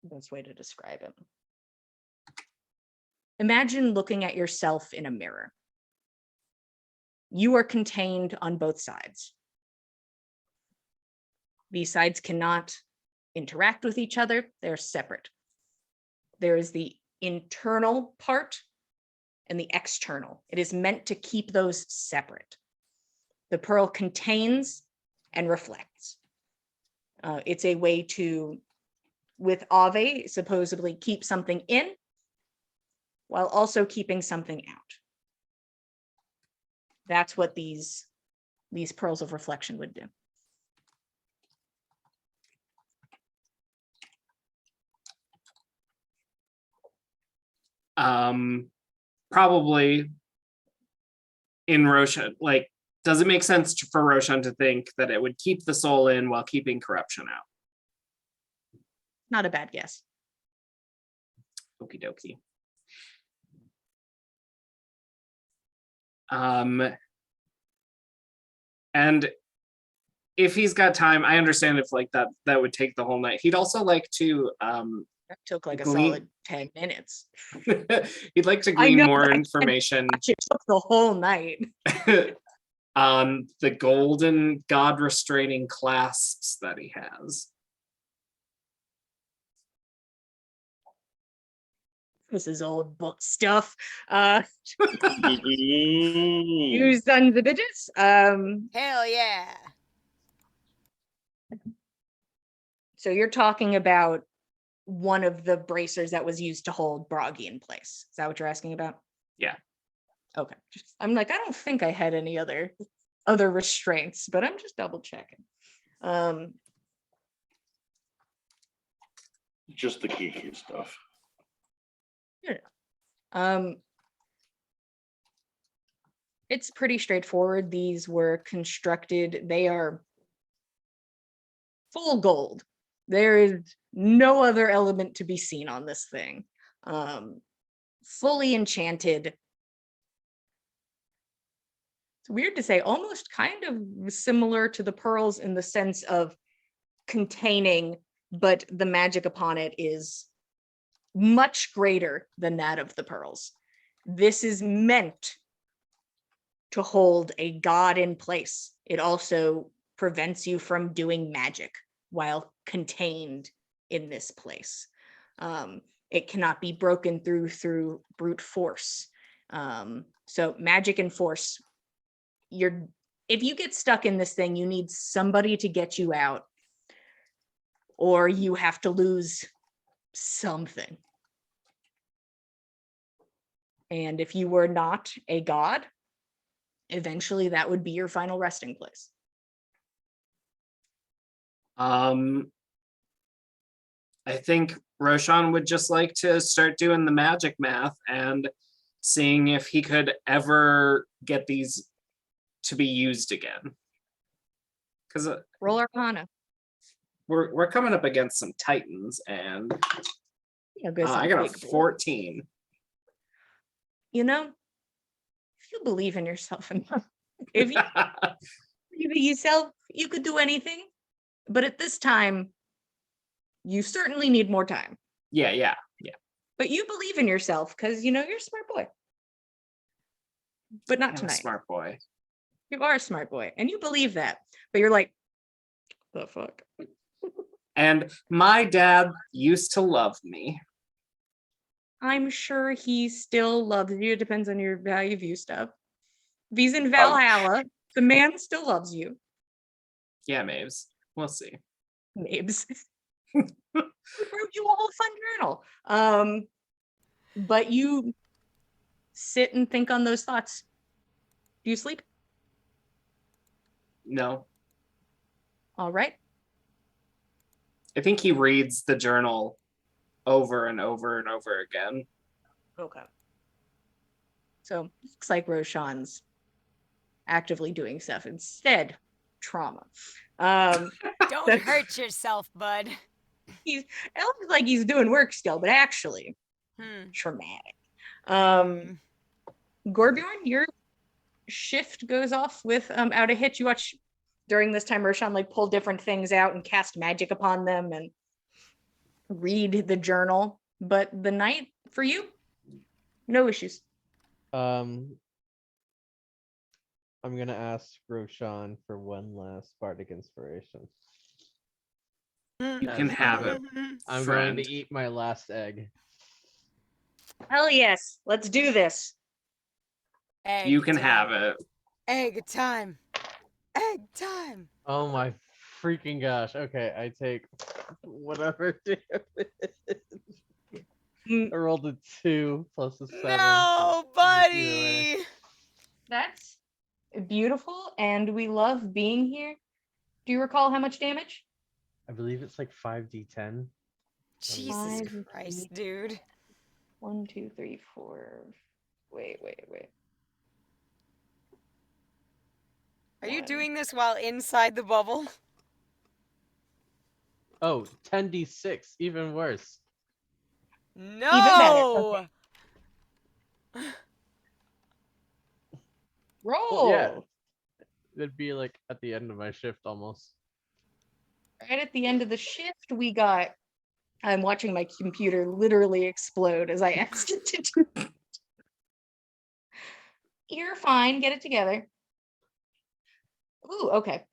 the best way to describe it. Imagine looking at yourself in a mirror. You are contained on both sides. These sides cannot interact with each other, they're separate. There is the internal part and the external. It is meant to keep those separate. The pearl contains and reflects. It's a way to, with Ave, supposedly keep something in while also keeping something out. That's what these pearls of reflection would do. Probably in Roshan, like, does it make sense for Roshan to think that it would keep the soul in while keeping corruption out? Not a bad guess. Okie dokie. And if he's got time, I understand if like that would take the whole night. He'd also like to That took like a Glean- solid 10 minutes. he'd like to I glean know, more I can't information It took the whole night. on the golden god restraining clasps that he has. This is old book stuff. Mm. You sons of bitches. Hell yeah. So you're talking about one of the bracers that was used to hold Bragi in place. Is that what you're asking about? Yeah. Okay. I'm like, I don't think I had any other restraints, but I'm just double checking. Just the geeky stuff. It's pretty straightforward. These were constructed, they are full gold. There is no other element to be seen on this thing. Fully enchanted. It's weird to say, almost kind of similar to the pearls in the sense of containing, but the magic upon it is much greater than that of the pearls. This is meant to hold a god in place. It also prevents you from doing magic while contained in this place. It cannot be broken through brute force. So magic and force, if you get stuck in this thing, you need somebody to get you out, or you have to lose something. And if you were not a god, eventually that would be your final resting place. I think Roshan would just like to start doing the magic math and seeing if he could ever get these to be used again. Because Roll Arcana. we're coming up against some titans, and You know, I got a big boy. 14. You know, if you believe in yourself enough, if you believe in yourself, you could do anything. But at this time, you certainly need more time. Yeah. But you believe in yourself because you know you're a smart boy. But not I'm a tonight. smart boy. You are a smart boy, and you believe that. But you're like, the fuck. And my dad used to love me. I'm sure he still loves you. It depends on your how you view stuff. If he's in Valhalla, the man still loves you. Yeah, Maves. We'll see. Mabes. We wrote you a whole fun journal. But you sit and think on those thoughts. Do you sleep? No, All right. I think he reads the journal over and over and over again. Okay. So looks like Roshan's actively doing stuff instead. Trauma. Don't hurt yourself, bud. It looks like he's doing work still, but actually traumatic. Gorbjorn, your shift goes off with out a hit. You watch during this time Roshan like pull different things out and cast magic upon them and read the journal. But the night for you, no issues. I'm gonna ask Roshan for one last bardic inspiration. You can have it. I'm Friend. going to eat my last egg. Hell yes, let's do this. Egg You can time. have it. Egg time. Egg time. Oh my freaking gosh. Okay, I take whatever damage. I rolled a 2 plus a 7. No, Either buddy. way. That's beautiful, and we love being here. Do you recall how much damage? I believe it's like 5d10. Jesus 5d10. Christ, dude. 1, 2, 3, 4. Wait. Are you One. doing this while inside the bubble? Oh, 10d6, even worse. No. Roll. Well, yeah. It'd be like at the end of my shift almost. Right at the end of the shift, we got. I'm watching my computer literally explode as I asked it to do. You're fine. Get it together. Ooh, okay.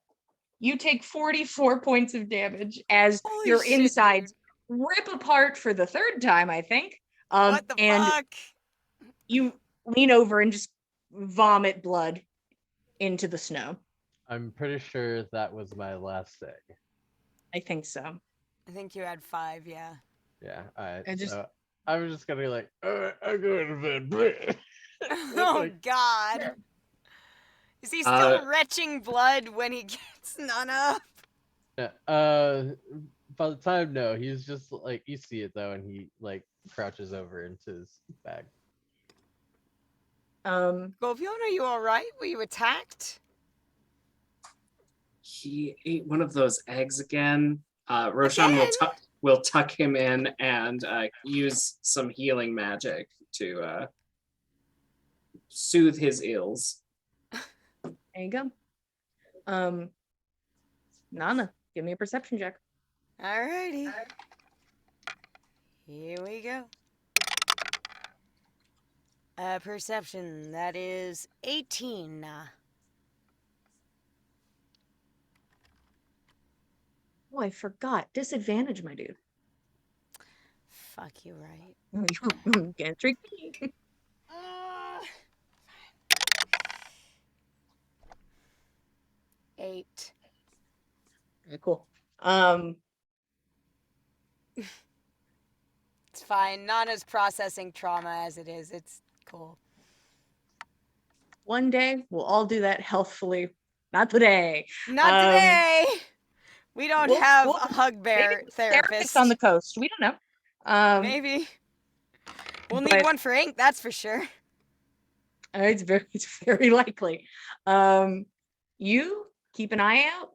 You take 44 points of damage as Holy your shit, insides dude. rip apart for the third time, I think. What the and fuck? you lean over and just vomit blood into the snow. I'm pretty sure that was my last egg. I think so. I think you had 5, yeah. Yeah, I just- I was just gonna be like, I'm going to bed. Oh Like, God. Is he still retching blood when he gets Nana? yeah, by the time, no, he's just like, you see it though, and he like crouches over into his bag. Govion, are you alright? Were you attacked? He ate one of those eggs again. Roshan will tuck him in and use some healing magic to soothe his ills. There you go. Nana, give me a perception check. Alrighty. Here we go. Perception, that is 18. Oh, I forgot. Disadvantage, my dude. Fuck you, right? You can't trick me. Uh, 8. Okay, cool. It's fine. Nana's processing trauma as it is. It's cool. One day we'll all do that healthfully. Not today. Not today. We don't we'll- have we'll- a hug bear Maybe therapist. on the coast. We don't know. Maybe. We'll need but- one for Ink, that's for sure. It's very likely. You keep an eye out.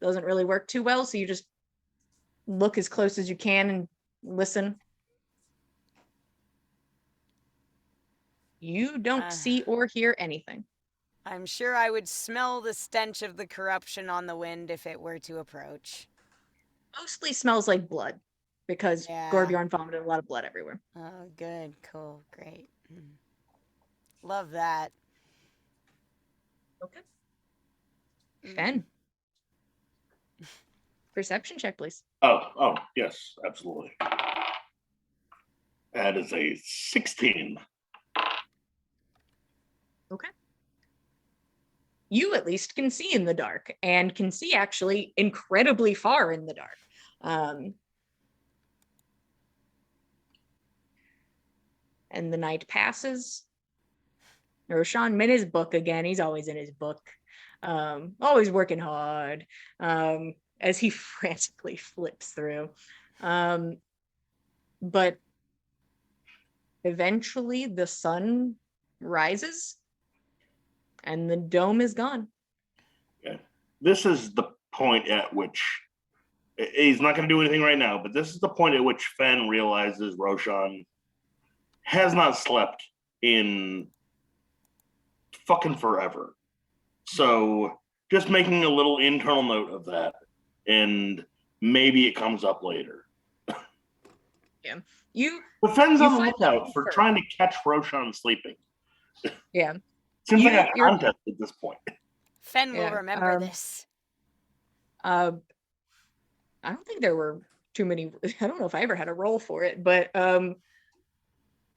Doesn't really work too well, so you just look as close as you can and listen. You don't see or hear anything. I'm sure I would smell the stench of the corruption on the wind if it were to approach. Mostly smells like blood because Yeah. Gorbjorn vomited a lot of blood everywhere. Oh, good, cool, great. Love that. Okay. Fen. Perception check, please. Oh, yes, absolutely. That is a 16. Okay. You at least can see in the dark and can see actually incredibly far in the dark. And the night passes. Roshan in his book again. He's always in his book. Always working hard. As he frantically flips through. But eventually the sun rises and the dome is gone. Okay. This is the point at which he's not going to do anything right now, but this is the point at which Fen realizes Roshan has not slept in fucking forever. So just making a little internal note of that, and maybe it comes up later. But Fen's You on the find lookout out for first. trying to catch Roshan sleeping. Yeah. Seems like a You're- contest at this point. Fen will Yeah, remember this. I don't think there were too many. I don't know if I ever had a roll for it, but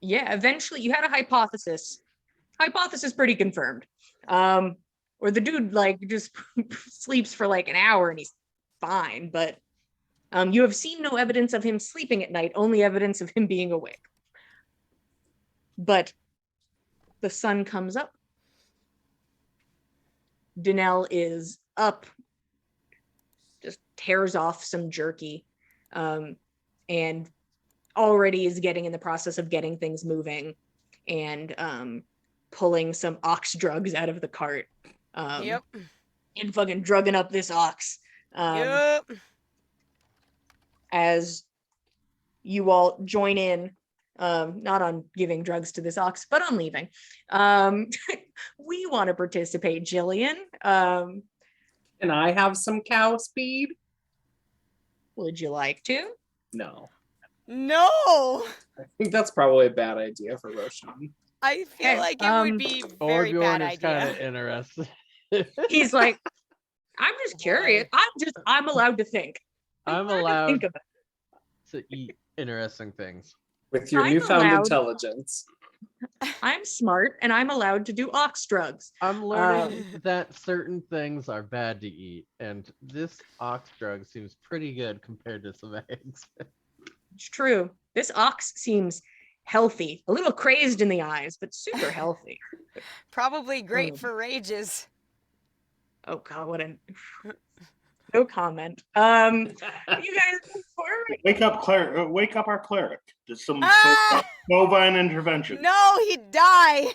yeah, eventually you had a hypothesis. Hypothesis pretty confirmed. Or the dude like just sleeps for like an hour and he's fine, but you have seen no evidence of him sleeping at night, only evidence of him being awake. But the sun comes up. Danelle is up, just tears off some jerky, and already is getting in the process of getting things moving and pulling some ox drugs out of the cart. Yep. And fucking drugging up this ox. Yep. As you all join in, not on giving drugs to this ox, but on leaving. We want to participate, Jillian. Can I have some cow speed? Would you like to? No. No! I think that's probably a bad idea for Roshan. I feel Okay, like it would be very Orbjorn bad is kind idea. of interested. He's like, I'm just curious. I'm allowed to think. I'm allowed to allowed think about to eat interesting things. With your I'm newfound allowed- intelligence. it. I'm smart and I'm allowed to do ox drugs. I'm learning that certain things are bad to eat, and this ox drug seems pretty good compared to some eggs. It's true. This ox seems healthy, a little crazed in the eyes, but super healthy. Probably great Oh. for rages. Oh god, what a no comment. You guys move forward. Wake up our cleric. Just some Ah! bovine intervention. No, he'd die.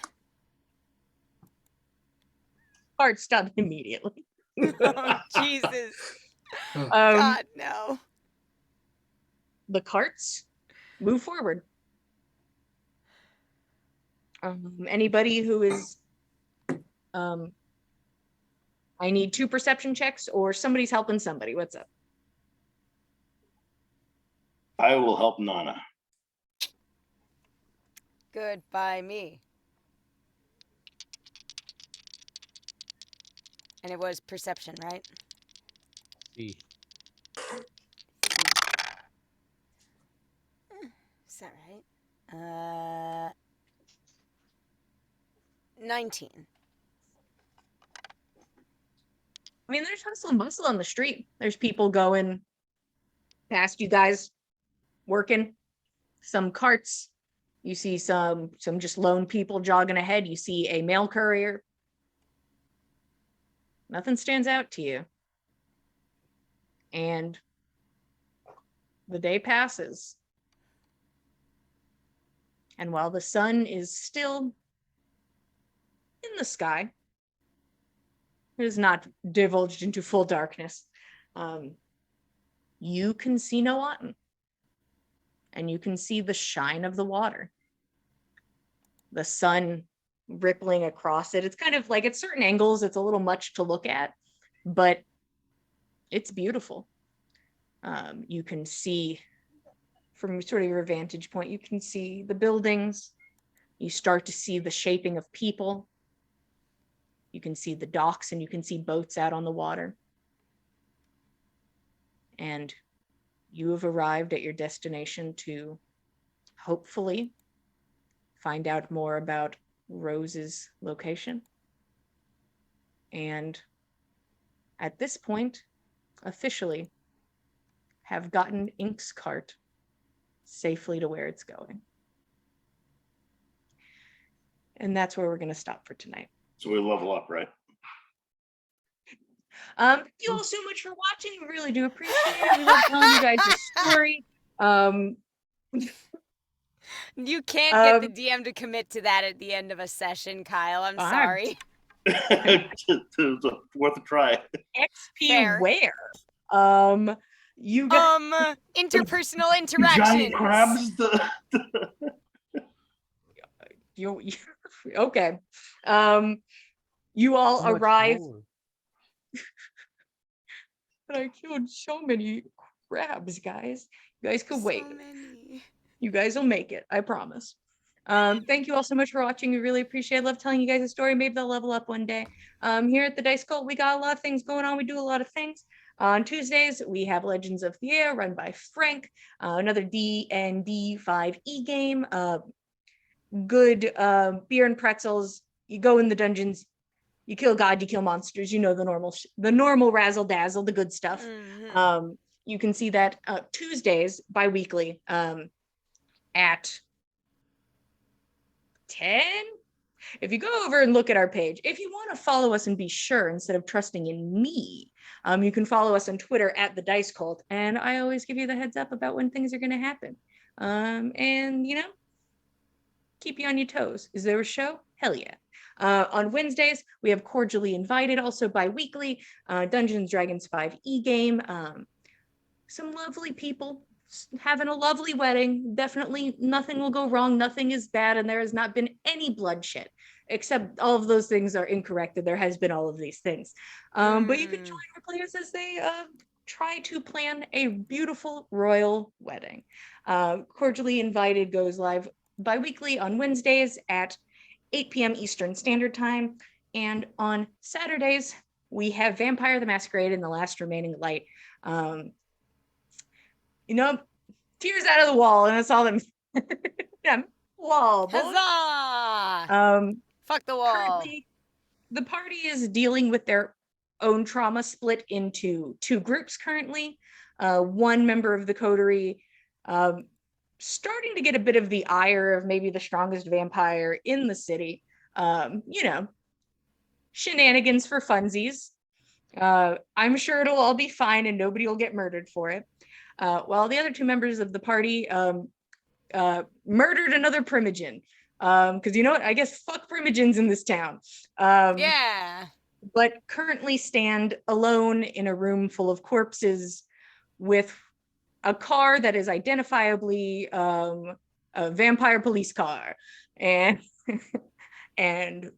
Heart stopped immediately. Oh, Jesus. Um, God, no. the carts move forward. Anybody who is I need 2 perception checks or somebody's helping somebody. What's up? I will help Nana. Good by me. And it was perception, right? See, Is that right? 19. I mean, there's hustle and bustle on the street. There's people going past you guys working. Some carts. You see some just lone people jogging ahead. You see a mail courier. Nothing stands out to you. And the day passes. And while the sun is still in the sky, it is not divulged into full darkness. You can see no Otten. And you can see the shine of the water. The sun rippling across it. It's kind of like at certain angles, it's a little much to look at, but it's beautiful. You can see from sort of your vantage point, you can see the buildings. You start to see the shaping of people. You can see the docks and you can see boats out on the water. And you have arrived at your destination to hopefully find out more about Rose's location. And at this point, officially have gotten Ink's cart safely to where it's going. And that's where we're going to stop for tonight. So we level up, right? Thank you all so much for watching. We really do appreciate it. We love telling you guys the story. You can't get the DM to commit to that at the end of a session, Kyle. I'm sorry. It's worth a try. XP Fair. where? You got Interpersonal interactions. Giant crabs. you okay. You all So much arrive. more. But I killed so many crabs, guys. You guys can wait. So many. You guys will make it, I promise. Thank you all so much for watching. We really appreciate it. Love telling you guys a story. Maybe they'll level up one day. Here at the Dice Cult, we got a lot of things going on. We do a lot of things. On Tuesdays, we have Legends of the Air run by Frank, another D&D 5e game. Good beer and pretzels. You go in the dungeons, you kill God, you kill monsters. You know the normal razzle dazzle, the good stuff. Mhm. You can see that Tuesdays bi-weekly at 10. If you go over and look at our page, if you want to follow us and be sure instead of trusting in me, you can follow us on Twitter at the Dice Cult, and I always give you the heads up about when things are going to happen. And you know, keep you on your toes. Is there a show? Hell yeah. On Wednesdays, we have Cordially Invited, also bi-weekly, Dungeons Dragons 5e game. Some lovely people having a lovely wedding. Definitely nothing will go wrong. Nothing is bad, and there has not been any bloodshed, except all of those things are incorrect, and there has been all of these things. But you can join our players as they try to plan a beautiful royal wedding. Cordially Invited goes live bi-weekly on Wednesdays at 8 p.m. Eastern Standard Time. And on Saturdays, we have Vampire the Masquerade and the Last Remaining Light. You know, tears out of the wall, and that's all them. Yeah, wall, boy. Huzzah! Fuck the wall. Currently, the party is dealing with their own trauma, split into two groups currently. One member of the coterie starting to get a bit of the ire of maybe the strongest vampire in the city. You know, shenanigans for funsies. I'm sure it'll all be fine and nobody will get murdered for it. While the other two members of the party murdered another Primogen. Because you know what? I guess fuck Primogens in this town. Yeah. But currently stand alone in a room full of corpses with a car that is identifiably a vampire police car. And, and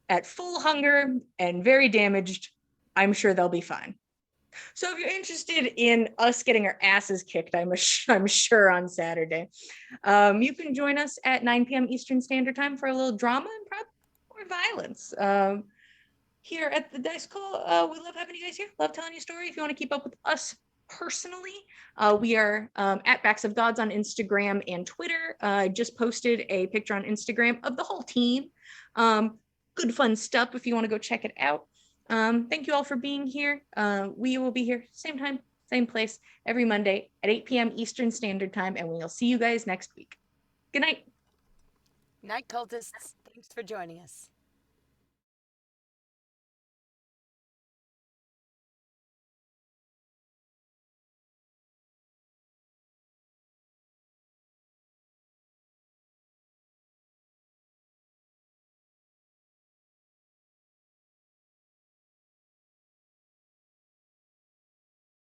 at full hunger and very damaged, I'm sure they'll be fine. So if you're interested in us getting our asses kicked, I'm sure on Saturday, you can join us at 9 p.m. Eastern Standard Time for a little drama and probably more violence. Here at the Dice Call, we love having you guys here. Love telling you story. If you want to keep up with us personally, we are at Backs of Gods on Instagram and Twitter. I just posted a picture on Instagram of the whole team. Good fun stuff if you want to go check it out. Thank you all for being here. We will be here same time, same place every Monday at 8 p.m. Eastern Standard Time, and we'll see you guys next week. Good night. Night cultists, thanks for joining us.